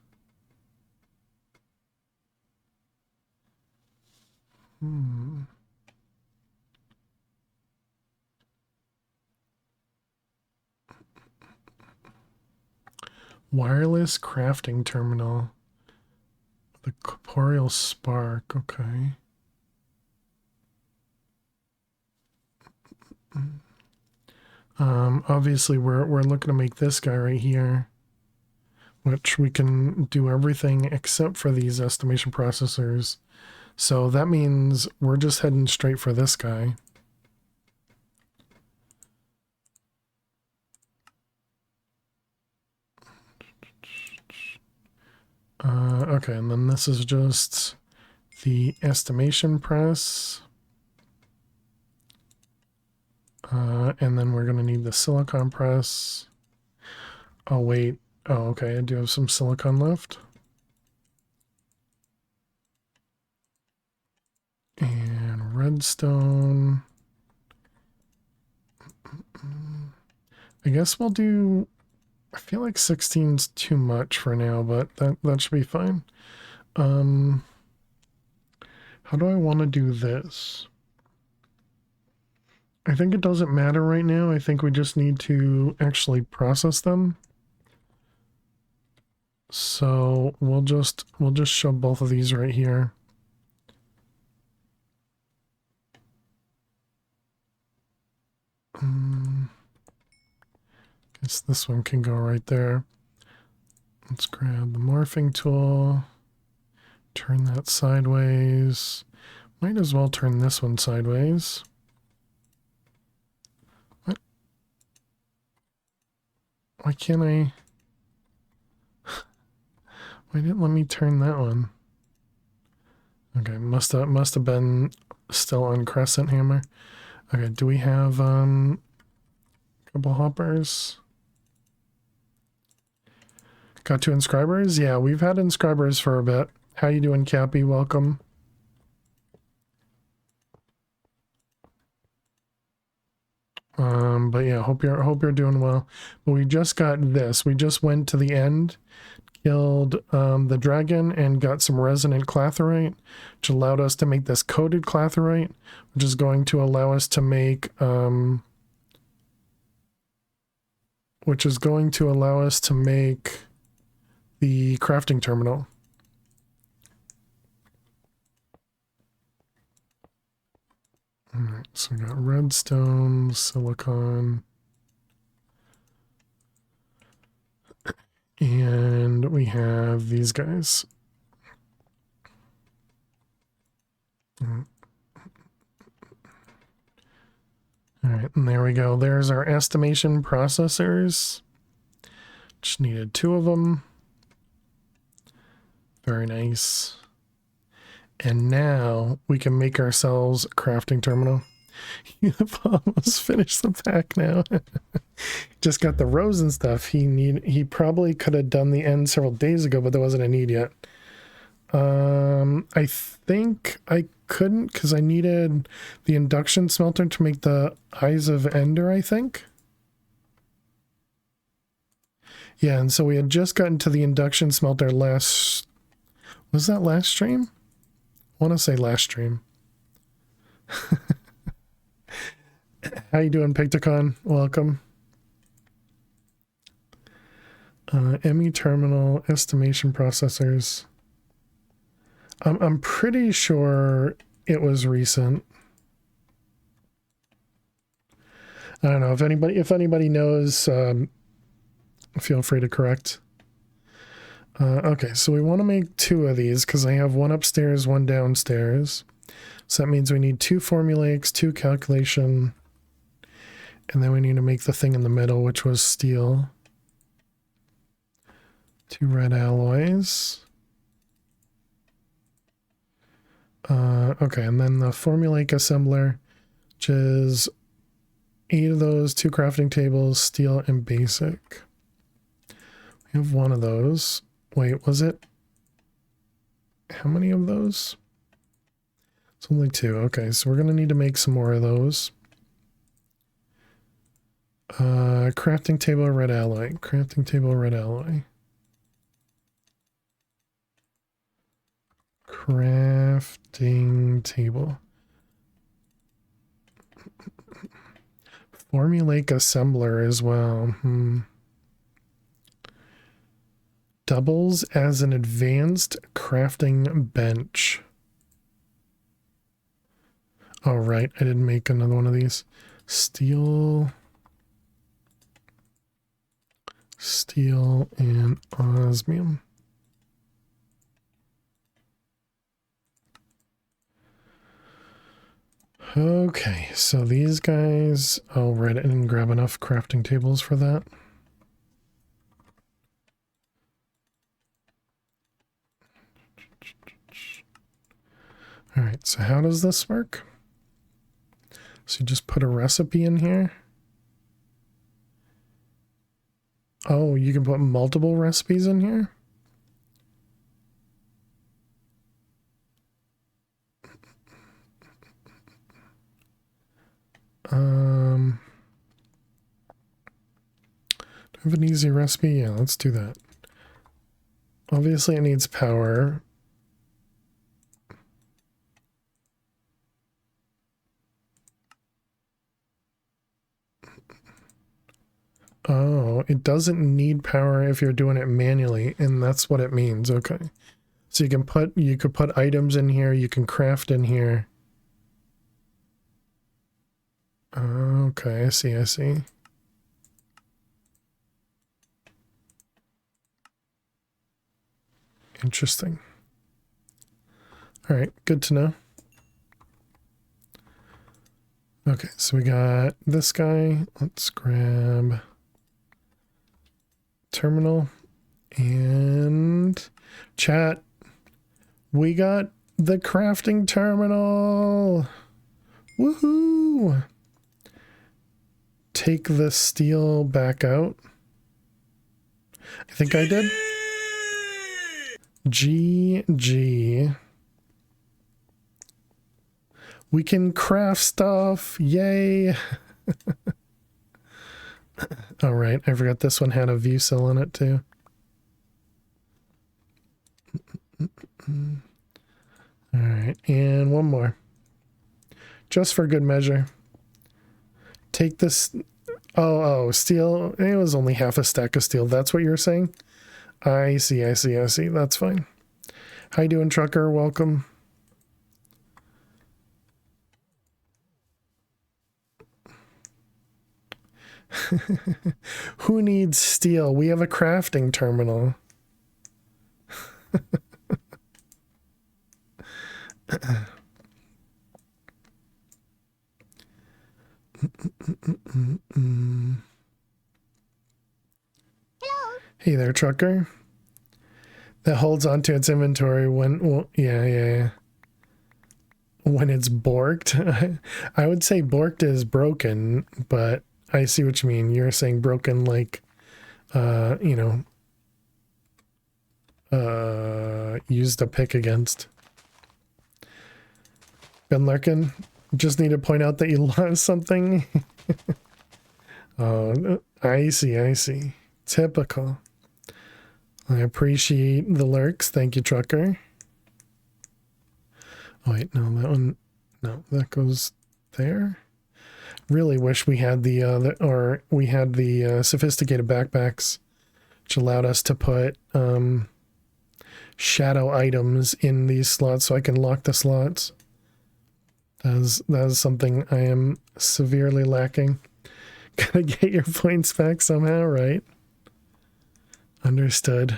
Wireless crafting terminal. The corporeal spark, okay. Obviously we're looking to make this guy right here, which we can do everything except for these estimation processors. So that means we're just heading straight for this guy. Okay, and then this is just the estimation press. And then we're going to need the silicon press. Oh, wait. Oh, okay, I do have some silicon left. And redstone. I guess we'll do... I feel like 16's too much for now, but that should be fine. How do I want to do this? I think it doesn't matter right now. I think we just need to actually process them. So we'll just show both of these right here. Guess this one can go right there. Let's grab the morphing tool. Turn that sideways. Might as well turn this one sideways. What? Why can't I? Why didn't it let me turn that one? Okay, must have been still on crescent hammer. Okay, do we have a couple hoppers? Got 2 inscribers? Yeah, we've had inscribers for a bit. How you doing, Cappy? Welcome. But yeah, hope you're doing well. But we just got this. We just went to the end, killed the dragon, and got some resonant clathrite, which allowed us to make this coated clathrite, which is going to allow us to make the crafting terminal. All right, so we got redstone, silicon, and we have these guys. All right, and there we go. There's our estimation processors. Just needed 2 of them. Very nice. And now we can make ourselves a crafting terminal. You've almost finished the pack now. Just got the rows and stuff. He probably could have done the end several days ago, but there wasn't a need yet. I think I couldn't because I needed the induction smelter to make the Eyes of Ender, I think. Yeah, and so we had just gotten to the induction smelter last... Was that last stream? I want to say last stream. How you doing, Pictocon? Welcome. ME terminal, estimation processors. I'm pretty sure it was recent. I don't know if anybody knows. Feel free to correct. Okay, so we want to make 2 of these because I have 1 upstairs, 1 downstairs. So that means we need 2 formulaics, 2 calculation, and then we need to make the thing in the middle, which was steel. 2 red alloys. Okay, and then the formulaic assembler, which is 8 of those, 2 crafting tables, steel and basic. We have 1 of those. Wait, was it? How many of those? It's only 2. Okay, so we're going to need to make some more of those. Crafting table, red alloy. Crafting table, red alloy. Crafting table. Formulaic assembler as well. Doubles as an advanced crafting bench. Oh, right. I didn't make another one of these. Steel. Steel and osmium. Okay, so these guys... Oh, right. I didn't grab enough crafting tables for that. All right, so how does this work? So you just put a recipe in here. Oh, you can put multiple recipes in here? Do I have an easy recipe? Yeah, let's do that. Obviously it needs power. Oh, it doesn't need power if you're doing it manually, and that's what it means. Okay. So you could put items in here, you can craft in here. Okay, I see. Interesting. All right, good to know. Okay, so we got this guy. Let's grab terminal and chat. We got the crafting terminal. Woohoo! Take the steel back out. I think I did. GG. We can craft stuff. Yay. All right, I forgot this one had a view cell on it too. All right, and one more. Just for good measure. Take this. Oh, steel. It was only half a stack of steel. That's what you're saying? I see. That's fine. How you doing, trucker? Welcome. Who needs steel? We have a crafting terminal. Hey there, trucker. That holds onto its inventory when, well, yeah. When it's borked. I would say borked is broken, but I see what you mean. You're saying broken like, used a pick against. Been lurking. Just need to point out that you lost something. Oh, I see. Typical. I appreciate the lurks. Thank you, trucker. Oh, wait, no, that one, no, that goes there. Really wish we had the sophisticated backpacks, which allowed us to put shadow items in these slots so I can lock the slots. That is something I am severely lacking. Gotta get your points back somehow, right? Understood.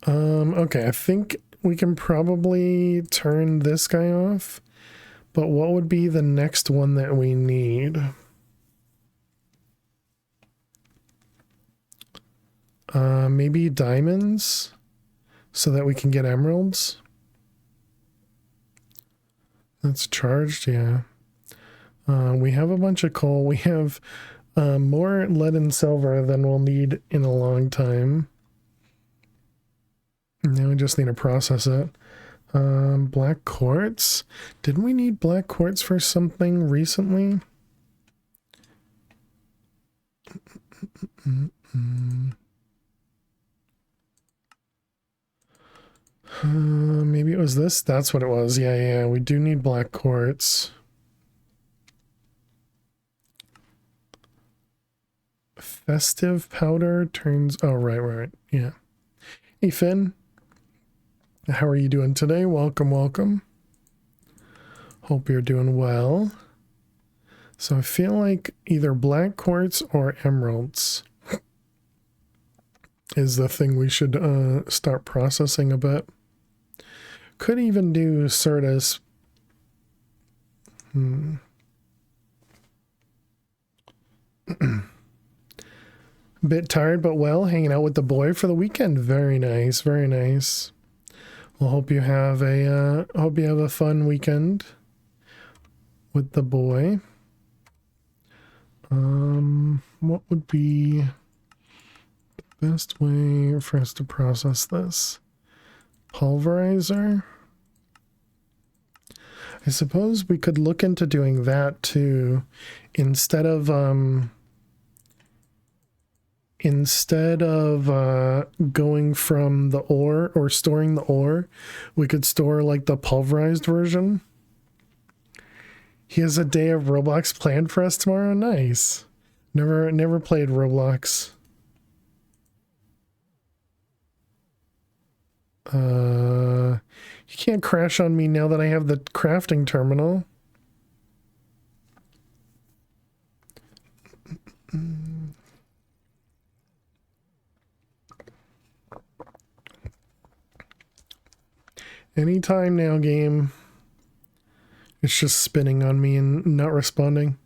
Okay, I think we can probably turn this guy off, but what would be the next one that we need? Maybe diamonds so that we can get emeralds. That's charged, yeah. We have a bunch of coal. We have more lead and silver than we'll need in a long time. Now we just need to process it. Black quartz. Didn't we need black quartz for something recently? Maybe it was this. That's what it was. Yeah. We do need black quartz. Festive powder turns. Oh, right. Yeah. Hey, Finn. How are you doing today? Welcome. Hope you're doing well. So I feel like either black quartz or emeralds is the thing we should start processing a bit. Could even do Certus. Bit tired but well, hanging out with the boy for the weekend. Very nice. Well, hope you have a fun weekend with the boy. What would be the best way for us to process this? Pulverizer? I suppose we could look into doing that too. Instead of going from the ore or storing the ore, we could store like the pulverized version. He has a day of Roblox planned for us tomorrow. Nice. Never played Roblox. You can't crash on me now that I have the crafting terminal. Anytime now, game. It's just spinning on me and not responding.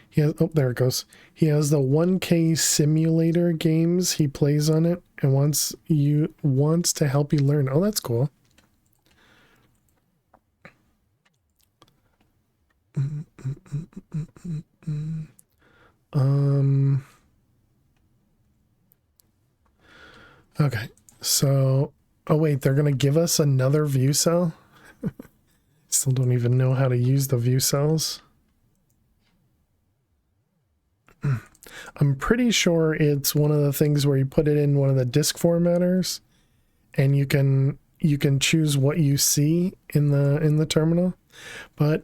He has, oh, there it goes. He has the 1K simulator games. He plays on it and wants to help you learn. Oh, that's cool. Okay. So, oh wait, they're going to give us another view cell? Still don't even know how to use the view cells. I'm pretty sure it's one of the things where you put it in one of the disk formatters and you can choose what you see in the terminal. But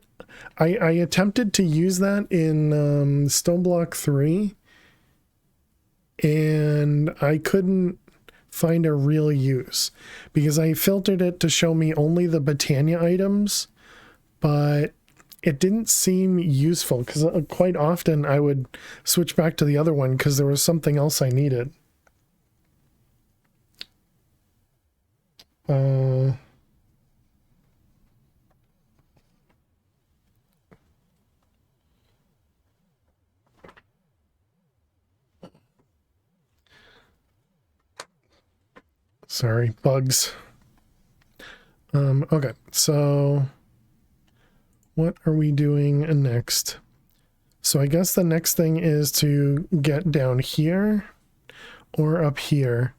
I attempted to use that in Stoneblock 3 and I couldn't find a real use because I filtered it to show me only the Britannia items, but it didn't seem useful because quite often I would switch back to the other one because there was something else I needed. Sorry, bugs. Okay, so what are we doing next? So I guess the next thing is to get down here or up here.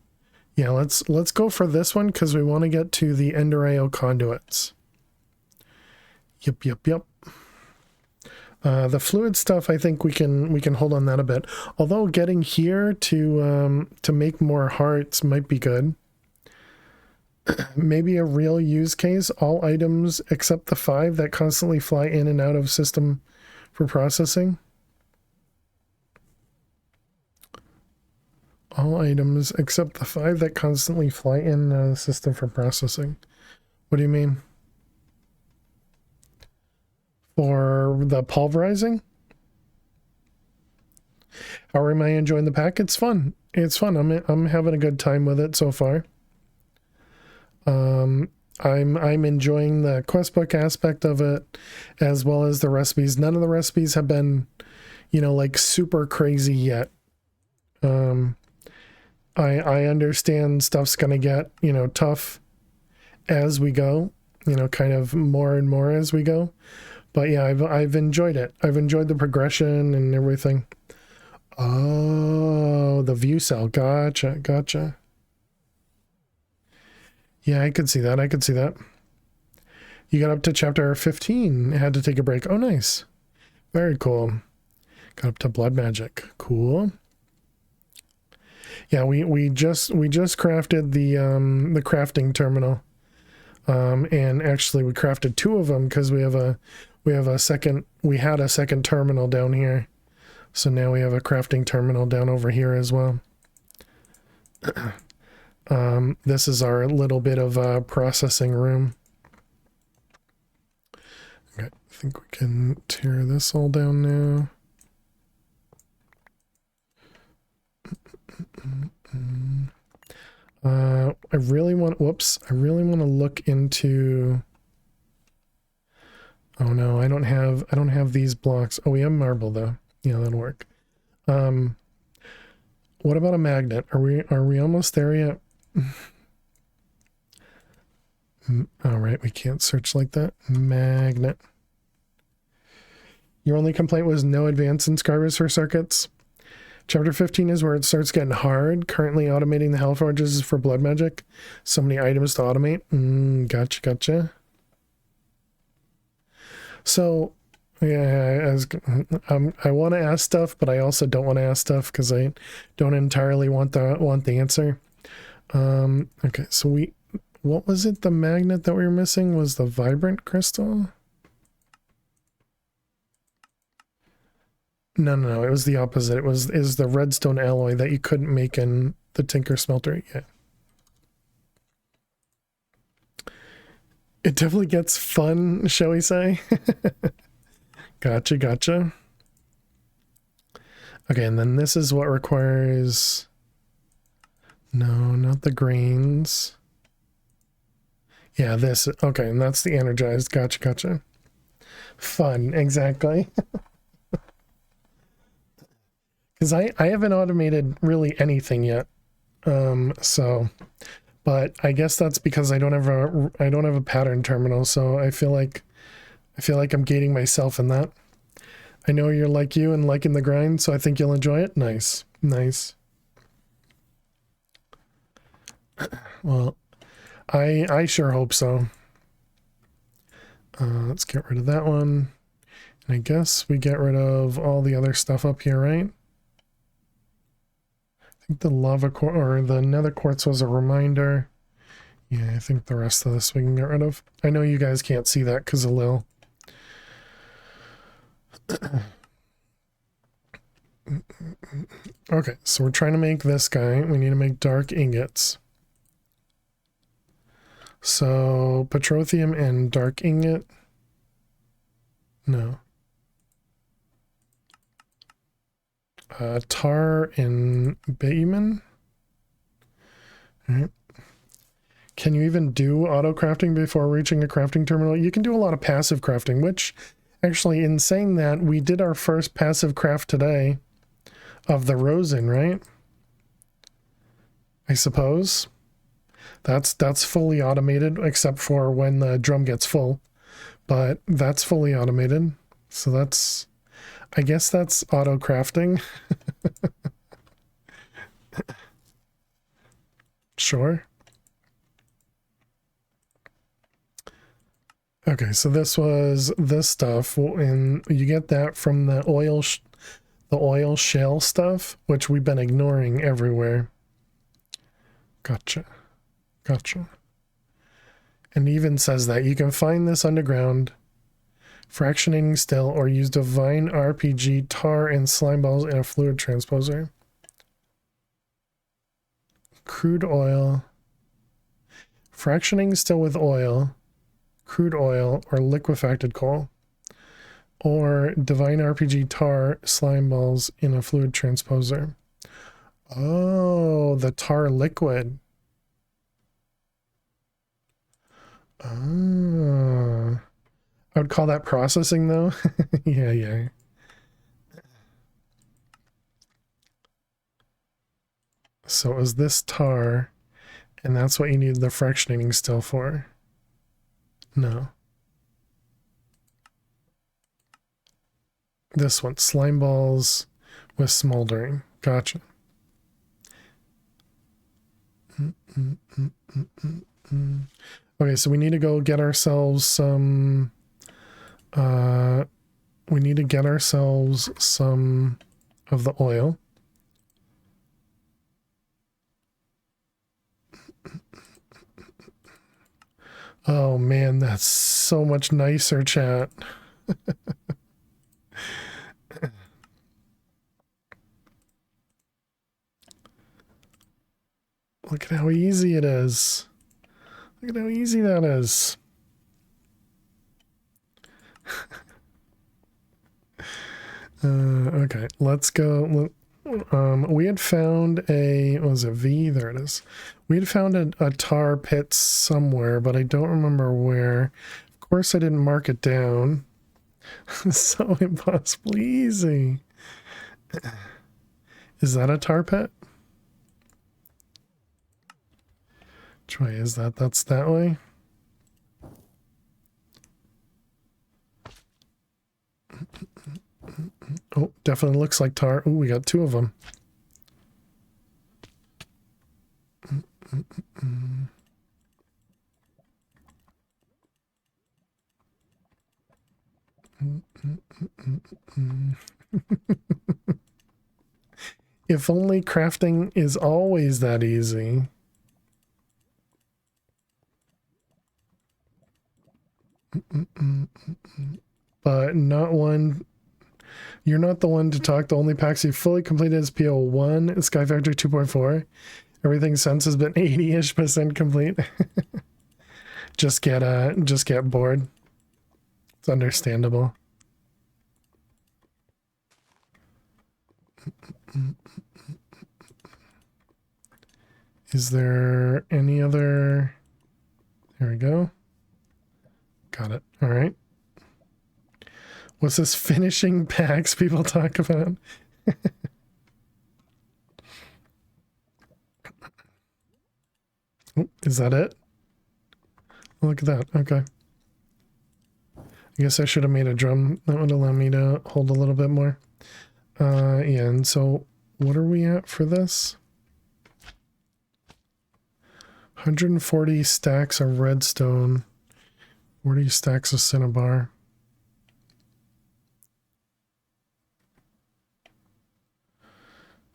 Yeah, let's go for this one because we want to get to the Ender-IO conduits. Yep. The fluid stuff, I think we can hold on that a bit. Although getting here to make more hearts might be good. Maybe a real use case, all items except the 5 that constantly fly in and out of system for processing. All items except the 5 that constantly fly in and out of the system for processing. What do you mean? For the pulverizing? How am I enjoying the pack? It's fun. It's fun. I'm having a good time with it so far. I'm enjoying the questbook aspect of it as well as the recipes. None of the recipes have been, like super crazy yet. I understand stuff's gonna get, tough as we go, kind of more and more as we go. But yeah, I've enjoyed it. I've enjoyed the progression and everything. Oh, the view cell. Gotcha. Yeah, I could see that. You got up to chapter 15. Had to take a break. Oh, nice. Very cool. Got up to blood magic. Cool. Yeah, we just crafted the crafting terminal. And actually we crafted 2 of them because we had a second terminal down here. So now we have a crafting terminal down over here as well. This is our little bit of a processing room. Okay, I think we can tear this all down now. I really want to look into. Oh no, I don't have these blocks. Oh, we have marble though. Yeah, that'll work. What about a magnet? Are we almost there yet? All right, we can't search like that. Magnet. Your only complaint was no advance inscribers for circuits. Chapter 15 is where it starts getting hard. Currently automating the Hellforges is for blood magic. So many items to automate. Gotcha. So, yeah, I want to ask stuff, but I also don't want to ask stuff because I don't entirely want the answer. Okay, so what was it? The magnet that we were missing was the vibrant crystal? No, it was the opposite. It was the redstone alloy that you couldn't make in the Tinker Smelter. Yeah. It definitely gets fun, shall we say? Gotcha. Okay, and then this is what requires... No, not the greens. Yeah, this. Okay, and that's the energized. Gotcha. Fun, exactly. Because I haven't automated really anything yet. So, but I guess that's because I don't have a pattern terminal, so I feel like I'm gating myself in that. I know you're like you and liking the grind, so I think you'll enjoy it. Nice. Well, I sure hope so. Let's get rid of that one. And I guess we get rid of all the other stuff up here, right? I think the lava quartz or the nether quartz was a reminder. Yeah, I think the rest of this we can get rid of. I know you guys can't see that because of Lil. Okay, so we're trying to make this guy. We need to make dark ingots. So petrothium and dark ingot. No. Tar and bitumen. All right. Can you even do auto crafting before reaching a crafting terminal? You can do a lot of passive crafting, which actually, in saying that, we did our first passive craft today of the rosin, right? I suppose. That's fully automated, except for when the drum gets full. But that's fully automated. So that's, I guess that's auto crafting. Sure. Okay, so this was this stuff, and you get that from the oil shale stuff, which we've been ignoring everywhere. Gotcha. Gotcha. And it even says that you can find this underground, fractionating still, or use divine RPG, tar, and slime balls in a fluid transposer. Crude oil. Fractionating still with oil, crude oil, or liquefied coal. Or divine RPG, tar, slime balls in a fluid transposer. Oh, the tar liquid. Oh. I would call that processing though. Yeah, yeah. So it was this tar, and that's what you need the fractionating still for. No. This one, slime balls with smoldering. Gotcha. Okay, so we need to go get ourselves some we need to get ourselves some of the oil. Oh man, that's so much nicer, chat. Look at how easy it is. Look at how easy that is. Okay, let's go. We had found a, what was it, V? There it is. We had found a tar pit somewhere, but I don't remember where. Of course, I didn't mark it down. So impossibly easy. Is that a tar pit? Which way is that? That's that way? Oh, definitely looks like tar. Oh, we got two of them. If only crafting is always that easy. But not one. You're not the one to talk. The only packs you fully completed is PO1, Sky Factory 2.4. Everything since has been 80-ish% complete. just get bored. It's understandable. Is there any other? There we go. Got it. All right. What's this finishing packs people talk about? Oh, is that it? Look at that. Okay. I guess I should have made a drum. That would allow me to hold a little bit more. Yeah, and so what are we at for this? 140 stacks of redstone 40 stacks of Cinnabar.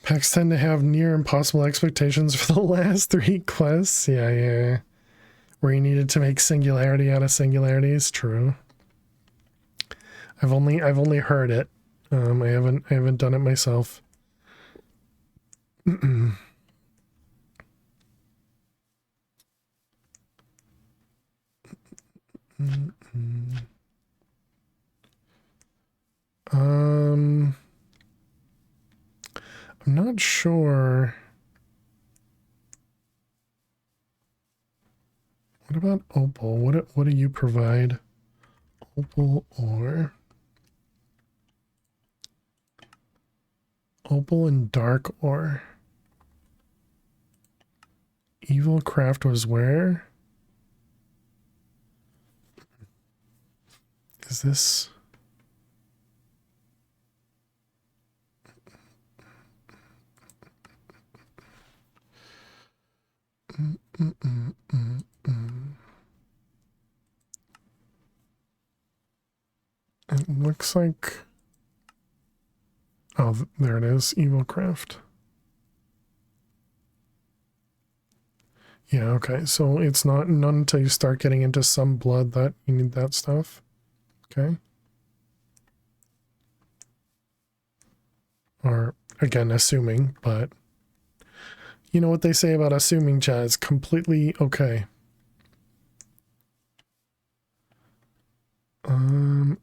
Packs tend to have near impossible expectations for the last 3 quests. Yeah. Where you needed to make singularity out of singularities. True. I've only heard it. I haven't done it myself. I'm not sure. What about opal? What do you provide? Opal ore. Opal and dark ore. Evil craft was where? Is this? It looks like... Oh, there it is. Evil craft. Yeah, okay. So it's not none until you start getting into some blood that you need that stuff. Okay. Or, again, assuming, but... You know what they say about assuming, Chaz? Completely okay.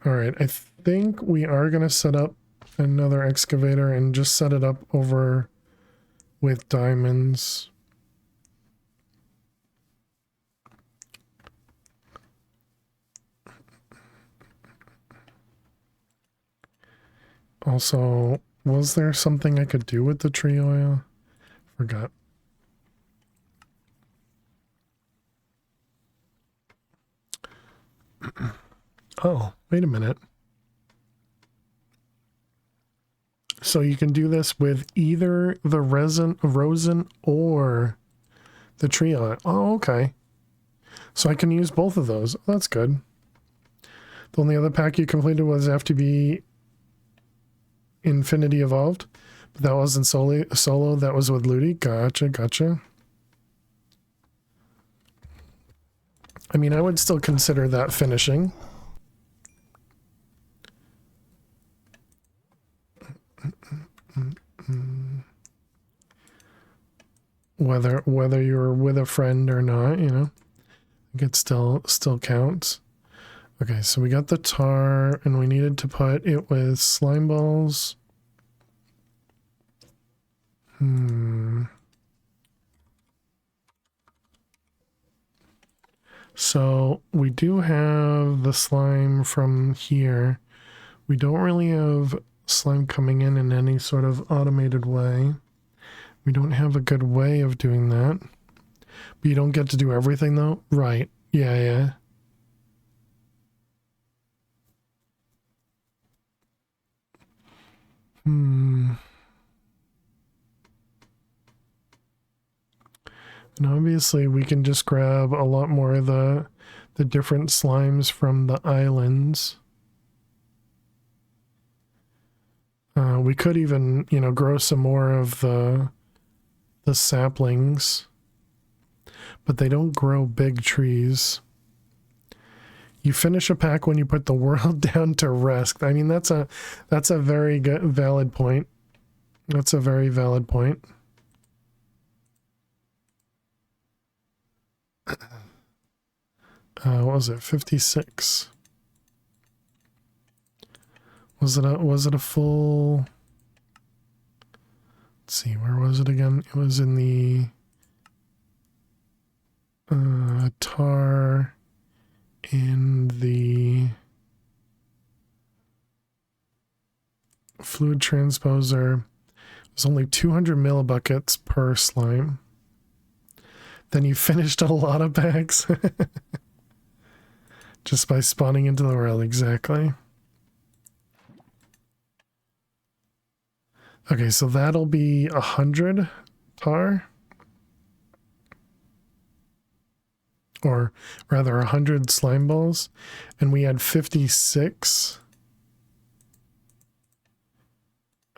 Alright, I think we are going to set up another excavator and just set it up over with diamonds. Also, was there something I could do with the tree oil? Forgot. Oh, wait a minute. So you can do this with either the rosin or the tree oil. Oh, okay. So I can use both of those. That's good. The only other pack you completed was FTB Infinity Evolved, but that wasn't solo. That was with Ludi. Gotcha. I mean, I would still consider that finishing. Whether you're with a friend or not, you know, it still counts. Okay, so we got the tar, and we needed to put it with slime balls. So we do have the slime from here. We don't really have slime coming in any sort of automated way. We don't have a good way of doing that. But you don't get to do everything though? Right. Yeah. And obviously we can just grab a lot more of the different slimes from the islands. We could even, you know, grow some more of the saplings, but they don't grow big trees. You finish a pack when you put the world down to rest. I mean, that's a very valid point. That's a very valid point. What was it? 56. Was it a full? Let's see, where was it again? It was in the tar in the fluid transposer. It was only 200 millibuckets per slime. Then you finished a lot of packs just by spawning into the world. Exactly. Okay, so that'll be 100 tar. or rather 100 slime balls, and we had 56.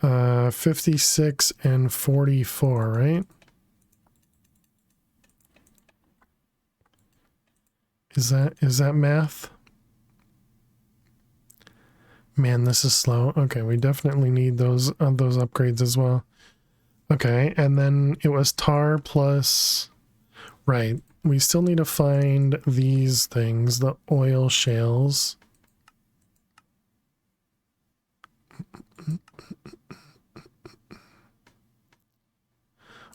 56 and 44, right? Is that math? Man, this is slow. Okay, we definitely need those upgrades as well. Okay, and then it was tar plus, right. We still need to find these things, the oil shales.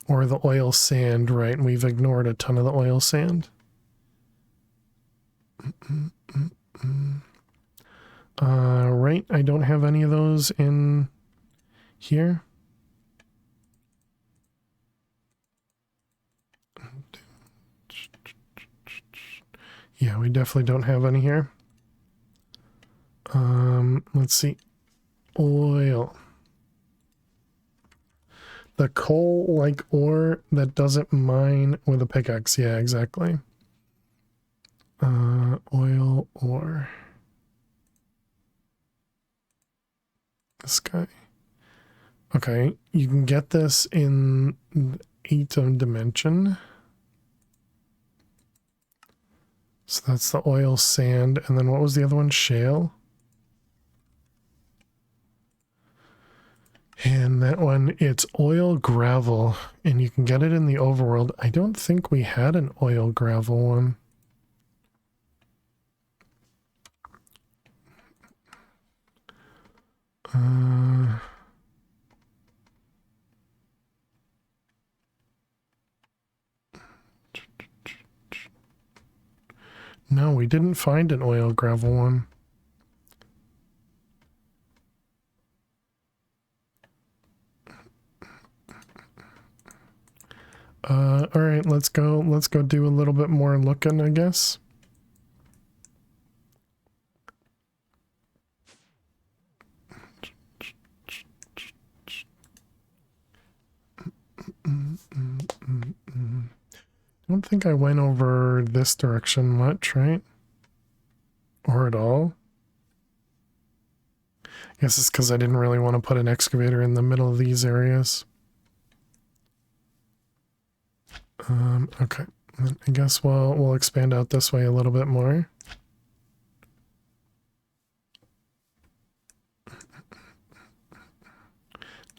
Or the oil sand, right? We've ignored a ton of the oil sand. Right, I don't have any of those in here. Yeah, we definitely don't have any here. Let's see. Oil. The coal-like ore that doesn't mine with a pickaxe. Yeah, exactly. Oil ore. This guy. Okay, you can get this in 8th dimension. So that's the oil sand. And then what was the other one? Shale. And that one, it's oil gravel. And you can get it in the overworld. I don't think we had an oil gravel one. No, we didn't find an oil gravel one. All right, let's go do a little bit more looking, I guess. I don't think I went over this direction much, right? Or at all. I guess it's because I didn't really want to put an excavator in the middle of these areas. Okay. I guess we'll expand out this way a little bit more.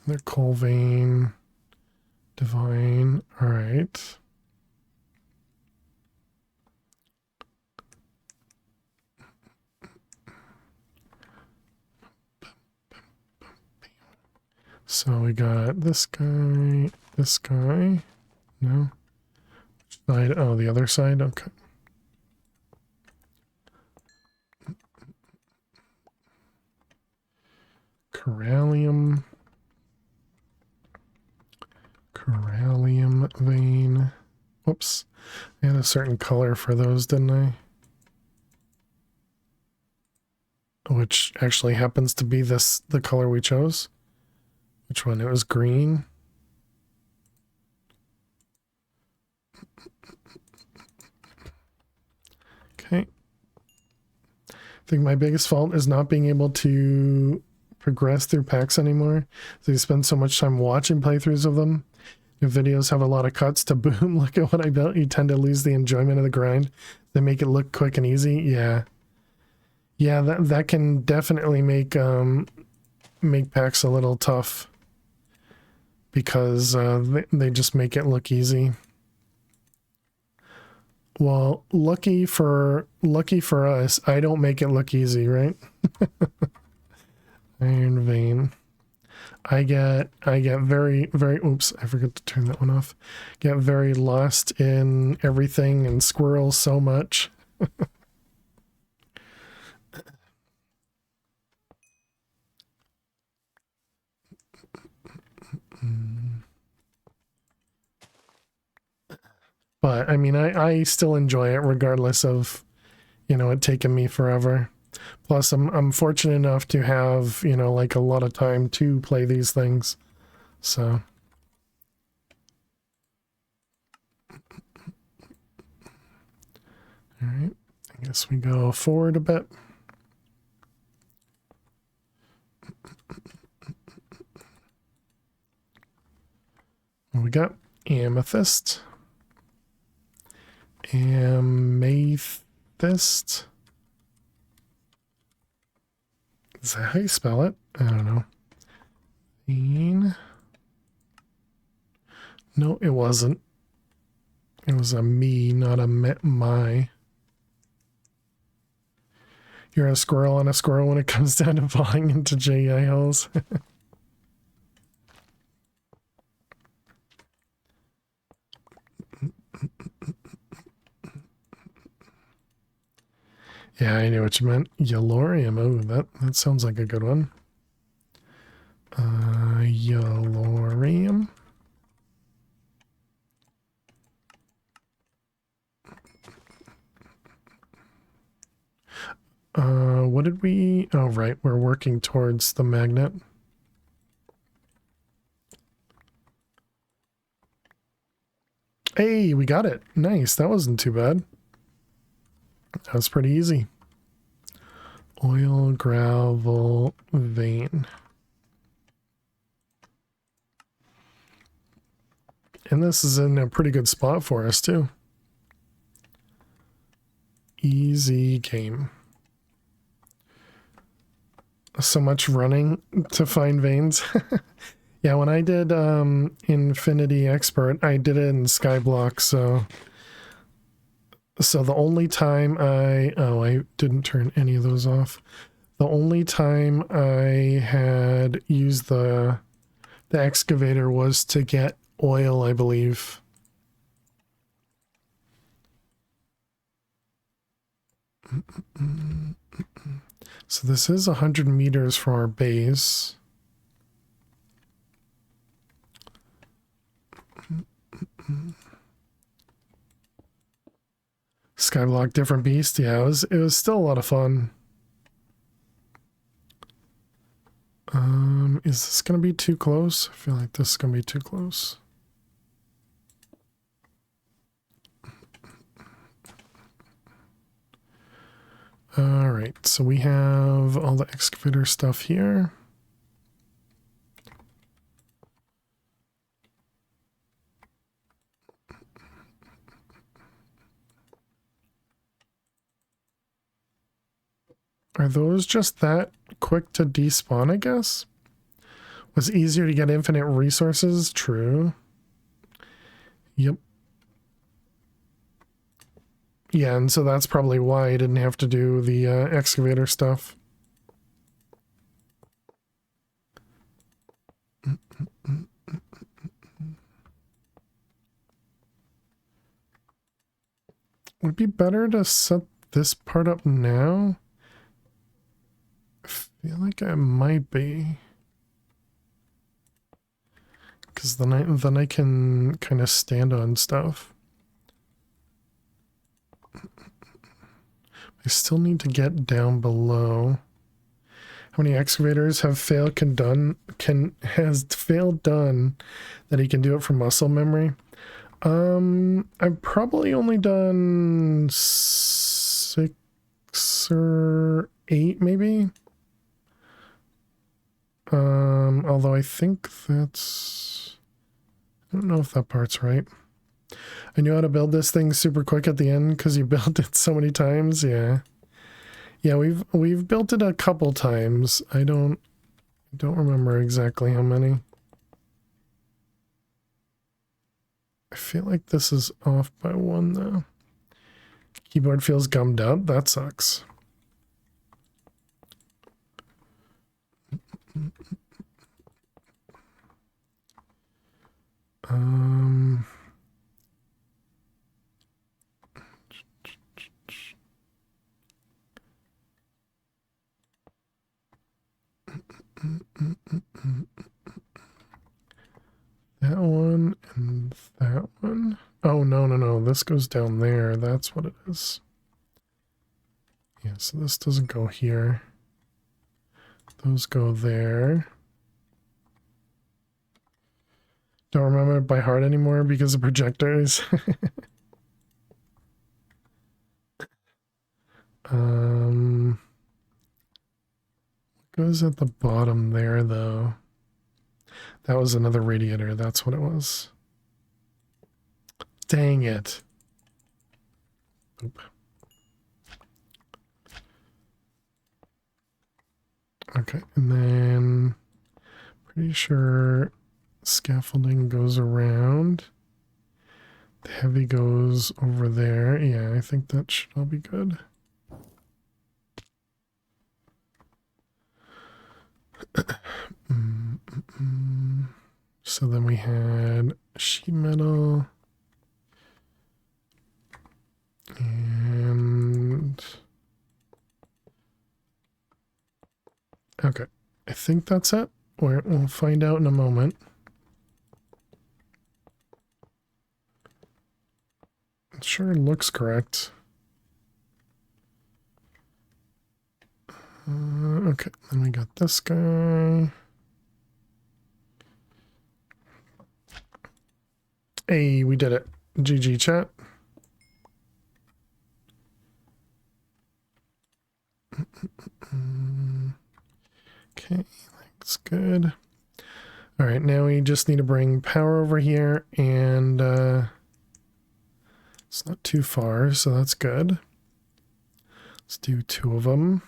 Another coal vein. Divine. All right. So we got this guy, no? Which side? Oh, the other side, okay. Corallium vein. Whoops. I had a certain color for those, didn't I? Which actually happens to be the color we chose. Which one? It was green. Okay. I think my biggest fault is not being able to progress through packs anymore. So you spend so much time watching playthroughs of them. If videos have a lot of cuts to boom, look at what I built, you tend to lose the enjoyment of the grind. They make it look quick and easy. Yeah. Yeah, that can definitely make packs a little tough. Because they just make it look easy. Well, lucky for us, I don't make it look easy, right? Iron vein. I get very oops, I forgot to turn that one off. Get very lost in everything and squirrel so much. But I mean, I still enjoy it regardless of, it taking me forever. Plus, I'm fortunate enough to have, like a lot of time to play these things. So. All right, I guess we go forward a bit. We got amethyst, amethyst. Is that how you spell it? I don't know. No, it wasn't. It was a me, not a my. You're a squirrel on a squirrel when it comes down to falling into JI holes. Yeah, I knew what you meant. Yellorium. Oh, that sounds like a good one. Yellorium. What did we... Oh, right. We're working towards the magnet. Hey, we got it. Nice. That wasn't too bad. That was pretty easy. Oil, gravel, vein. And this is in a pretty good spot for us, too. Easy game. So much running to find veins. Yeah, when I did Infinity Expert, I did it in Skyblock, so the only time I didn't turn any of those off. The only time I had used the excavator was to get oil, I believe. So this is 100 meters from our base. Skyblock, different beast. Yeah, it was still a lot of fun. Is this gonna be too close? I feel like this is gonna be too close. All right, so we have all the excavator stuff here. Are those just that quick to despawn, I guess? Was easier to get infinite resources? True. Yep. Yeah, and so that's probably why I didn't have to do the excavator stuff. Would it be better to set this part up now? I feel like I might be. Because then I can kind of stand on stuff. I still need to get down below. How many excavators have failed has failed done that he can do it from muscle memory? I've probably only done 6 or 8 maybe. Although I think that's, I don't know if that part's right. I knew how to build this thing super quick at the end because you built it so many times. Yeah. Yeah, we've built it a couple times. I don't remember exactly how many. I feel like this is off by 1 though. Keyboard feels gummed up. That sucks. That one and that one. Oh, no. This goes down there. That's what it is. Yeah, so this doesn't go here. Those go there. Don't remember it by heart anymore because of projectors. Goes at the bottom there though. That was another radiator. That's what it was. Dang it. Oop. Okay, and then pretty sure scaffolding goes around. The heavy goes over there. Yeah, I think that should all be good. So then we had sheet metal and okay, I think that's it. We'll find out in a moment. It sure looks correct. Okay, then we got this guy. Hey, we did it. GG chat. Okay, that's good. All right, now we just need to bring power over here, and it's not too far, so that's good. Let's do 2 of them.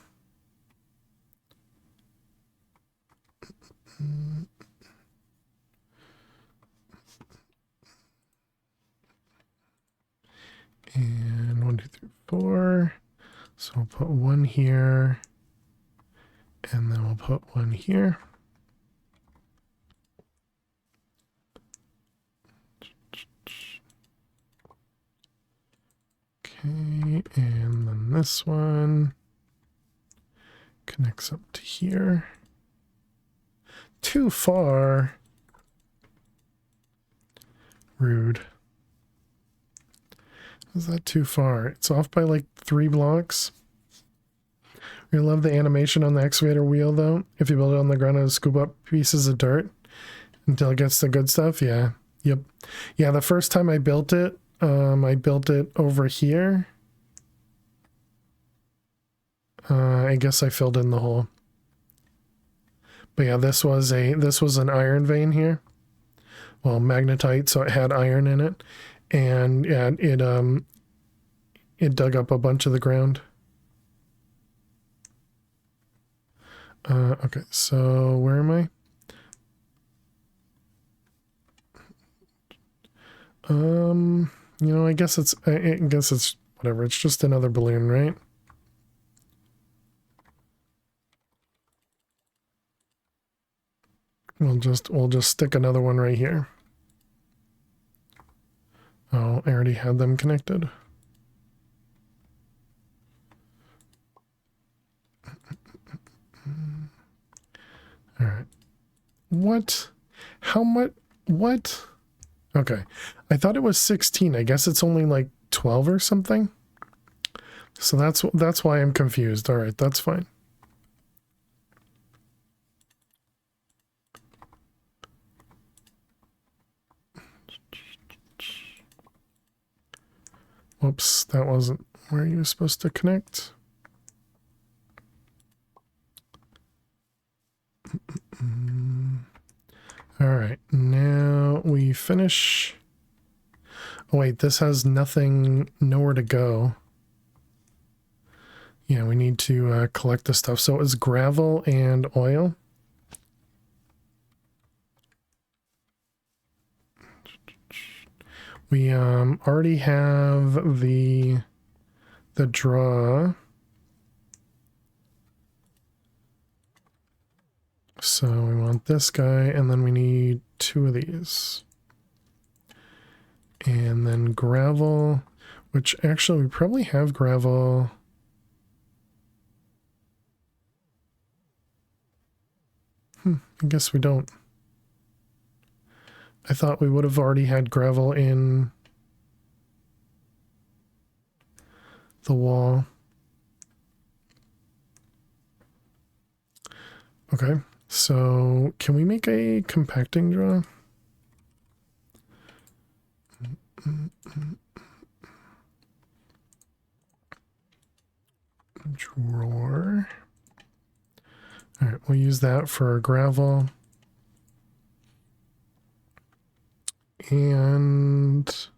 And 1, 2, 3, 4. So we'll put 1 here, and then we'll put 1 here. Okay, and then this one connects up to here. Too far. Rude. Is that too far? It's off by like 3 blocks. I love the animation on the excavator wheel though. If you build it on the ground, it'll scoop up pieces of dirt until it gets the good stuff. Yeah. Yep. Yeah, the first time I built it over here. I guess I filled in the hole. But yeah, this was an iron vein here. Well, magnetite, so it had iron in it. And yeah, it dug up a bunch of the ground. Okay, so where am I? You know, I guess it's whatever. It's just another balloon, right? We'll just stick another one right here. Oh, I already had them connected. All right. What? How much? What? Okay. I thought it was 16. I guess it's only like 12 or something. So that's why I'm confused. All right, that's fine. Whoops, that wasn't where you were supposed to connect. All right, now we finish. Oh wait, this has nowhere to go. Yeah, we need to collect the stuff. So it's gravel and oil. We already have the draw. So we want this guy, and then we need 2 of these. And then gravel, which actually we probably have gravel. I guess we don't. I thought we would have already had gravel in the wall. Okay, so can we make a compacting draw? Drawer. All right, we'll use that for gravel. And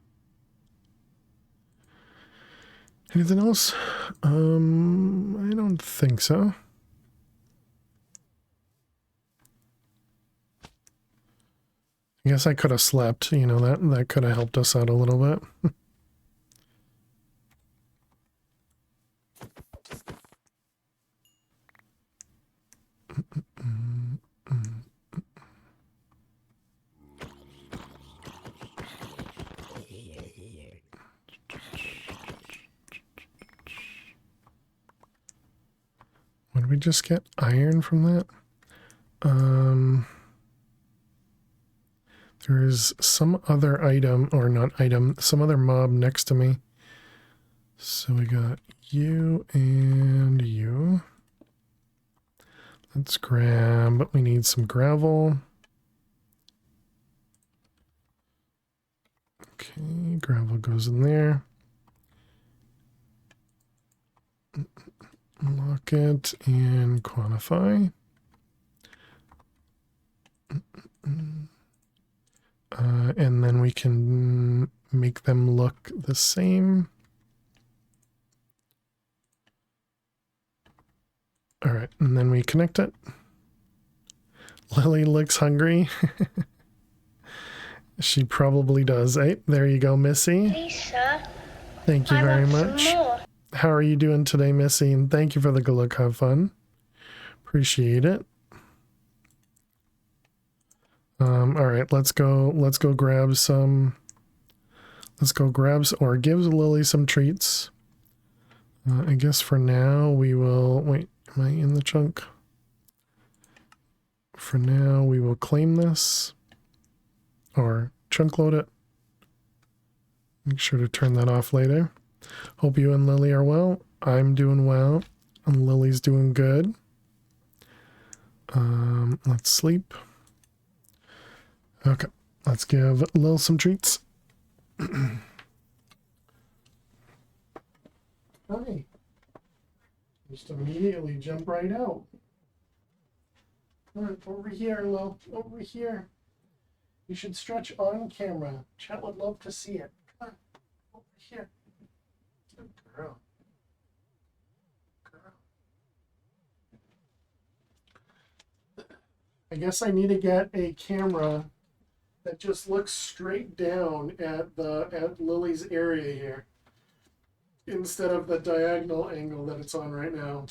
anything else? I don't think so. I guess I could have slept, you know, that could have helped us out a little bit. Would we just get iron from that? There's some other item, or not item, some other mob next to me. So we got you and you. Let's grab, we need some gravel. Okay, gravel goes in there. Lock it and quantify. And then we can make them look the same. All right, and then we connect it. Lily looks hungry. She probably does. Hey, there you go, Missy. Please, sir. Thank you very much. Some more. How are you doing today, Missy? And thank you for the good look. Have fun. Appreciate it. All right, let's go grab some. Let's go grab, or give Lily some treats. I guess for now we will, wait, am I in the chunk? For now we will claim this, or chunk load it. Make sure to turn that off later. Hope you and Lily are well. I'm doing well, and Lily's doing good. Let's sleep. Okay, let's give Lil some treats. Hi. Just immediately jump right out. Come on, over here, Lil. Over here. You should stretch on camera. Chat would love to see it. Come on, over here. Good girl. I guess I need to get a camera that just looks straight down at Lily's area here, instead of the diagonal angle that it's on right now.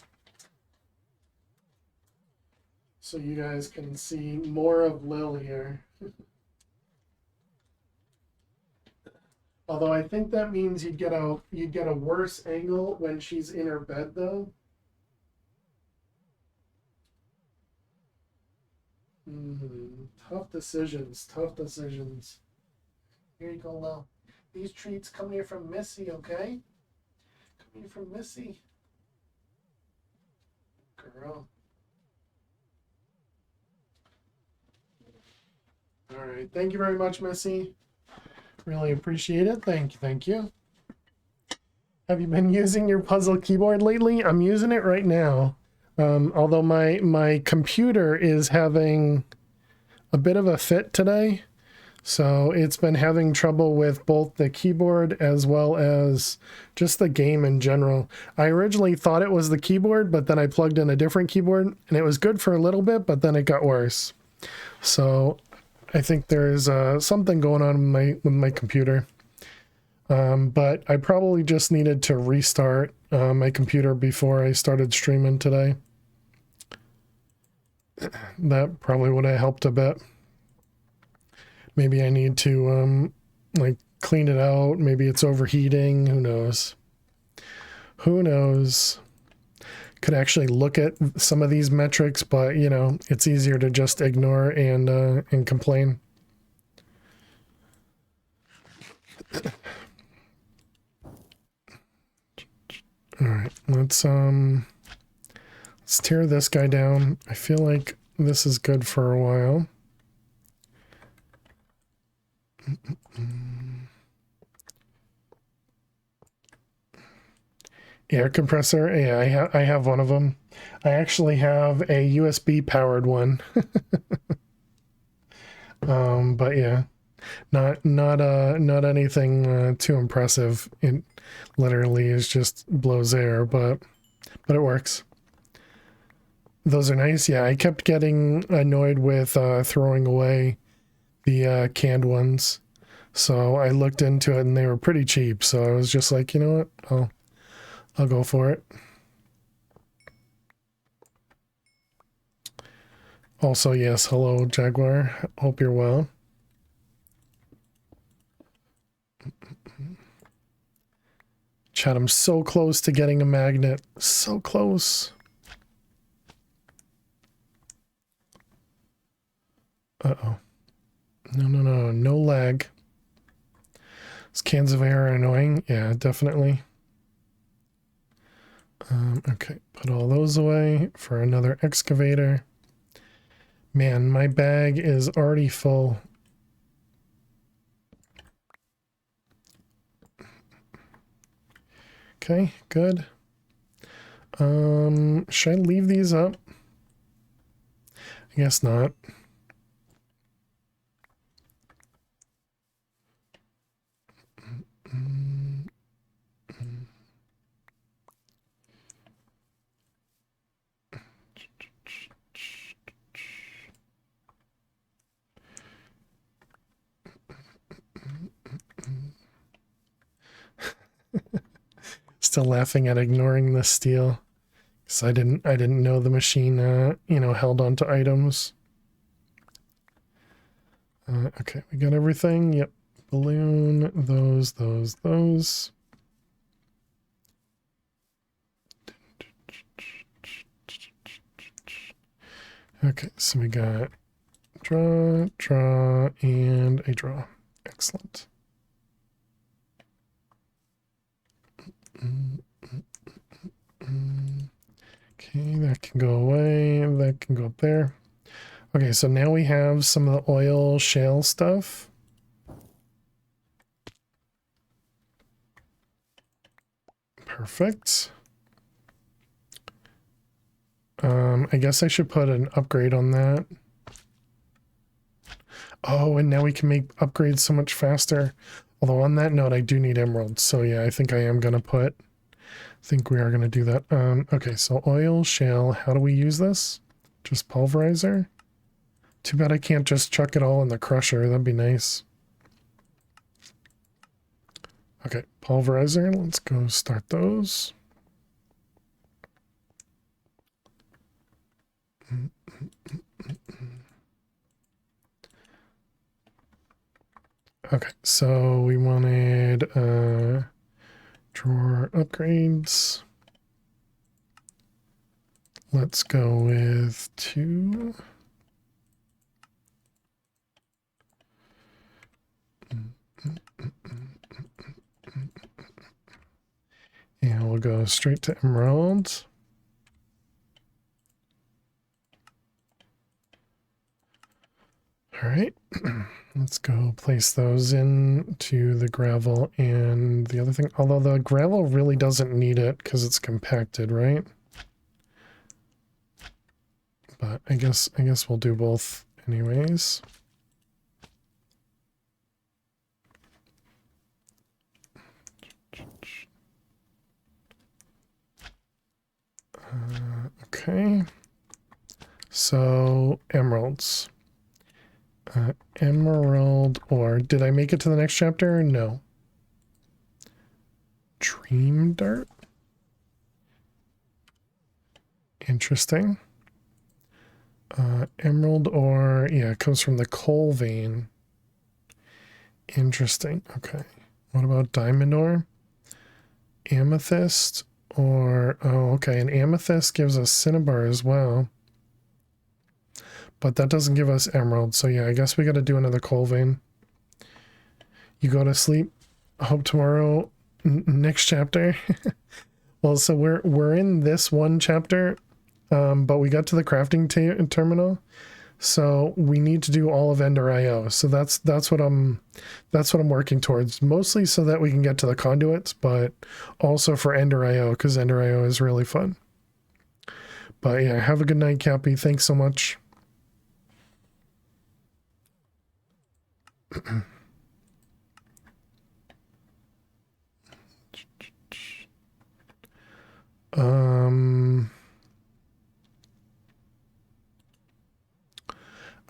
So you guys can see more of Lily here. Although I think that means you'd get a worse angle when she's in her bed though. Tough decisions, tough decisions. Here you go, Lil. These treats come here from Missy, okay? Come here from Missy. Girl. All right, thank you very much, Missy. Really appreciate it. Thank you, thank you. Have you been using your puzzle keyboard lately? I'm using it right now. Although my computer is having a bit of a fit today, so it's been having trouble with both the keyboard as well as just the game in general. I originally thought it was the keyboard, but then I plugged in a different keyboard and it was good for a little bit, but then it got worse. So I think there's something going on with my computer. But I probably just needed to restart my computer before I started streaming today. That probably would have helped a bit. Maybe I need to like clean it out. Maybe it's overheating. Who knows? Who knows? Could actually look at some of these metrics, but you know, it's easier to just ignore and complain. All right, let's tear this guy down. I feel like this is good for a while. Air compressor. Yeah, I have one of them. I actually have a USB powered one. But yeah, not anything too impressive. It literally is just blows air, but it works. Those are nice. Yeah, I kept getting annoyed with throwing away the canned ones. So I looked into it and they were pretty cheap. So I was just like, you know what? I'll go for it. Also, yes, hello Jaguar. Hope you're well. Chat, I'm so close to getting a magnet. So close. Uh-oh. No lag. These cans of air are annoying. Yeah, definitely. Okay, put all those away for another excavator. Man, my bag is already full. Okay, good. Should I leave these up? I guess not. Still laughing at ignoring the steel. Because I didn't know the machine held onto items. Okay, we got everything. Yep. Balloon, those. Okay, so we got draw, and a draw. Excellent. Okay, that can go away. That can go up there. Okay, so now we have some of the oil shale stuff. Perfect. I guess I should put an upgrade on that. Oh, and now we can make upgrades so much faster. Although on that note, I do need emeralds. So yeah, I think I am going to think we are going to do that. Okay, so oil, shale, how do we use this? Just pulverizer? Too bad I can't just chuck it all in the crusher. That'd be nice. Okay, pulverizer. Let's go start those. Okay, so we wanted drawer upgrades. Let's go with 2. And we'll go straight to emerald. All right, let's go place those into the gravel and the other thing. Although the gravel really doesn't need it because it's compacted, right? But I guess we'll do both anyways. Okay. So emeralds. Emerald ore. Did I make it to the next chapter? No. Dream dart? Interesting. Emerald ore. Yeah, it comes from the coal vein. Interesting. Okay. What about diamond ore? Amethyst or... Oh, okay. And amethyst gives us cinnabar as well. But that doesn't give us emerald. So yeah, I guess we got to do another coal vein. You go to sleep. Hope tomorrow. Next chapter. Well, so we're in this one chapter, but we got to the crafting terminal. So we need to do all of Ender IO. So that's what I'm working towards, mostly so that we can get to the conduits, but also for Ender IO, because Ender IO is really fun. But yeah, have a good night, Cappy. Thanks so much.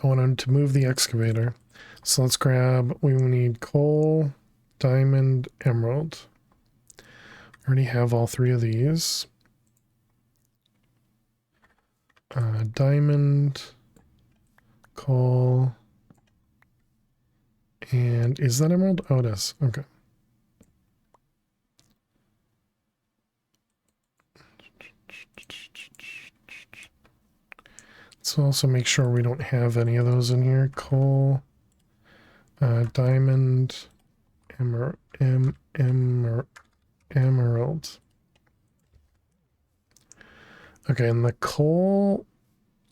I wanted to move the excavator. So let's grab, we need coal, diamond, emerald. I already have all three of these. Diamond, coal, and is that emerald? Oh, it is. Okay. Let's also make sure we don't have any of those in here. Coal, diamond, emerald. Okay, and the coal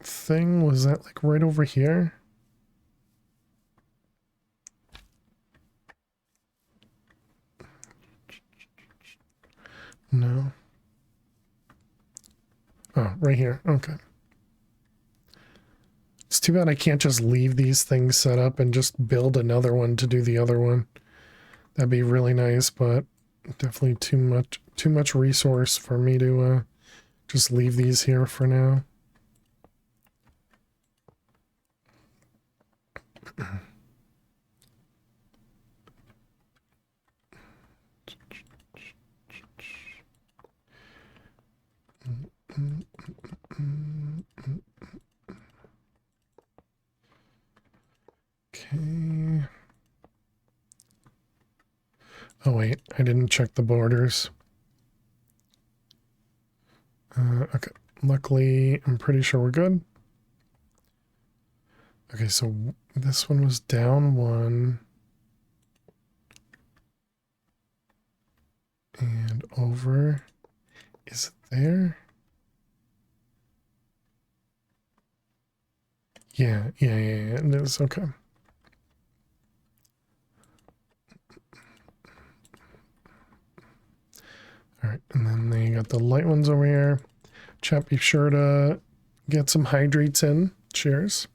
thing, was that like right over here? No. Oh, right here. Okay. It's too bad I can't just leave these things set up and just build another one to do the other one. That'd be really nice, but definitely too much resource for me to just leave these here for now. Okay. Oh wait, I didn't check the borders. Okay, luckily I'm pretty sure we're good. Okay, so this one was down one. And over. Is it there? Yeah, it is. Okay. All right, and then they got the light ones over here. Chap, be sure to get some hydrates in. Cheers.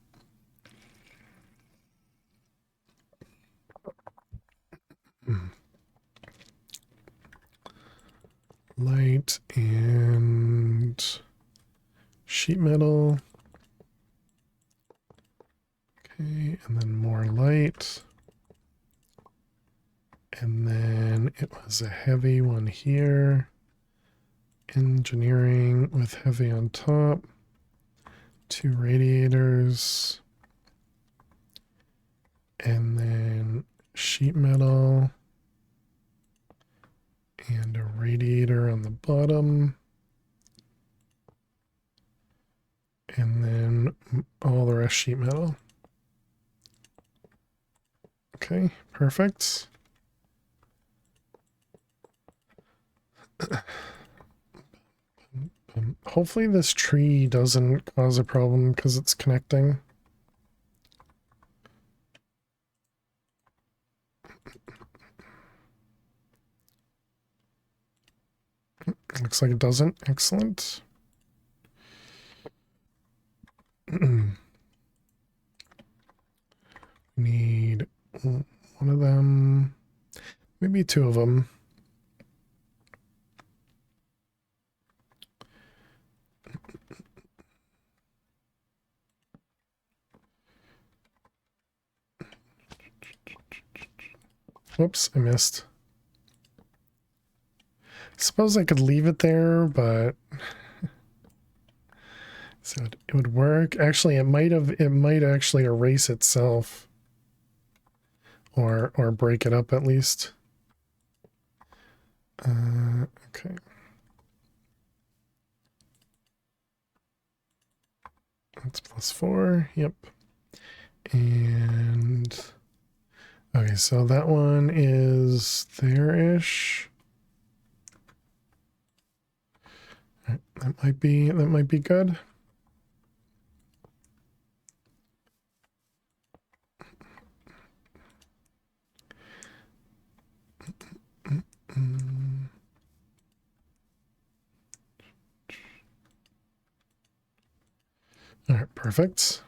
Light and sheet metal. Okay, and then more light. And then it was a heavy one here. Engineering with heavy on top. 2 radiators. And then sheet metal. And a radiator on the bottom. And then all the rest sheet metal. Okay, perfect. Hopefully this tree doesn't cause a problem because it's connecting. Looks like it doesn't. Excellent. Need one of them, maybe 2 of them. Whoops, I missed. Suppose I could leave it there, but so it would work. Actually, it might actually erase itself. Or break it up at least. Okay. That's +4. Yep. And okay, so that one is there-ish. Right, that might be good. All right, perfect.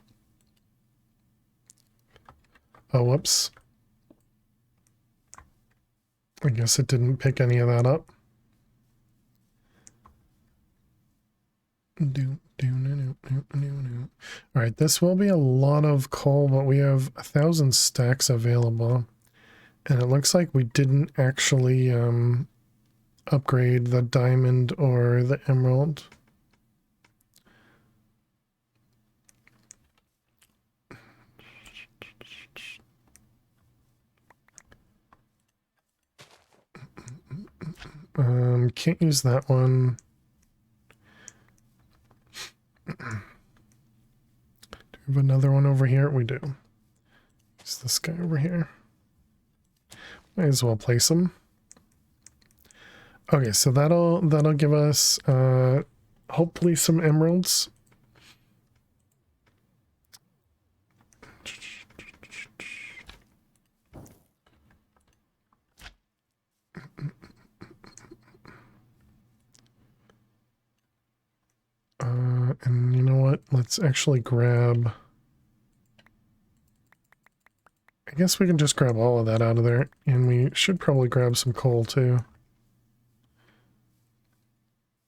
Oh, whoops. I guess it didn't pick any of that up. All right, this will be a lot of coal, but we have 1,000 stacks available. And it looks like we didn't actually upgrade the diamond or the emerald. Can't use that one. Do we have another one over here? We do. Use this guy over here. Might as well place him. Okay, so that'll give us hopefully some emeralds. And you know what? Let's actually grab... I guess we can just grab all of that out of there. And we should probably grab some coal too.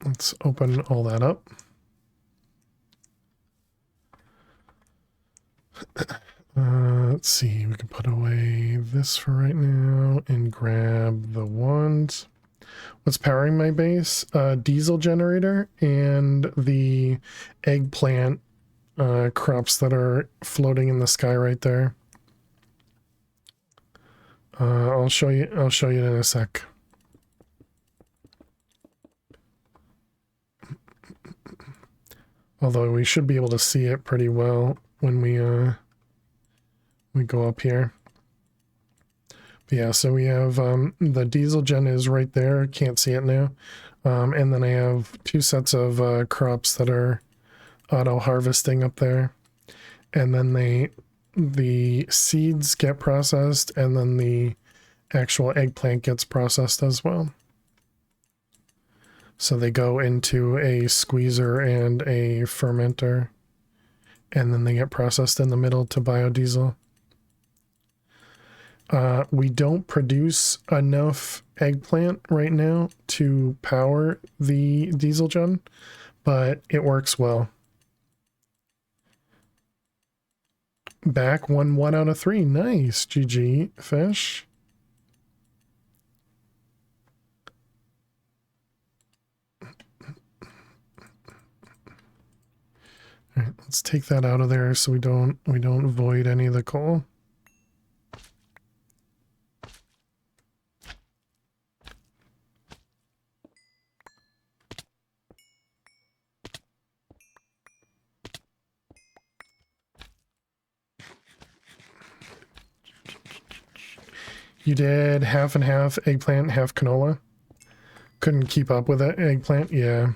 Let's open all that up. Let's see. We can put away this for right now and grab the wand. What's powering my base? Diesel generator and the eggplant crops that are floating in the sky right there. I'll show you in a sec. Although we should be able to see it pretty well when we go up here. But yeah, so we have the diesel gen is right there. Can't see it now. And then I have 2 sets of crops that are auto harvesting up there. And then the seeds get processed, and then the actual eggplant gets processed as well. So they go into a squeezer and a fermenter, and then they get processed in the middle to biodiesel. We don't produce enough eggplant right now to power the diesel gen, but it works well. Back 1 out of 3. Nice. GG, fish. All right, let's take that out of there so we don't void any of the coal. You did half and half eggplant, half canola. Couldn't keep up with it. Eggplant, yeah.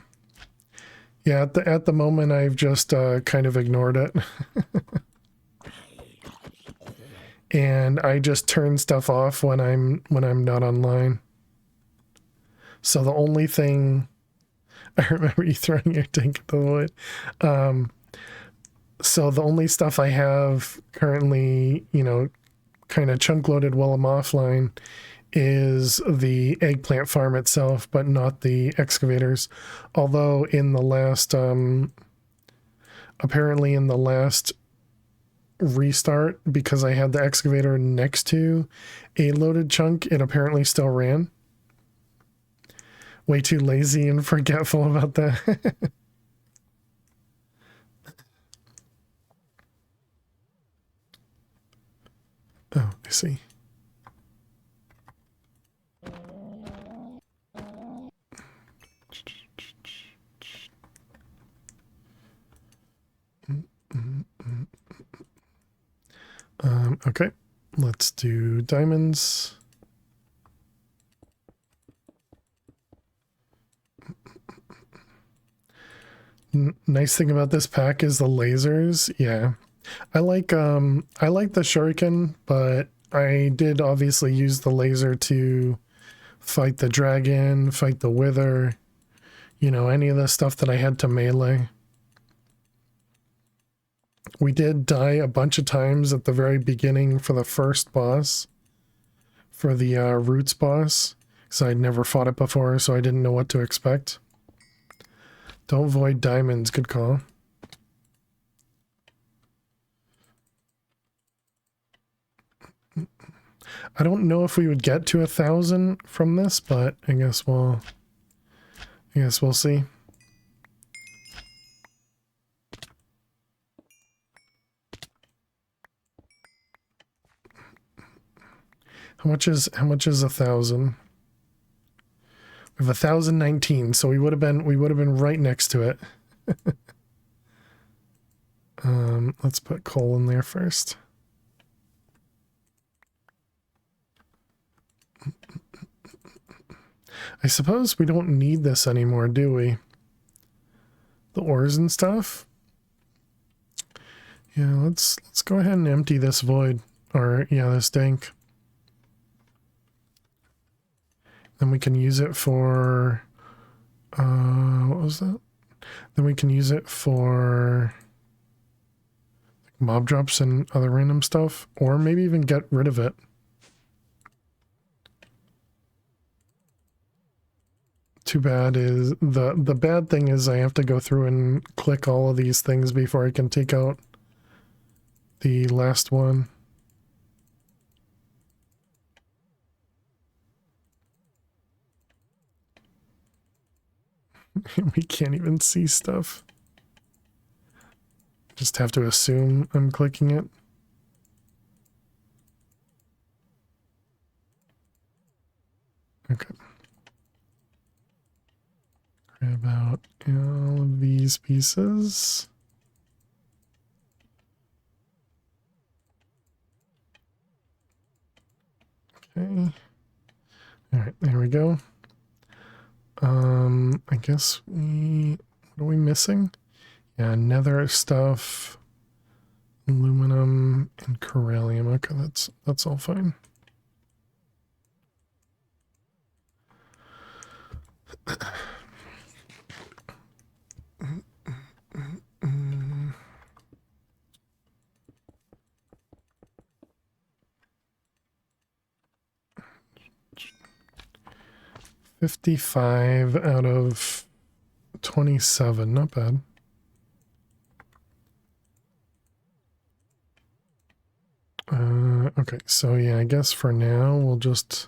Yeah, at the moment I've just kind of ignored it. And I just turn stuff off when I'm not online. So the only thing I remember you throwing your tank at the void. So the only stuff I have currently, you know, kind of chunk loaded while I'm offline is the eggplant farm itself, but not the excavators. Although in the last, apparently in the last restart, because I had the excavator next to a loaded chunk, it apparently still ran. Way too lazy and forgetful about that. Oh, I see. Okay, let's do diamonds. Nice thing about this pack is the lasers. Yeah. I like the shuriken, but I did obviously use the laser to fight the dragon, fight the wither, you know, any of the stuff that I had to melee. we did die a bunch of times at the very beginning for the first boss, for the Roots boss, because I'd never fought it before, so I didn't know what to expect. Don't void diamonds, good call. I don't know if we would get to 1,000 from this, but I guess we'll see. How much is 1,000? We have 1,019, so we would have been right next to it. Let's put coal in there first. I suppose we don't need this anymore, do we? The ores and stuff? Yeah, let's go ahead and empty this void. Or, yeah, this tank. Then we can use it for... what was that? Then we can use it for... mob drops and other random stuff. Or maybe even get rid of it. Too bad is the bad thing is I have to go through and click all of these things before I can take out the last one. We can't even see stuff. Just have to assume I'm clicking it. Okay. Grab out all of these pieces. Okay. All right, there we go. I guess what are we missing? Yeah, nether stuff, aluminum, and corallium. Okay, that's all fine. $55 out of 27, not bad. Okay, so yeah, I guess for now we'll just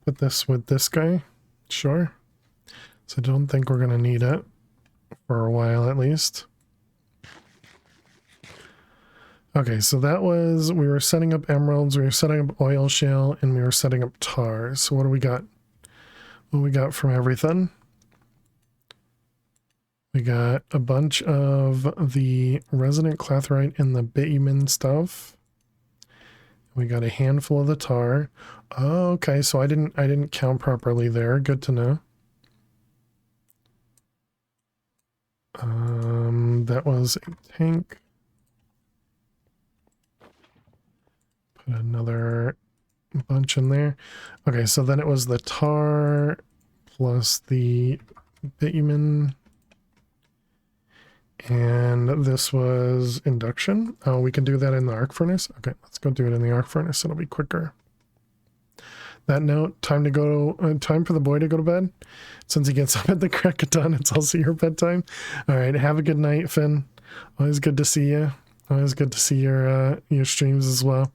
put this with this guy. Sure. So I don't think we're gonna need it for a while at least. Okay, so that was, we were setting up emeralds, we were setting up oil shale, and we were setting up tar. So what do we got? What we got from everything? We got a bunch of the resonant clathrite and the bitumen stuff. We got a handful of the tar. Oh, okay, so I didn't count properly there. Good to know. That was a tank. Put another bunch in there. Okay, so then it was the tar plus the bitumen. And this was induction. Oh, we can do that in the arc furnace. Okay, let's go do it in the arc furnace. It'll be quicker. That note, time to go. Time for the boy to go to bed. Since he gets up at the crack of dawn, it's also your bedtime. All right, have a good night, Finn. Always good to see you. Always good to see your streams as well.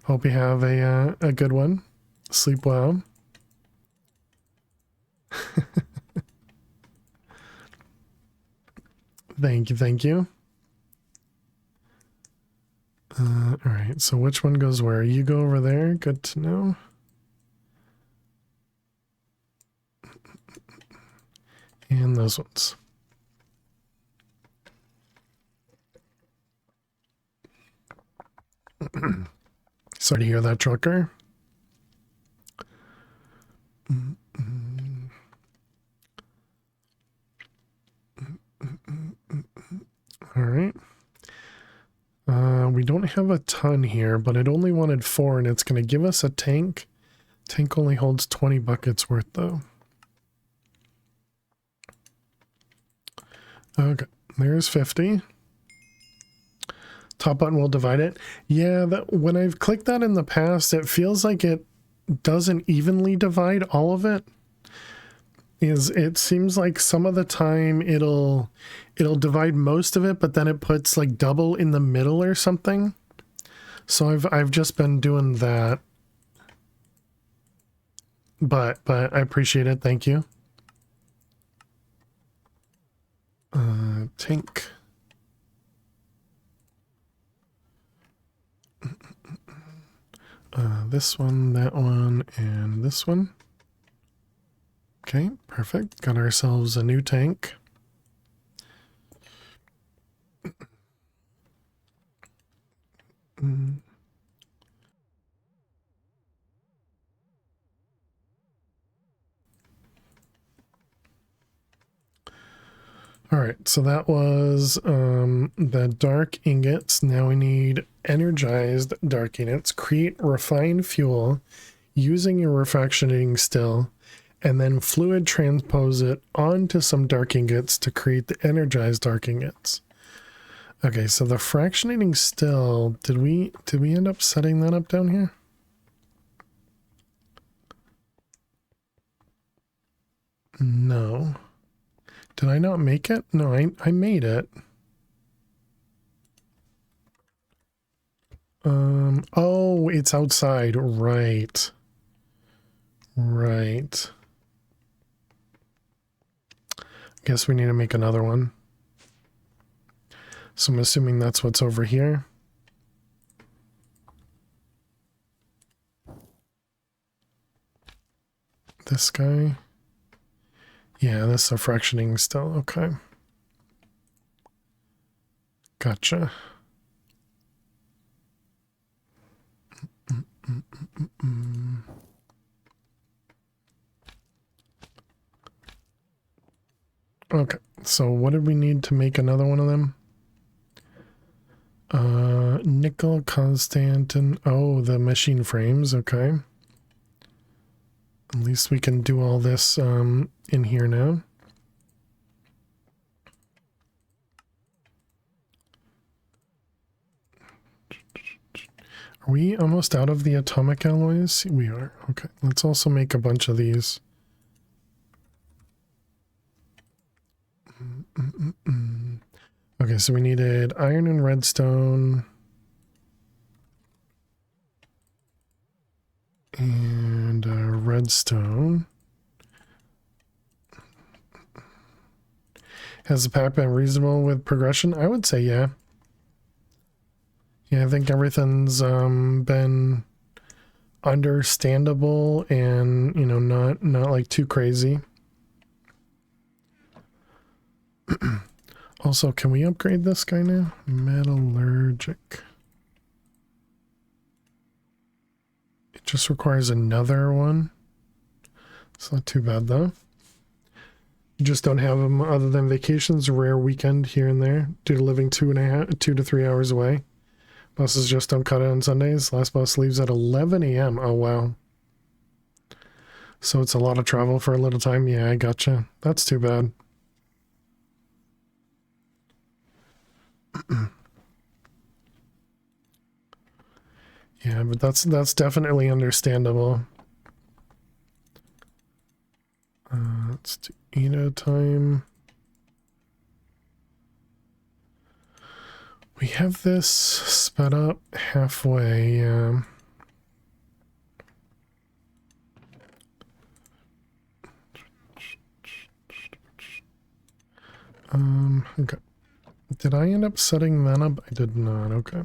Hope you have a good one. Sleep well. Thank you, thank you. All right, so which one goes where? You go over there. Good to know. And those ones. Sorry to hear that, trucker. All right. We don't have a ton here, but it only wanted 4, and it's going to give us a tank. Tank only holds 20 buckets worth, though. Okay, there's 50. Top button will divide it. Yeah, that when I've clicked that in the past, it feels like it doesn't evenly divide all of it. It seems like some of the time it'll divide most of it, but then it puts like double in the middle or something. So I've just been doing that. But I appreciate it. Thank you. Tank. This one, that one, and this one. Okay, perfect. Got ourselves a new tank. All right, so that was the dark ingots. Now we need energized dark ingots. Create refined fuel using your refractionating still, and then fluid transpose it onto some dark ingots to create the energized dark ingots. Okay, so the fractionating still, did we end up setting that up down here? No. Did I not make it? No, I made it. Oh, it's outside. Right. Right. Guess we need to make another one. So I'm assuming that's what's over here. This guy. Yeah, this is a fractioning still. Okay. Gotcha. Okay, so what did we need to make another one of them? Nickel constant and the machine frames. Okay. At least we can do all this in here now. Are we almost out of the atomic alloys? We are. Okay, let's also make a bunch of these. Okay, so we needed iron and redstone. And redstone. Has the pack been reasonable with progression? I would say yeah. Yeah, I think everything's been understandable and, you know, not like too crazy. Also, can we upgrade this guy now? Metallurgic. It just requires another one. It's not too bad though. You just don't have them other than vacations, a rare weekend here and there due to living 2 to 3 hours away. Buses just don't cut it on Sundays. Last bus leaves at 11 a.m. Oh, wow. So it's a lot of travel for a little time. Yeah, I gotcha. That's too bad. Yeah, but that's definitely understandable. Let's do Eno time. We have this sped up halfway. Okay. Did I end up setting that up? I did not. Okay.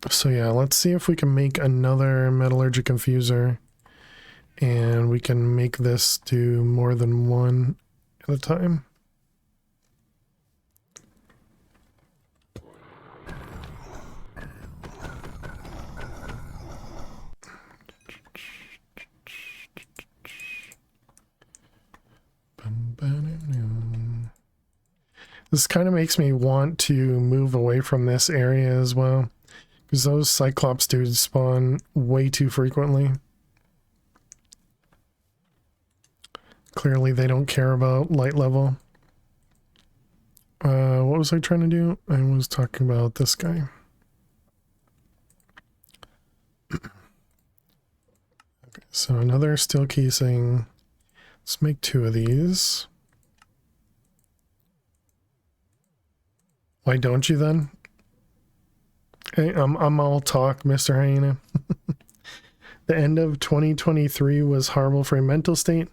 So yeah, let's see if we can make another metallurgic infuser, and we can make this do more than one at a time. This kind of makes me want to move away from this area as well, because those Cyclops dudes spawn way too frequently. Clearly they don't care about light level. What was I trying to do? I was talking about this guy. Okay, so another steel casing. Let's make 2 of these. Why don't you then? Hey, I'm all talk, Mr. Hyena. The end of 2023 was horrible for a mental state,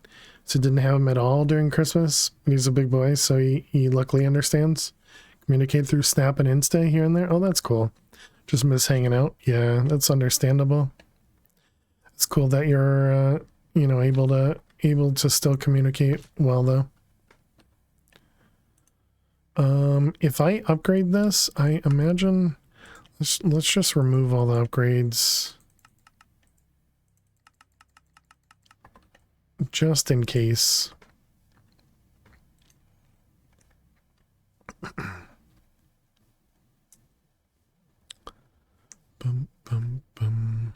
so didn't have him at all during Christmas. He's a big boy, so he luckily understands. Communicate through Snap and Insta here and there. Oh, that's cool. Just miss hanging out. Yeah, that's understandable. It's cool that you're, you know, able to still communicate well, though. If I upgrade this, I imagine let's just remove all the upgrades just in case. Bum, bum, bum.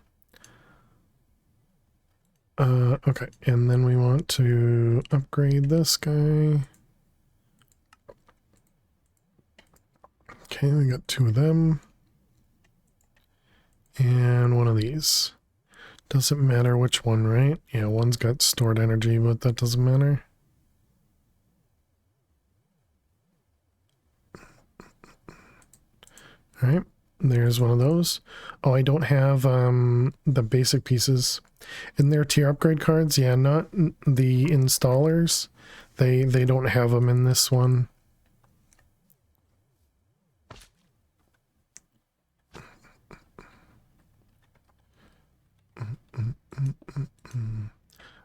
Okay, and then we want to upgrade this guy. Okay, we got 2 of them. And 1 of these. Doesn't matter which one, right? Yeah, one's got stored energy, but that doesn't matter. Alright, there's one of those. Oh, I don't have the basic pieces. In their tier upgrade cards, yeah, not the installers. They don't have them in this one.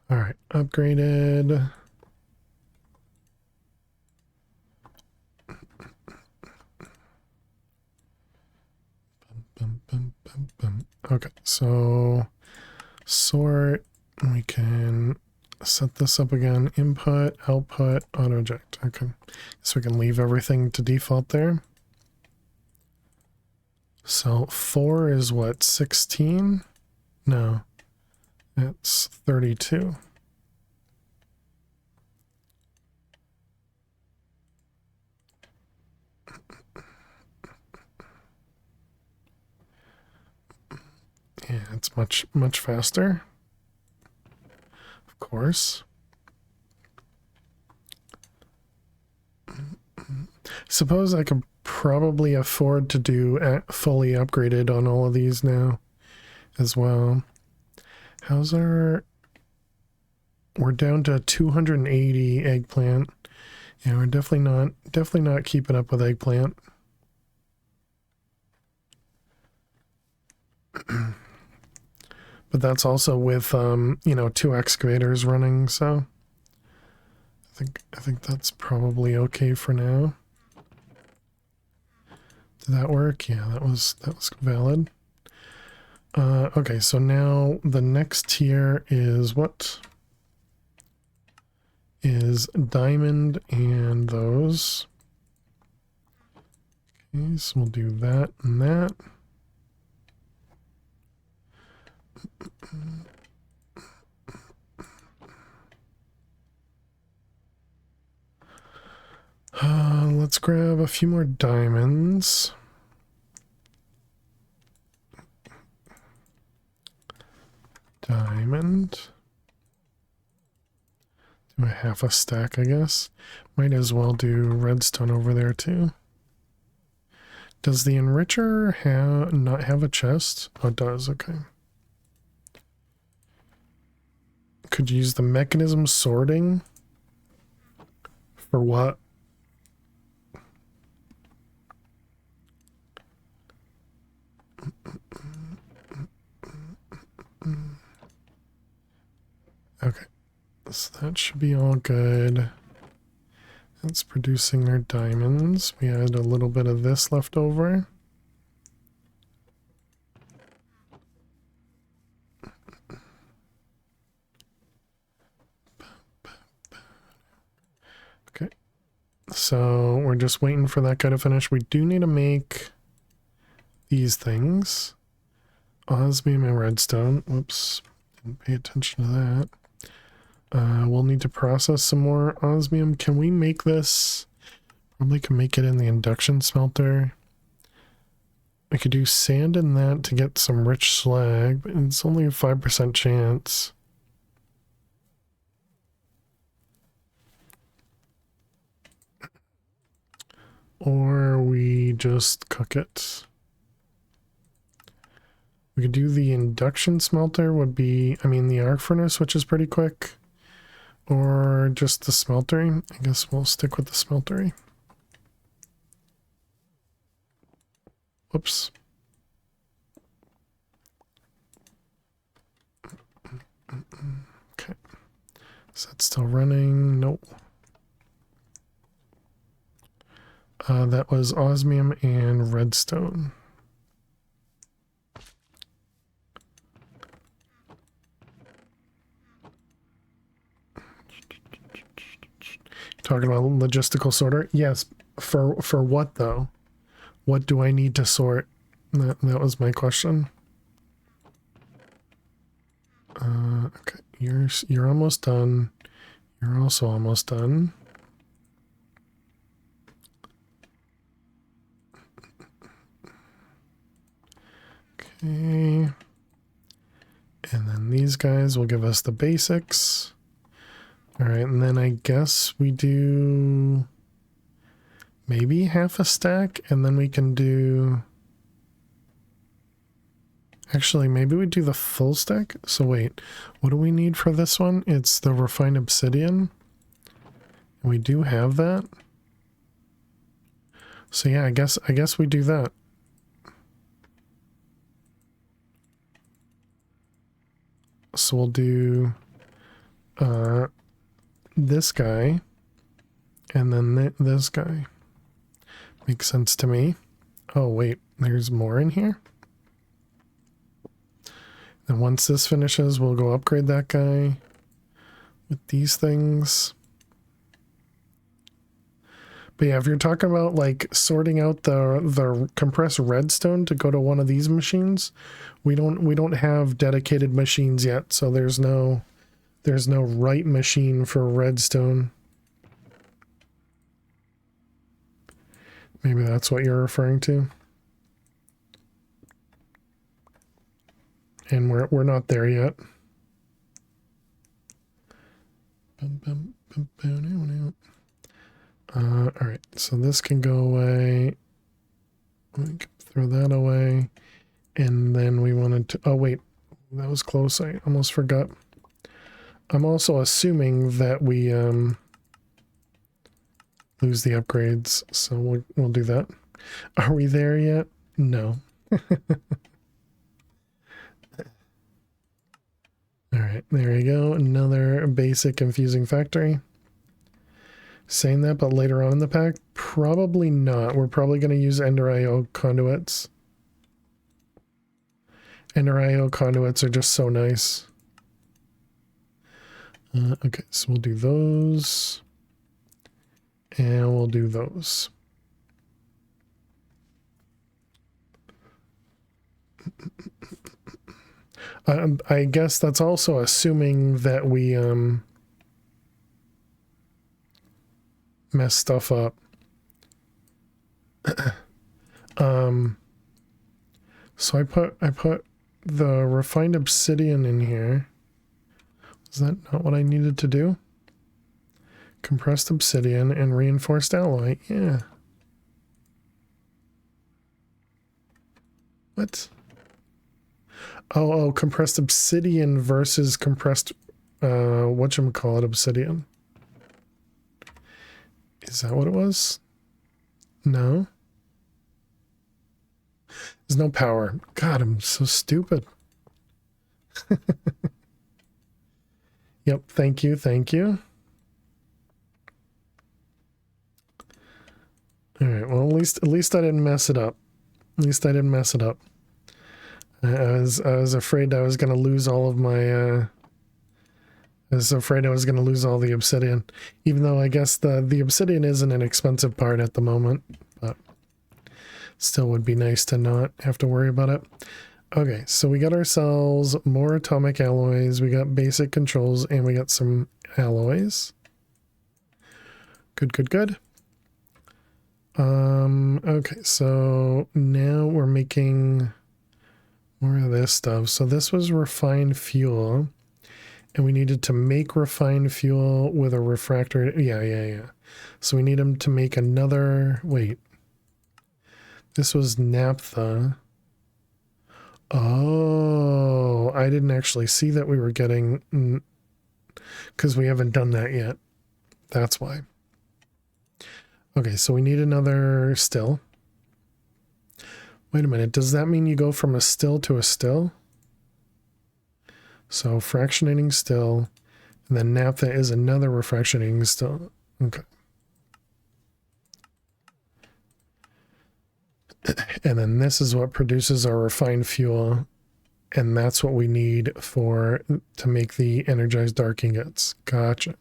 All right, upgraded. Okay, so sort, we can set this up again. Input, output, auto eject. Okay, so we can leave everything to default there. So 4 is what, 16? No, it's 32. Yeah, it's much faster. Of course. Suppose I could probably afford to do fully upgraded on all of these now as well. How's our... We're down to 280 eggplant. Yeah, we're definitely not keeping up with eggplant. But that's also with you know, 2 excavators running, so I think that's probably okay for now. Did that work? Yeah, that was valid. Okay, so now the next tier is what? Is diamond and those. Okay, so we'll do that and that. Let's grab a few more diamonds. Diamond. Do a half a stack, I guess. Might as well do redstone over there too. Does the enricher not have a chest? Oh, it does, okay. Could use the mechanism sorting. For what? Okay, so that should be all good. That's producing our diamonds. We had a little bit of this left over. Okay, so we're just waiting for that guy to finish. We do need to make these things. Osmium and redstone. Whoops, didn't pay attention to that. We'll need to process some more osmium. Can we make this Probably can make it in the induction smelter. I could do sand in that to get some rich slag, but it's only a 5% chance. Or we just cook it. We could do the induction smelter would be, I mean the arc furnace, which is pretty quick. Or just the smeltery. I guess we'll stick with the smeltery. Whoops. Okay. Is that still running? Nope. That was osmium and redstone. Talking about logistical sorter? Yes. For what though? What do I need to sort? That was my question. Okay, you're almost done. You're also almost done. Okay. And then these guys will give us the basics. All right, and then I guess we do maybe half a stack, and then we can do... Actually, maybe we do the full stack. So wait, what do we need for this one? It's the refined obsidian. And we do have that. So yeah, I guess we do that. So we'll do this guy and then this guy. Makes sense to me. Oh wait, there's more in here. Then once this finishes, we'll go upgrade that guy with these things. But yeah, if you're talking about like sorting out the compressed redstone to go to one of these machines, we don't have dedicated machines yet, so there's no right machine for redstone. Maybe that's what you're referring to. And we're not there yet. All right, so this can go away. We can throw that away. And then we wanted to, oh wait, that was close. I almost forgot. I'm also assuming that we lose the upgrades, so we'll do that. Are we there yet? No. All right, there we go. Another basic infusing factory. Saying that, but later on in the pack, probably not. We're probably going to use Ender IO conduits. Ender IO conduits are just so nice. Okay, so we'll do those. And we'll do those. I guess that's also assuming that we mess stuff up. So I put the refined obsidian in here. Is that not what I needed to do? Compressed obsidian and reinforced alloy. Yeah. What? Oh, compressed obsidian versus compressed, whatchamacallit, obsidian. Is that what it was? No. There's no power. God, I'm so stupid. Yep, thank you, thank you. Alright, well, at least I didn't mess it up. At least I didn't mess it up. I was afraid I was going to lose all of my, I was afraid I was going to lose all the obsidian. Even though I guess the obsidian isn't an expensive part at the moment. But still would be nice to not have to worry about it. Okay, so we got ourselves more atomic alloys. We got basic controls and we got some alloys. Good, good, good. Okay, so now we're making more of this stuff. So this was refined fuel, and we needed to make refined fuel with a refractor. Yeah. So we need them to make another, wait. This was naphtha. Oh, I didn't actually see that we were getting, because we haven't done that yet. That's why. Okay, so we need another still. Wait a minute, does that mean you go from a still to a still? So fractionating still, and then naphtha is another refractionating still. Okay. And then this is what produces our refined fuel, and that's what we need to make the energized dark ingots. Gotcha.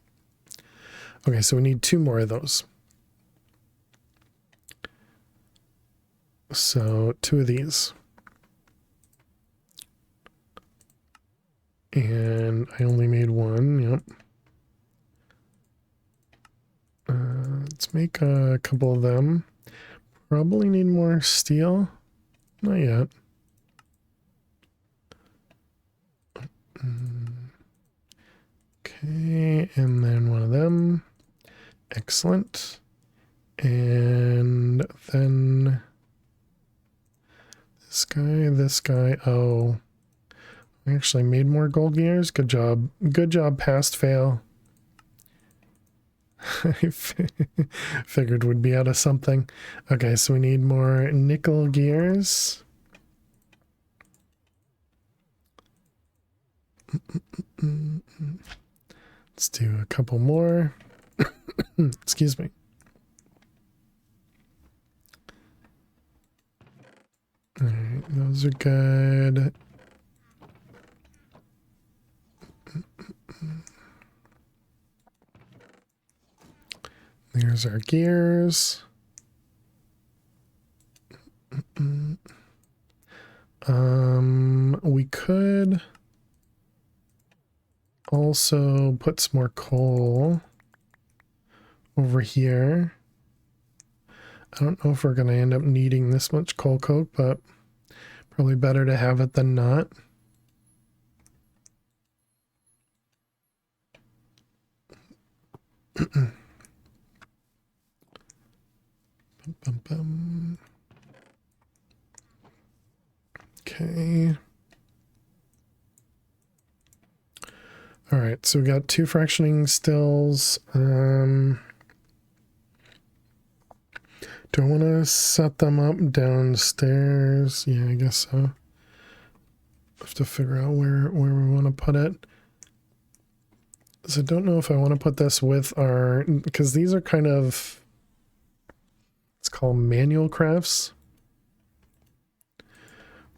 Okay, so we need 2 more of those. So 2 of these. And I only made 1, yep. Let's make a couple of them. Probably need more steel. Not yet. Okay, and then 1 of them. Excellent. And then this guy. Oh, I actually made more gold gears. Good job. Good job, past fail. I figured we'd be out of something. Okay, so we need more nickel gears. Let's do a couple more. Excuse me. All right, those are good. There's our gears. We could also put some more coal over here. I don't know if we're going to end up needing this much coal coke, but probably better to have it than not. Okay. All right, so we got 2 fractioning stills. Do I want to set them up downstairs? Yeah, I guess so. Have to figure out where we want to put it. So I don't know if I want to put this with our, because these are kind of, it's called manual crafts.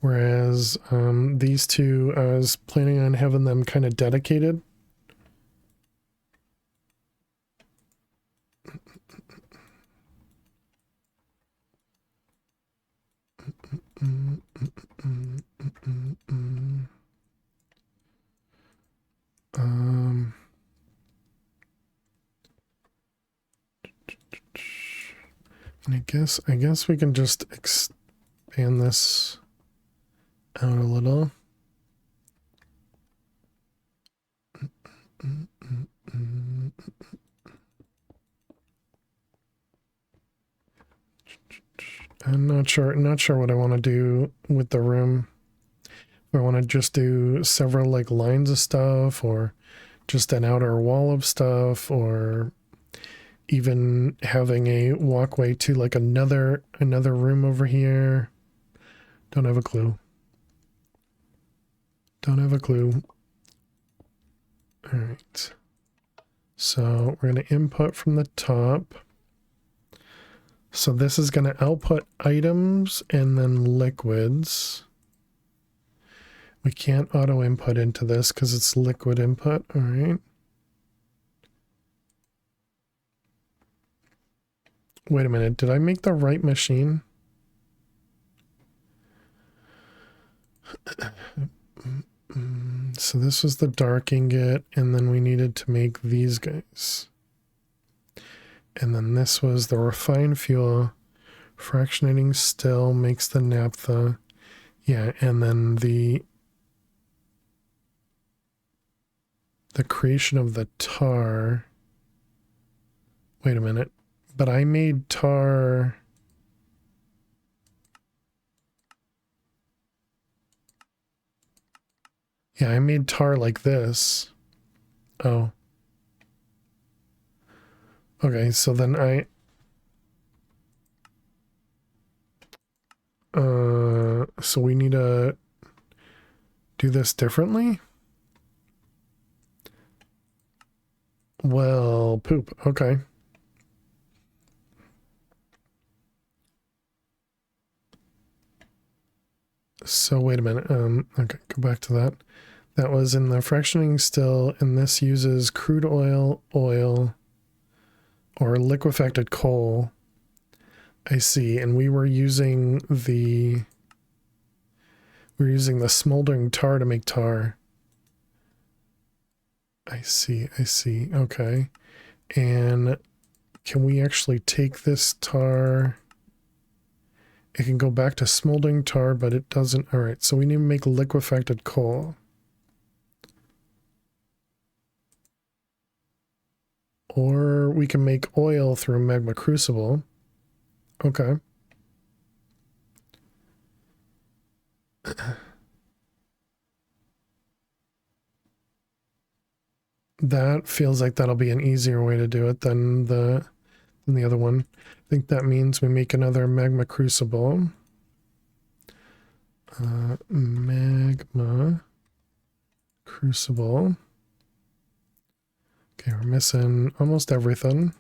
Whereas these 2, I was planning on having them kind of dedicated. And I guess we can just expand this out a little. I'm not sure what I want to do with the room. If I want to just do several like lines of stuff, or just an outer wall of stuff, or even having a walkway to like another room over here. Don't have a clue. Don't have a clue. All right. So we're going to input from the top. So this is going to output items and then liquids. We can't auto input into this because it's liquid input. All right. Wait a minute. Did I make the right machine? So this was the dark ingot, and then we needed to make these guys. And then this was the refined fuel. Fractionating still makes the naphtha. Yeah, and then the creation of the tar. Wait a minute. But I made tar. Yeah, I made tar like this. Oh. Okay, so then so we need to do this differently? Well, poop. Okay. So wait a minute. Okay, go back to that. That was in the fractioning still, and this uses crude oil, or liquefied coal. I see, and we were using the smoldering tar to make tar. I see, okay. And can we actually take this tar? It can go back to smoldering tar, but it doesn't. All right, so we need to make liquefied coal. Or we can make oil through a magma crucible. Okay. That feels like that'll be an easier way to do it than the other one. I think that means we make another magma crucible. Magma crucible. Okay, we're missing almost everything.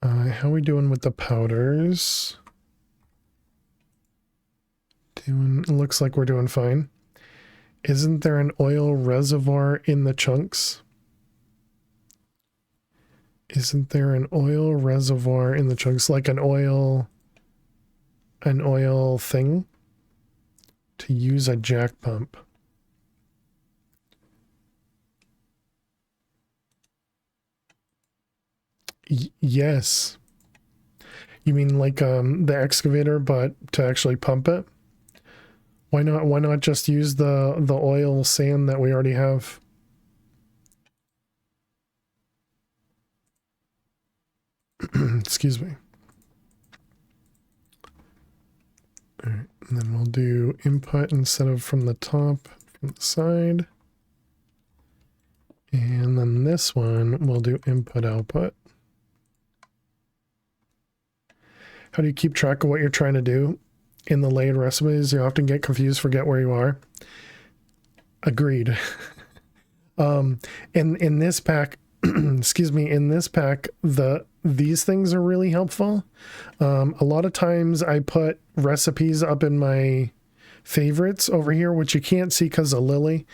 How are we doing with the powders? Looks like we're doing fine. Isn't there an oil reservoir in the chunks? Isn't there an oil reservoir in the chunks, like an oil thing to use a jack pump? Yes. You mean like the excavator, but to actually pump it? Why not just use the oil sand that we already have? Excuse me. All right, and then we'll do input instead of from the top, from the side. And then this one we'll do input output. How do you keep track of what you're trying to do? In the layered recipes, you often get confused, forget where you are. Agreed. In this pack, excuse me, in this pack, these things are really helpful. A lot of times I put recipes up in my favorites over here, which you can't see because of Lily.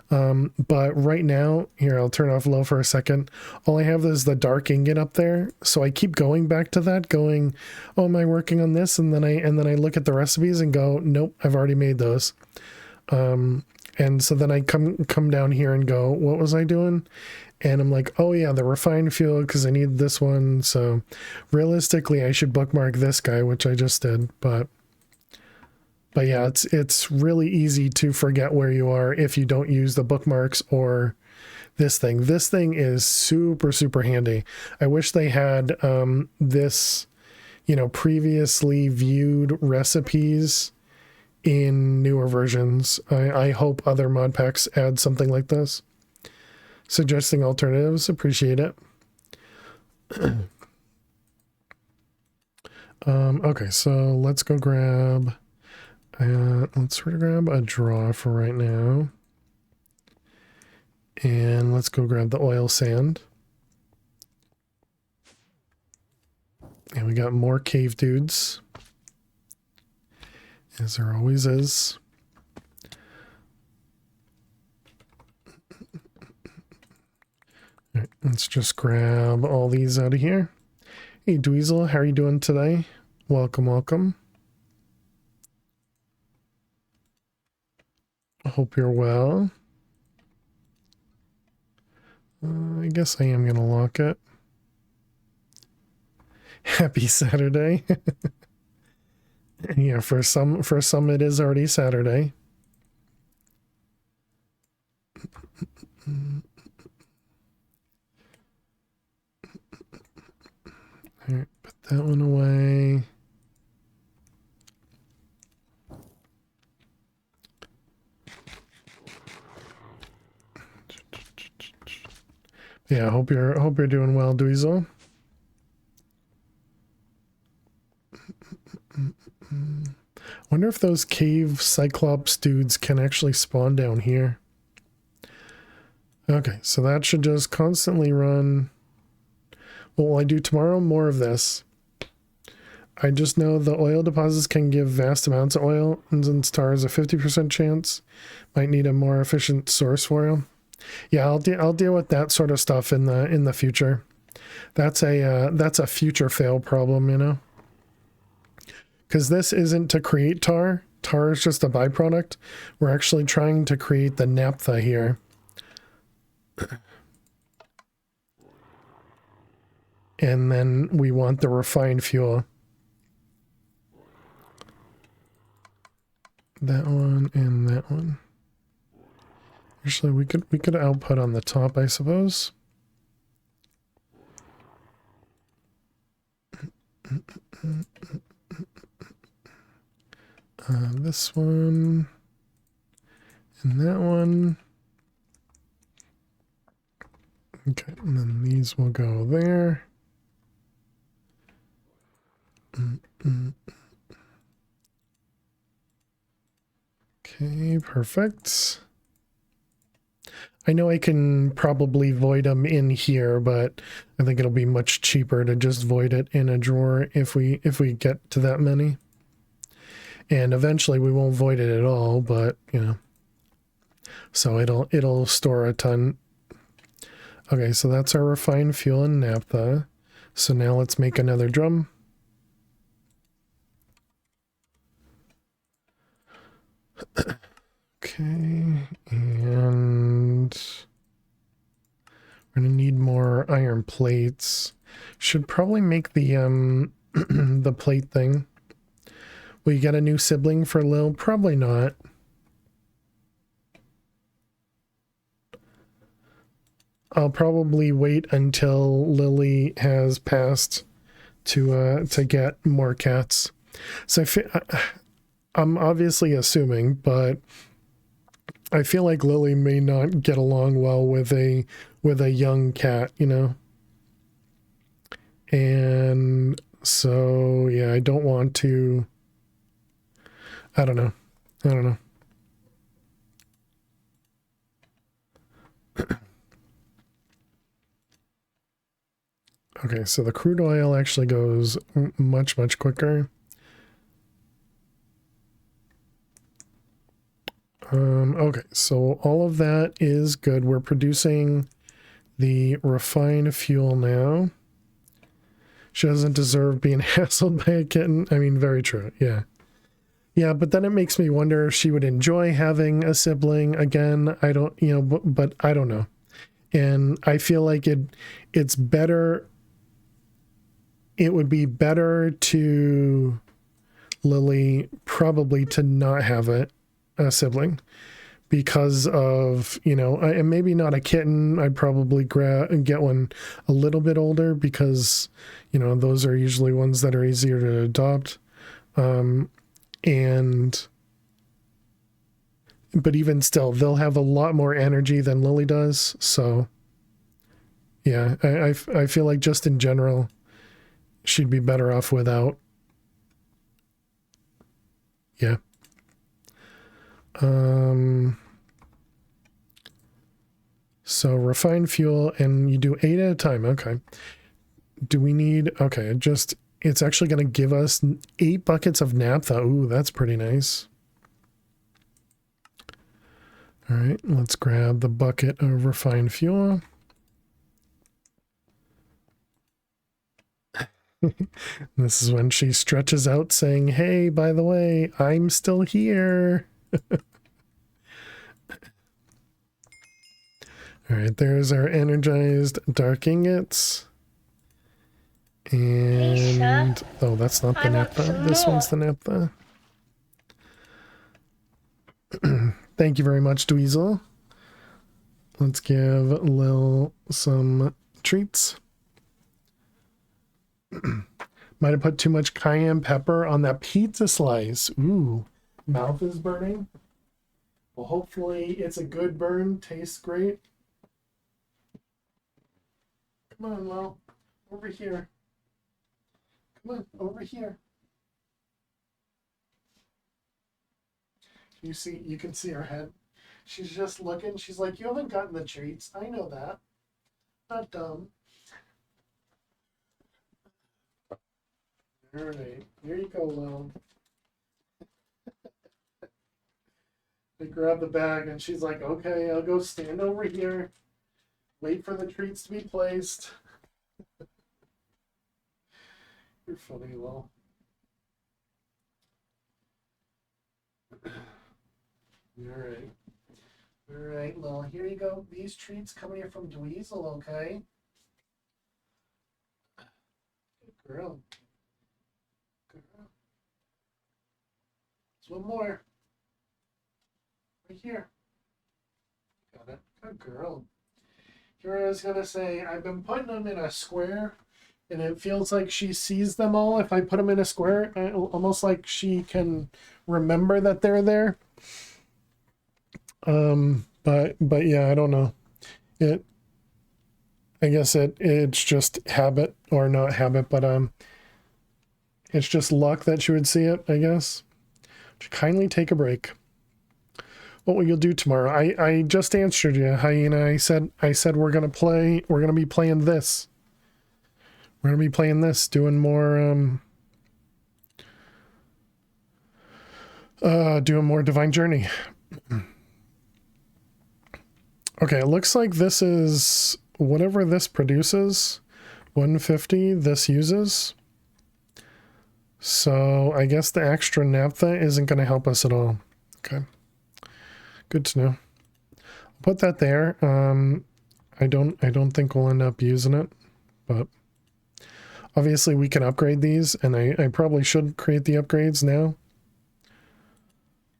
But right now, here, I'll turn off low for a second. All I have is the dark ingot up there. So I keep going back to that, going, oh, am I working on this? And then I look at the recipes and go, nope, I've already made those. And so then I come down here and go, what was I doing? And I'm like, oh yeah, the refined fuel, because I need this one. So realistically, I should bookmark this guy, which I just did. But yeah, it's really easy to forget where you are if you don't use the bookmarks or this thing. This thing is super, super handy. I wish they had this, previously viewed recipes in newer versions. I hope other mod packs add something like this. Suggesting alternatives, appreciate it. Okay, so let's go grab... let's grab a draw for right now. And let's go grab the oil sand. And we got more cave dudes. As there always is. All right, let's just grab all these out of here. Hey Dweezil, how are you doing today? Welcome, welcome. Hope you're well. I guess I am going to lock it. Happy Saturday. Yeah, for some it is already Saturday. All right, put that one away. Yeah, hope you're doing well, Dweezil. Wonder if those cave cyclops dudes can actually spawn down here. Okay, so that should just constantly run. What will I do tomorrow? More of this. I just know the oil deposits can give vast amounts of oil, and since tar has a 50% chance, might need a more efficient source for oil. Yeah, I'll deal with that sort of stuff in the future. That's a future fail problem, you know. Because this isn't to create tar. Tar is just a byproduct. We're actually trying to create the naphtha here. And then we want the refined fuel. That one and that one. Actually, we could output on the top, I suppose. This one and that one. Okay, and then these will go there. Okay, perfect. I know I can probably void them in here, but I think it'll be much cheaper to just void it in a drawer if we get to that many. And eventually we won't void it at all, but you know. So it'll store a ton. Okay, so that's our refined fuel and naphtha. So now let's make another drum. Okay, and we're gonna need more iron plates. Should probably make the the plate thing. Will you get a new sibling for Lil? Probably not. I'll probably wait until Lily has passed to get more cats. So I'm obviously assuming, but I feel like Lily may not get along well with a young cat, you know. And so yeah, I don't want to. I don't know. Okay, so the crude oil actually goes much quicker. Okay, so all of that is good. We're producing the refined fuel now. She doesn't deserve being hassled by a kitten. I mean, very true. Yeah. Yeah, but then it makes me wonder if she would enjoy having a sibling again. I don't, you know, but I don't know. And I feel like it's better. It would be better to Lily probably to not have a sibling because of, you know, and maybe not a kitten. I'd probably get one a little bit older because, you know, those are usually ones that are easier to adopt. But even still, they'll have a lot more energy than Lily does. So yeah, I feel like just in general, she'd be better off without. Yeah. So refined fuel, and you do 8 at a time. Okay. Do we need, okay, it's actually going to give us 8 buckets of naphtha. Ooh, that's pretty nice. All right, let's grab the bucket of refined fuel. This is when she stretches out saying, hey, by the way, I'm still here. All right, there's our energized dark ingots. And oh, that's not the naphtha. This one's the naphtha. Thank you very much, Dweezil. Let's give Lil some treats. Might have put too much cayenne pepper on that pizza slice. Ooh, mouth is burning. Well, hopefully it's a good burn. Tastes great. Come on, Lil. Over here. Come on, over here. You can see her head. She's just looking. She's like, you haven't gotten the treats. I know that. Not dumb. All right, here you go, Lil. I grab the bag and she's like, okay, I'll go stand over here. Wait for the treats to be placed. You're funny, Lil. Alright. Alright, Lil, here you go. These treats coming here from Dweezil, okay? Good girl. Good girl. There's one more. Right here. Got it. Good girl. Here I was gonna say, I've been putting them in a square, and it feels like she sees them all. If I put them in a square, almost like she can remember that they're there. But yeah, I don't know. I guess it's just habit, or not habit, but it's just luck that she would see it, I guess. Kindly take a break. What will you do tomorrow? I just answered you, Hyena. I said we're gonna be playing this. We're gonna be playing this, doing more Divine Journey. Okay, it looks like this is whatever this produces, 150 this uses. So I guess the extra naphtha isn't going to help us at all. Okay, good to know. I'll put that there. I don't think we'll end up using it, but obviously we can upgrade these, and I probably should create the upgrades now.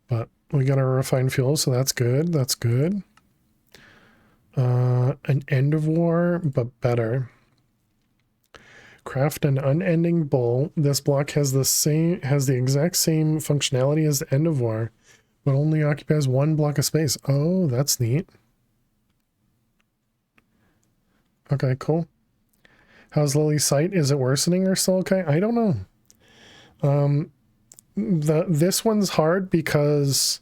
But we got our refined fuel, so that's good. That's good. An end of war, but better. Craft an unending bowl. This block has the exact same functionality as the end of war, but only occupies one block of space. Oh, that's neat. Okay, cool. How's Lily's sight? Is it worsening or still okay? I don't know. This one's hard because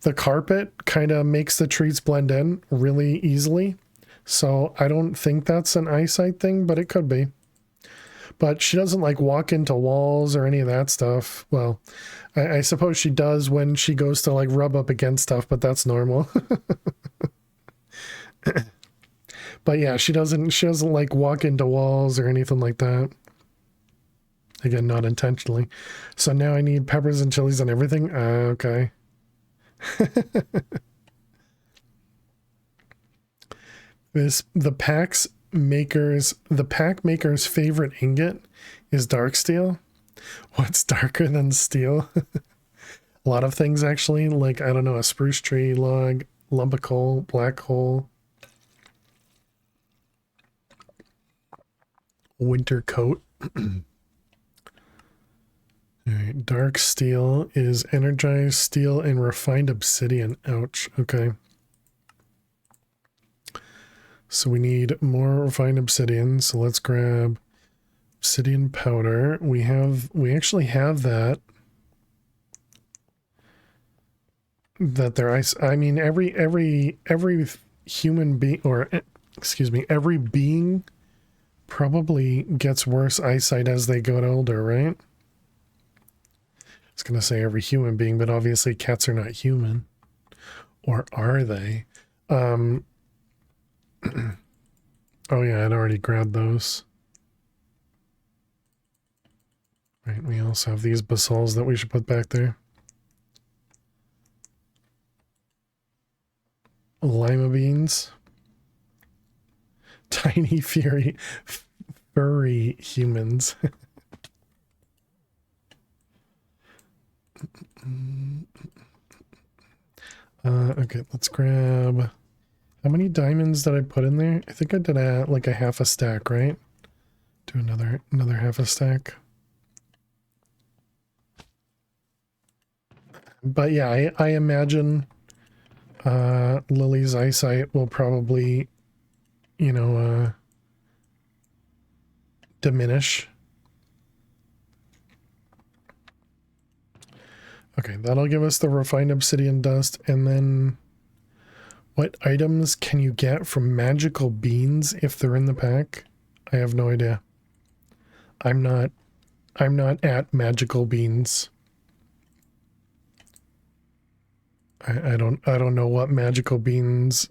the carpet kind of makes the treats blend in really easily. So I don't think that's an eyesight thing, but it could be. But she doesn't like walk into walls or any of that stuff. Well, I suppose she does when she goes to like rub up against stuff, but that's normal. But yeah, she doesn't like walk into walls or anything like that. Again, not intentionally. So now I need peppers and chilies on everything. Okay. The pack maker's favorite ingot is dark steel. What's darker than steel? A lot of things actually, like, I don't know, a spruce tree log, lump of coal, black coal, winter coat. All right, dark steel is energized steel and refined obsidian. Ouch. Okay. So we need more refined obsidian. So let's grab obsidian powder. We actually have that. That there, I mean, every human being, or excuse me, every being probably gets worse eyesight as they get older, right? I was going to say every human being, but obviously cats are not human. Or are they? Oh yeah, I'd already grabbed those. Right, we also have these basalts that we should put back there. Lima beans. Tiny furry humans. Okay, let's grab... How many diamonds did I put in there? I think I did like a half a stack, right? Do another half a stack. But yeah, I imagine Lily's eyesight will probably, you know, diminish. Okay, that'll give us the refined obsidian dust, and then what items can you get from magical beans if they're in the pack? I have no idea. I'm not at magical beans. I don't know what magical beans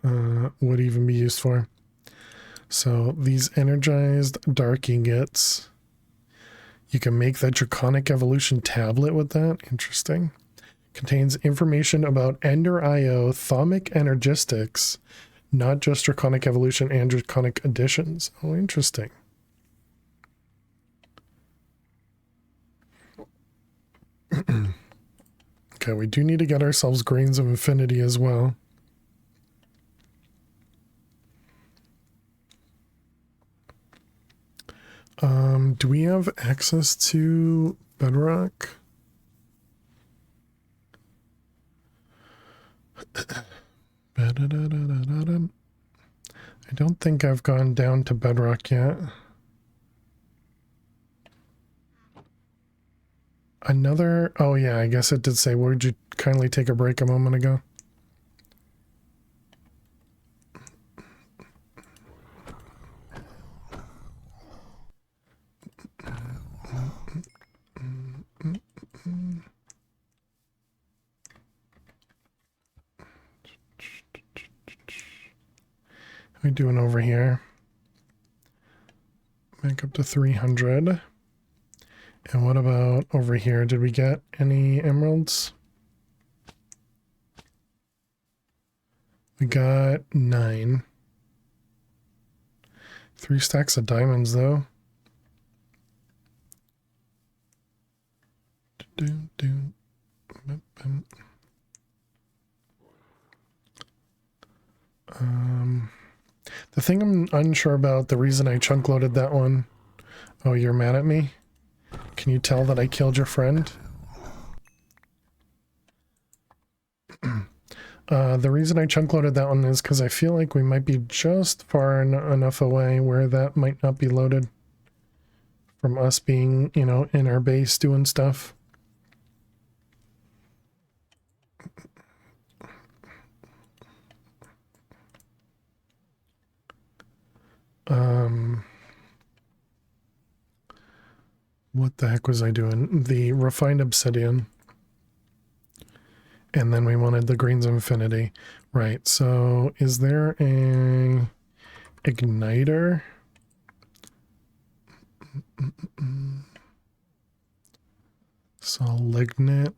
would even be used for. So these energized dark ingots, you can make the Draconic Evolution tablet with that. Interesting. Contains information about Ender IO, Thaumic Energistics, not just Draconic Evolution and Draconic Additions. Oh, interesting. Okay, we do need to get ourselves Grains of Infinity as well. Do we have access to Bedrock? I don't think I've gone down to Bedrock yet. Another... Oh yeah, I guess it did say, would you kindly take a break a moment ago? How are we doing over here? Back up to 300. And what about over here? Did we get any emeralds? We got 9. 3 stacks of diamonds, though. The thing I'm unsure about, the reason I chunk loaded that one. Oh, you're mad at me? Can you tell that I killed your friend? The reason I chunk loaded that one is because I feel like we might be just far enough away where that might not be loaded from us being, you know, in our base doing stuff. What the heck was I doing? The refined obsidian. And then we wanted the Grains of Infinity. Right, so is there a igniter? So lignite.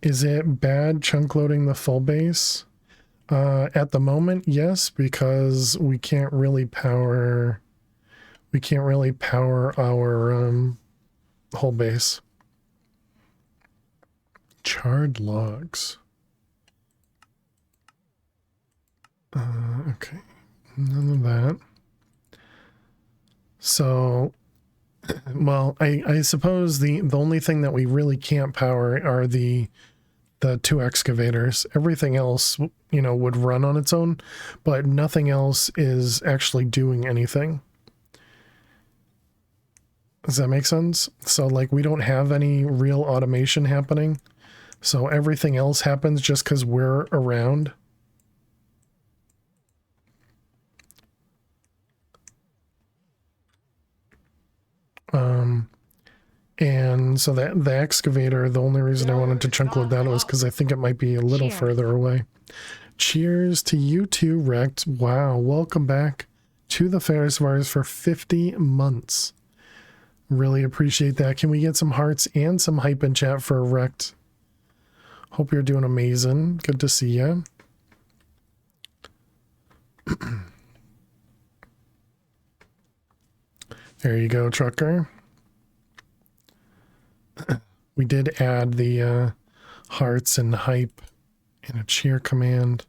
Is it bad chunk loading the full base? At the moment, yes, because we can't really power our whole base. Charred logs. Okay, none of that. So, well, I suppose the only thing that we really can't power are the 2 excavators. Everything else, you know, would run on its own, but nothing else is actually doing anything. Does that make sense? So, like, we don't have any real automation happening. So everything else happens just because we're around. And so that the excavator, the only reason I wanted to chunk load that was because I think it might be a little further away. Cheers to you too, Wrecked. Wow, welcome back to the Ferris Vars for 50 months. Really appreciate that. Can we get some hearts and some hype in chat for Wrecked? Hope you're doing amazing. Good to see you. There you go, trucker. We did add the hearts and hype in a cheer command.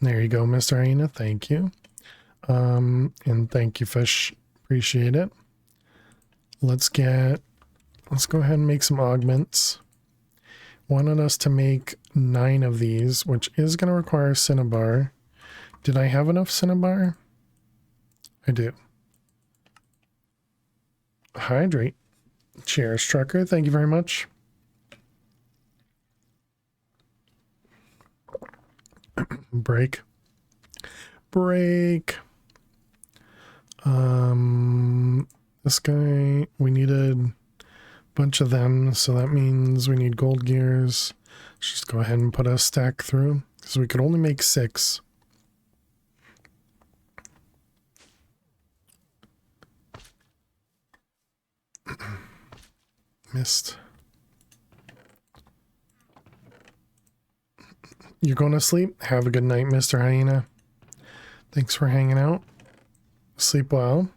There you go, Mr. Hyena. Thank you. And thank you, Fish. Appreciate it. Let's go ahead and make some augments. Wanted us to make 9 of these, which is going to require cinnabar. Did I have enough cinnabar? I do. Hydrate. Cheers, trucker. Thank you very much. Break. This guy, we needed a bunch of them, so that means we need gold gears. Let's just go ahead and put a stack through, because we could only make 6. Missed. You're going to sleep? Have a good night, Mr. Hyena. Thanks for hanging out. Sleep well.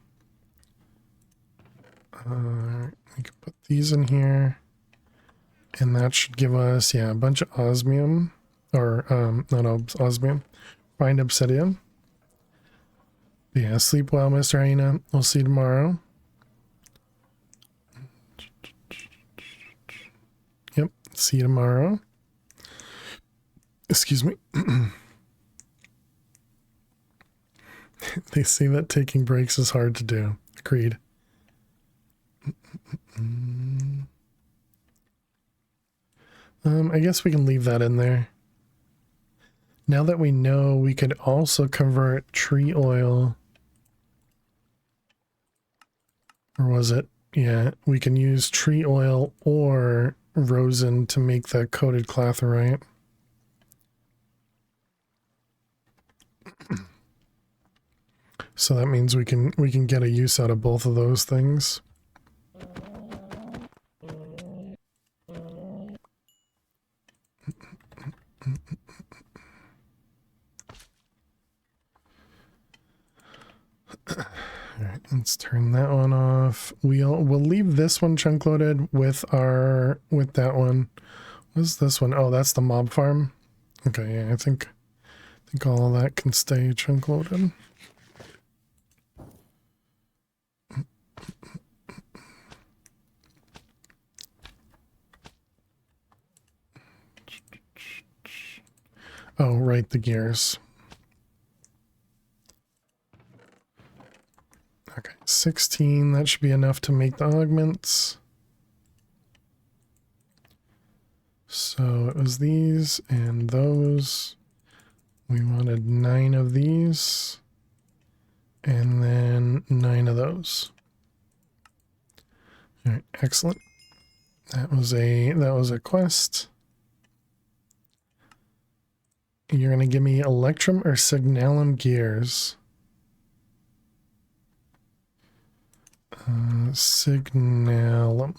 We can put these in here. And that should give us, yeah, a bunch of osmium. Or, not osmium. Find obsidian. But yeah, sleep well, Mr. Hyena. We'll see you tomorrow. Yep, see you tomorrow. Excuse me. They say that taking breaks is hard to do. Agreed. I guess we can leave that in there. Now that we know, we could also convert tree oil. Or was it? Yeah, we can use tree oil or rosin to make the coated clathrite. So that means we can get a use out of both of those things. Alright, let's turn that one off. We'll leave this one chunk loaded with that one. What's this one? Oh, that's the mob farm. Okay, yeah, I think all of that can stay chunk loaded. Oh, right, the gears. Okay, 16, that should be enough to make the augments. So it was these and those. We wanted 9 of these and then 9 of those. All right, excellent. That was a quest. You're going to give me Electrum or Signalum gears. Signalum.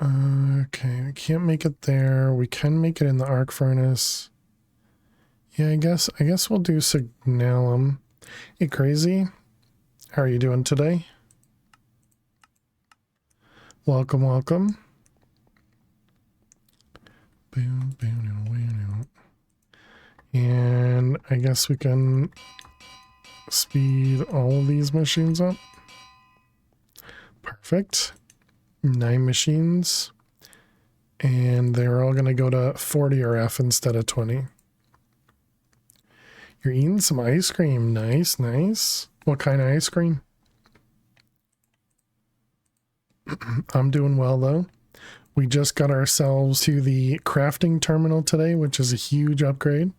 Okay, we can't make it there. We can make it in the arc furnace. Yeah, I guess we'll do Signalum. Hey, Crazy. How are you doing today? Welcome, welcome. And I guess we can speed all of these machines up. Perfect. 9 machines. And they're all going to go to 40 or F instead of 20. You're eating some ice cream. Nice, nice. What kind of ice cream? I'm doing well, though. We just got ourselves to the crafting terminal today, which is a huge upgrade.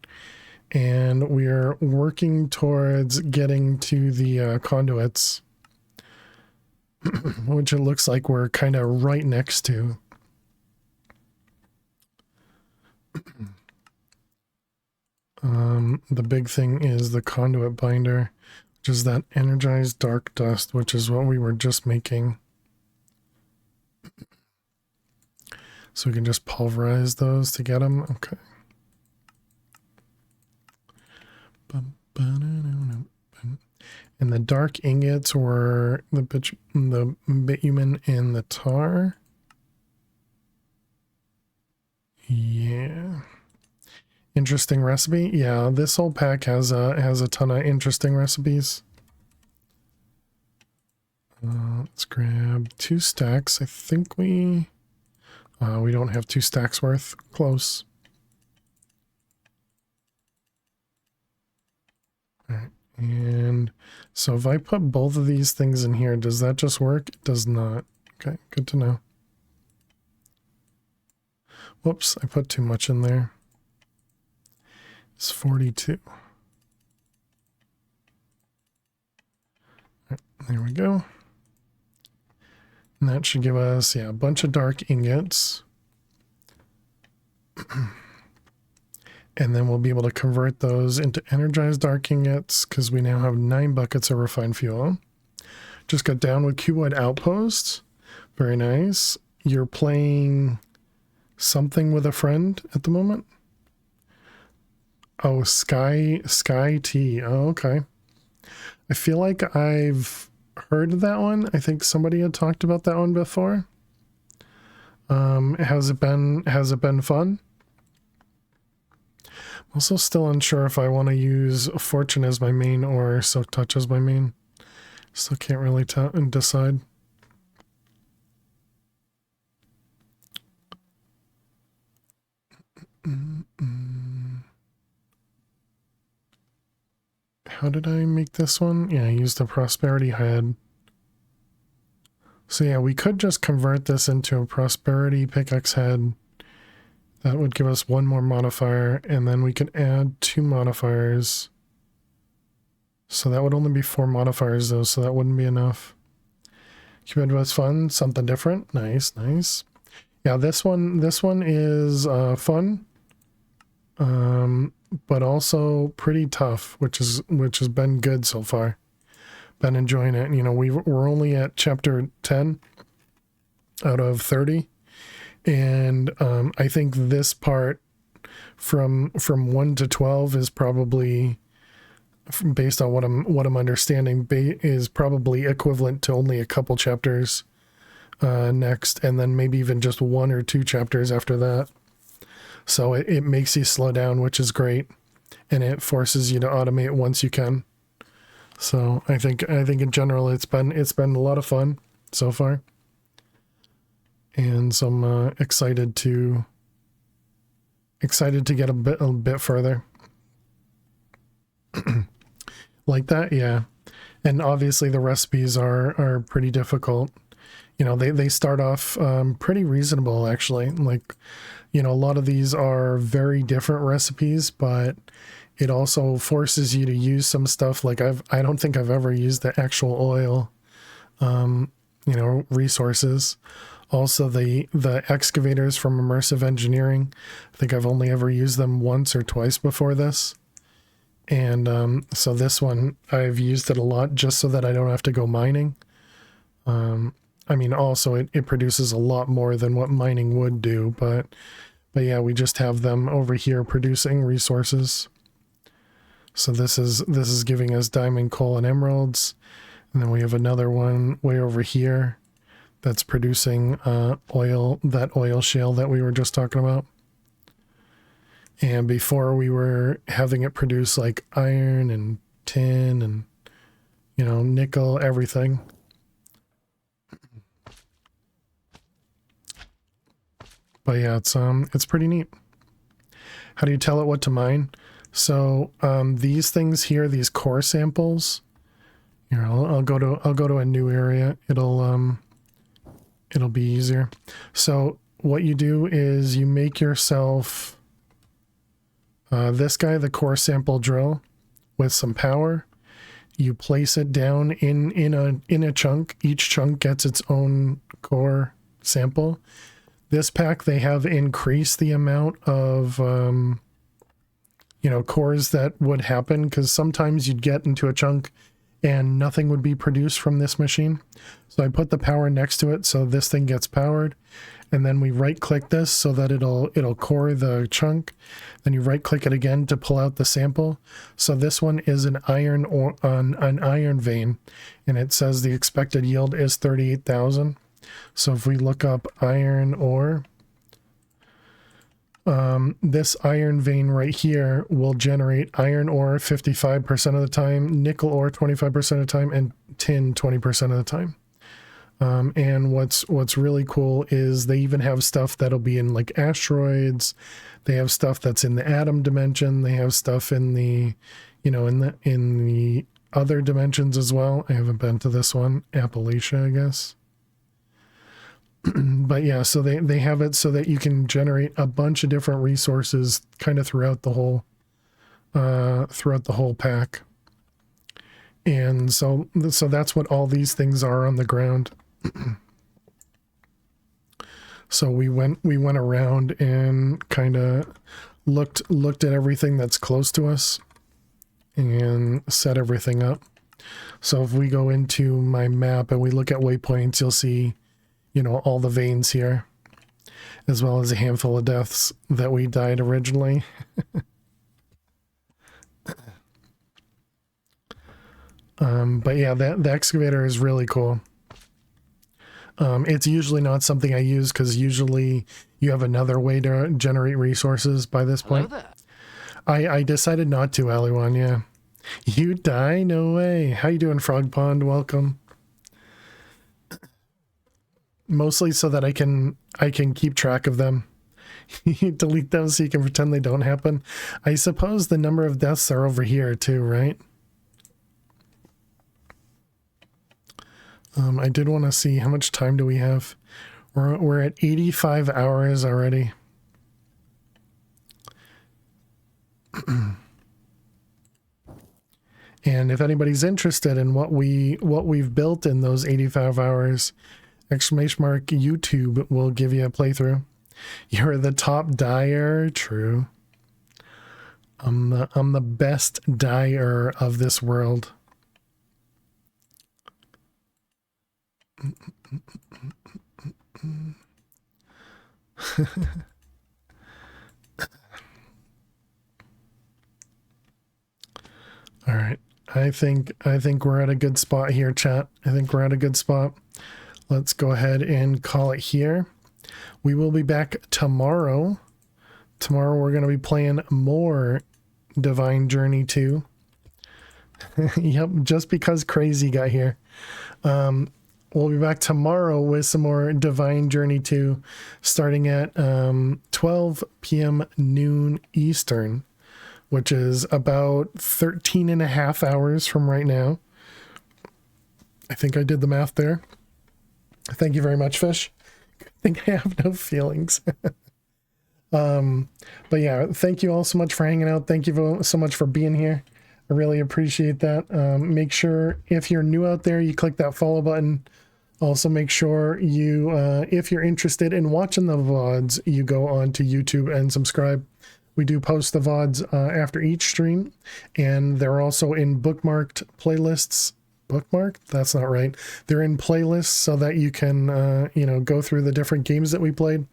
And we are working towards getting to the conduits, which it looks like we're kind of right next to. The big thing is the conduit binder. which is that energized dark dust, which is what we were just making. So we can just pulverize those to get them. Okay. And the dark ingots were the bitumen and the tar. Yeah. Interesting recipe. Yeah, this whole pack has a ton of interesting recipes. Let's grab 2 stacks. I think we don't have 2 stacks worth. Close. All right. And so if I put both of these things in here, does that just work? It does not. Okay, good to know. Whoops, I put too much in there. It's 42. Right, there we go. And that should give us, yeah, a bunch of dark ingots. And then we'll be able to convert those into energized dark ingots because we now have 9 buckets of refined fuel. Just got down with cuboid outposts. Very nice. You're playing something with a friend at the moment? Oh, Sky T. Oh, okay. I feel like I've heard of that one. I think somebody had talked about that one before. Has it been fun? I'm also still unsure if I want to use Fortune as my main or Silk Touch as my main. Still can't really decide. How did I make this one? Yeah, I used a prosperity head. So yeah, we could just convert this into a prosperity pickaxe head. That would give us 1 more modifier, and then we could add 2 modifiers. So that would only be 4 modifiers though, so that wouldn't be enough. Cuboid was fun, something different. Nice, nice. Yeah, this one is fun. But also pretty tough, which has been good so far. Been enjoying it. You know, we're only at chapter 10 out of 30, and I think this part from 1 to 12 is probably, based on what I'm understanding, is probably equivalent to only a couple chapters next, and then maybe even just 1 or 2 chapters after that. So it makes you slow down, which is great, and it forces you to automate once you can. So I think in general it's been a lot of fun so far, and so I'm excited to get a bit further. Like that, yeah. And obviously the recipes are pretty difficult. You know, they start off pretty reasonable actually. Like, you know, a lot of these are very different recipes, but it also forces you to use some stuff. Like I don't think I've ever used the actual oil, you know, resources. Also the excavators from Immersive Engineering. I think I've only ever used them once or twice before this. And so this one, I've used it a lot just so that I don't have to go mining. I mean, also it produces a lot more than what mining would do, but yeah, we just have them over here producing resources. So this is giving us diamond, coal, and emeralds. And then we have another one way over here that's producing oil, that oil shale that we were just talking about. And before we were having it produce like iron and tin and, you know, nickel, everything. But yeah, it's pretty neat. How do you tell it what to mine? So these things here, these core samples. Here, I'll go to a new area. It'll be easier. So what you do is you make yourself this guy, the core sample drill, with some power. You place it down in a chunk. Each chunk gets its own core sample. This pack, they have increased the amount of you know, cores that would happen, because sometimes you'd get into a chunk and nothing would be produced from this machine. So I put the power next to it so this thing gets powered, and then we right click this so that it'll core the chunk. Then you right click it again to pull out the sample. So this one is an iron or an iron vein, and it says the expected yield is 38,000. So if we look up iron ore, this iron vein right here will generate iron ore 55% of the time, nickel ore 25% of the time, and tin 20% of the time. And what's really cool is they even have stuff that'll be in like asteroids. They have stuff that's in the atom dimension. They have stuff in the, in the other dimensions as well. I haven't been to this one, Appalachia, I guess. But yeah, so they have it so that you can generate a bunch of different resources kind of throughout the whole pack. And so that's what all these things are on the ground. So we went around and kind of looked at everything that's close to us and set everything up. So if we go into my map and we look at waypoints, you'll see, all the veins here, as well as a handful of deaths that we died originally. But yeah, the excavator is really cool. It's usually not something I use because usually you have another way to generate resources by this point. I decided not to, Aliwan, yeah. You die? No way. How you doing, Frog Pond? Welcome. Mostly so that I can keep track of them. You delete them so you can pretend they don't happen. I suppose the number of deaths are over here too, right? I did want to see how much time do we have. We're at 85 hours already. And if anybody's interested in what we've built in those 85 hours, YouTube will give you a playthrough. You're the top dyer, true. I'm the best dyer of this world. All right. I think we're at a good spot here, chat. I think we're at a good spot. Let's go ahead and call it here. We will be back tomorrow. Tomorrow we're going to be playing more Divine Journey 2. Yep, just because Crazy got here. We'll be back tomorrow with some more Divine Journey 2 starting at 12 p.m. noon Eastern, which is about 13 and a half hours from right now. I think I did the math there. Thank you very much, Fish. I think I have no feelings. But yeah, thank you all so much for hanging out. Thank you so much for being here. I really appreciate that. Make sure if you're new out there, you click that follow button. Also make sure you, if you're interested in watching the VODs, you go on to YouTube and subscribe. We do post the VODs after each stream, and they're also in bookmarked playlists. Bookmarked? That's not right. They're in playlists so that you can, go through the different games that we played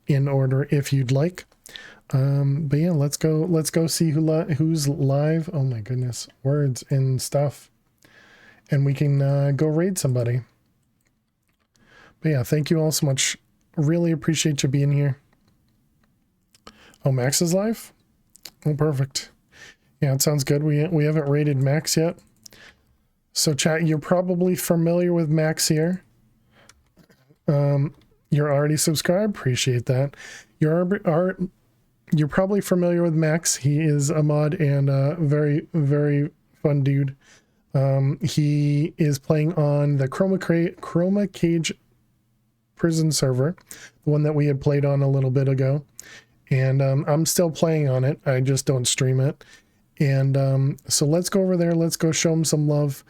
in order if you'd like. But yeah, let's go see who's live. Oh my goodness, words and stuff. And we can go raid somebody. But yeah, thank you all so much. Really appreciate you being here. Oh, Max is live? Oh, perfect. Yeah, it sounds good. We haven't raided Max yet. So chat, you're probably familiar with Max here. You're already subscribed. Appreciate that. You're probably familiar with Max. He is a mod and a very, very fun dude. He is playing on the Chroma Cage prison server, the one that we had played on a little bit ago. And I'm still playing on it. I just don't stream it. And so let's go over there. Let's go show him some love.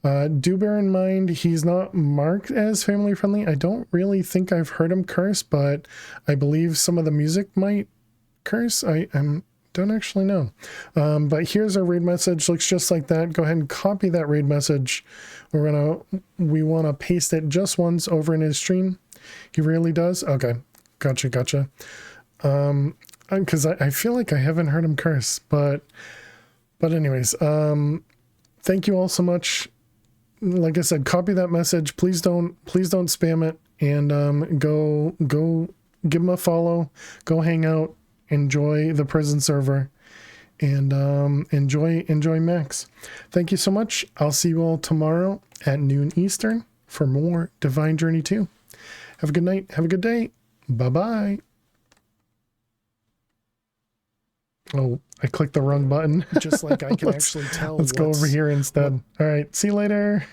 Do bear in mind, he's not marked as family friendly. I don't really think I've heard him curse, but I believe some of the music might curse. I'm Don't actually know. But here's our raid message. Looks just like that. Go ahead and copy that raid message. We want to paste it just once over in his stream. He really does. Okay. Gotcha. Because I feel like I haven't heard him curse, but anyways, thank you all so much. Like I said, copy that message. Please don't spam it, and go give him a follow. Go hang out. Enjoy the prison server, and enjoy Max. Thank you so much. I'll see you all tomorrow at noon Eastern for more Divine Journey 2. Have a good night. Have a good day. Bye-bye. Oh, I clicked the wrong button. Just like I can actually tell. Let's go over here instead. All right. See you later.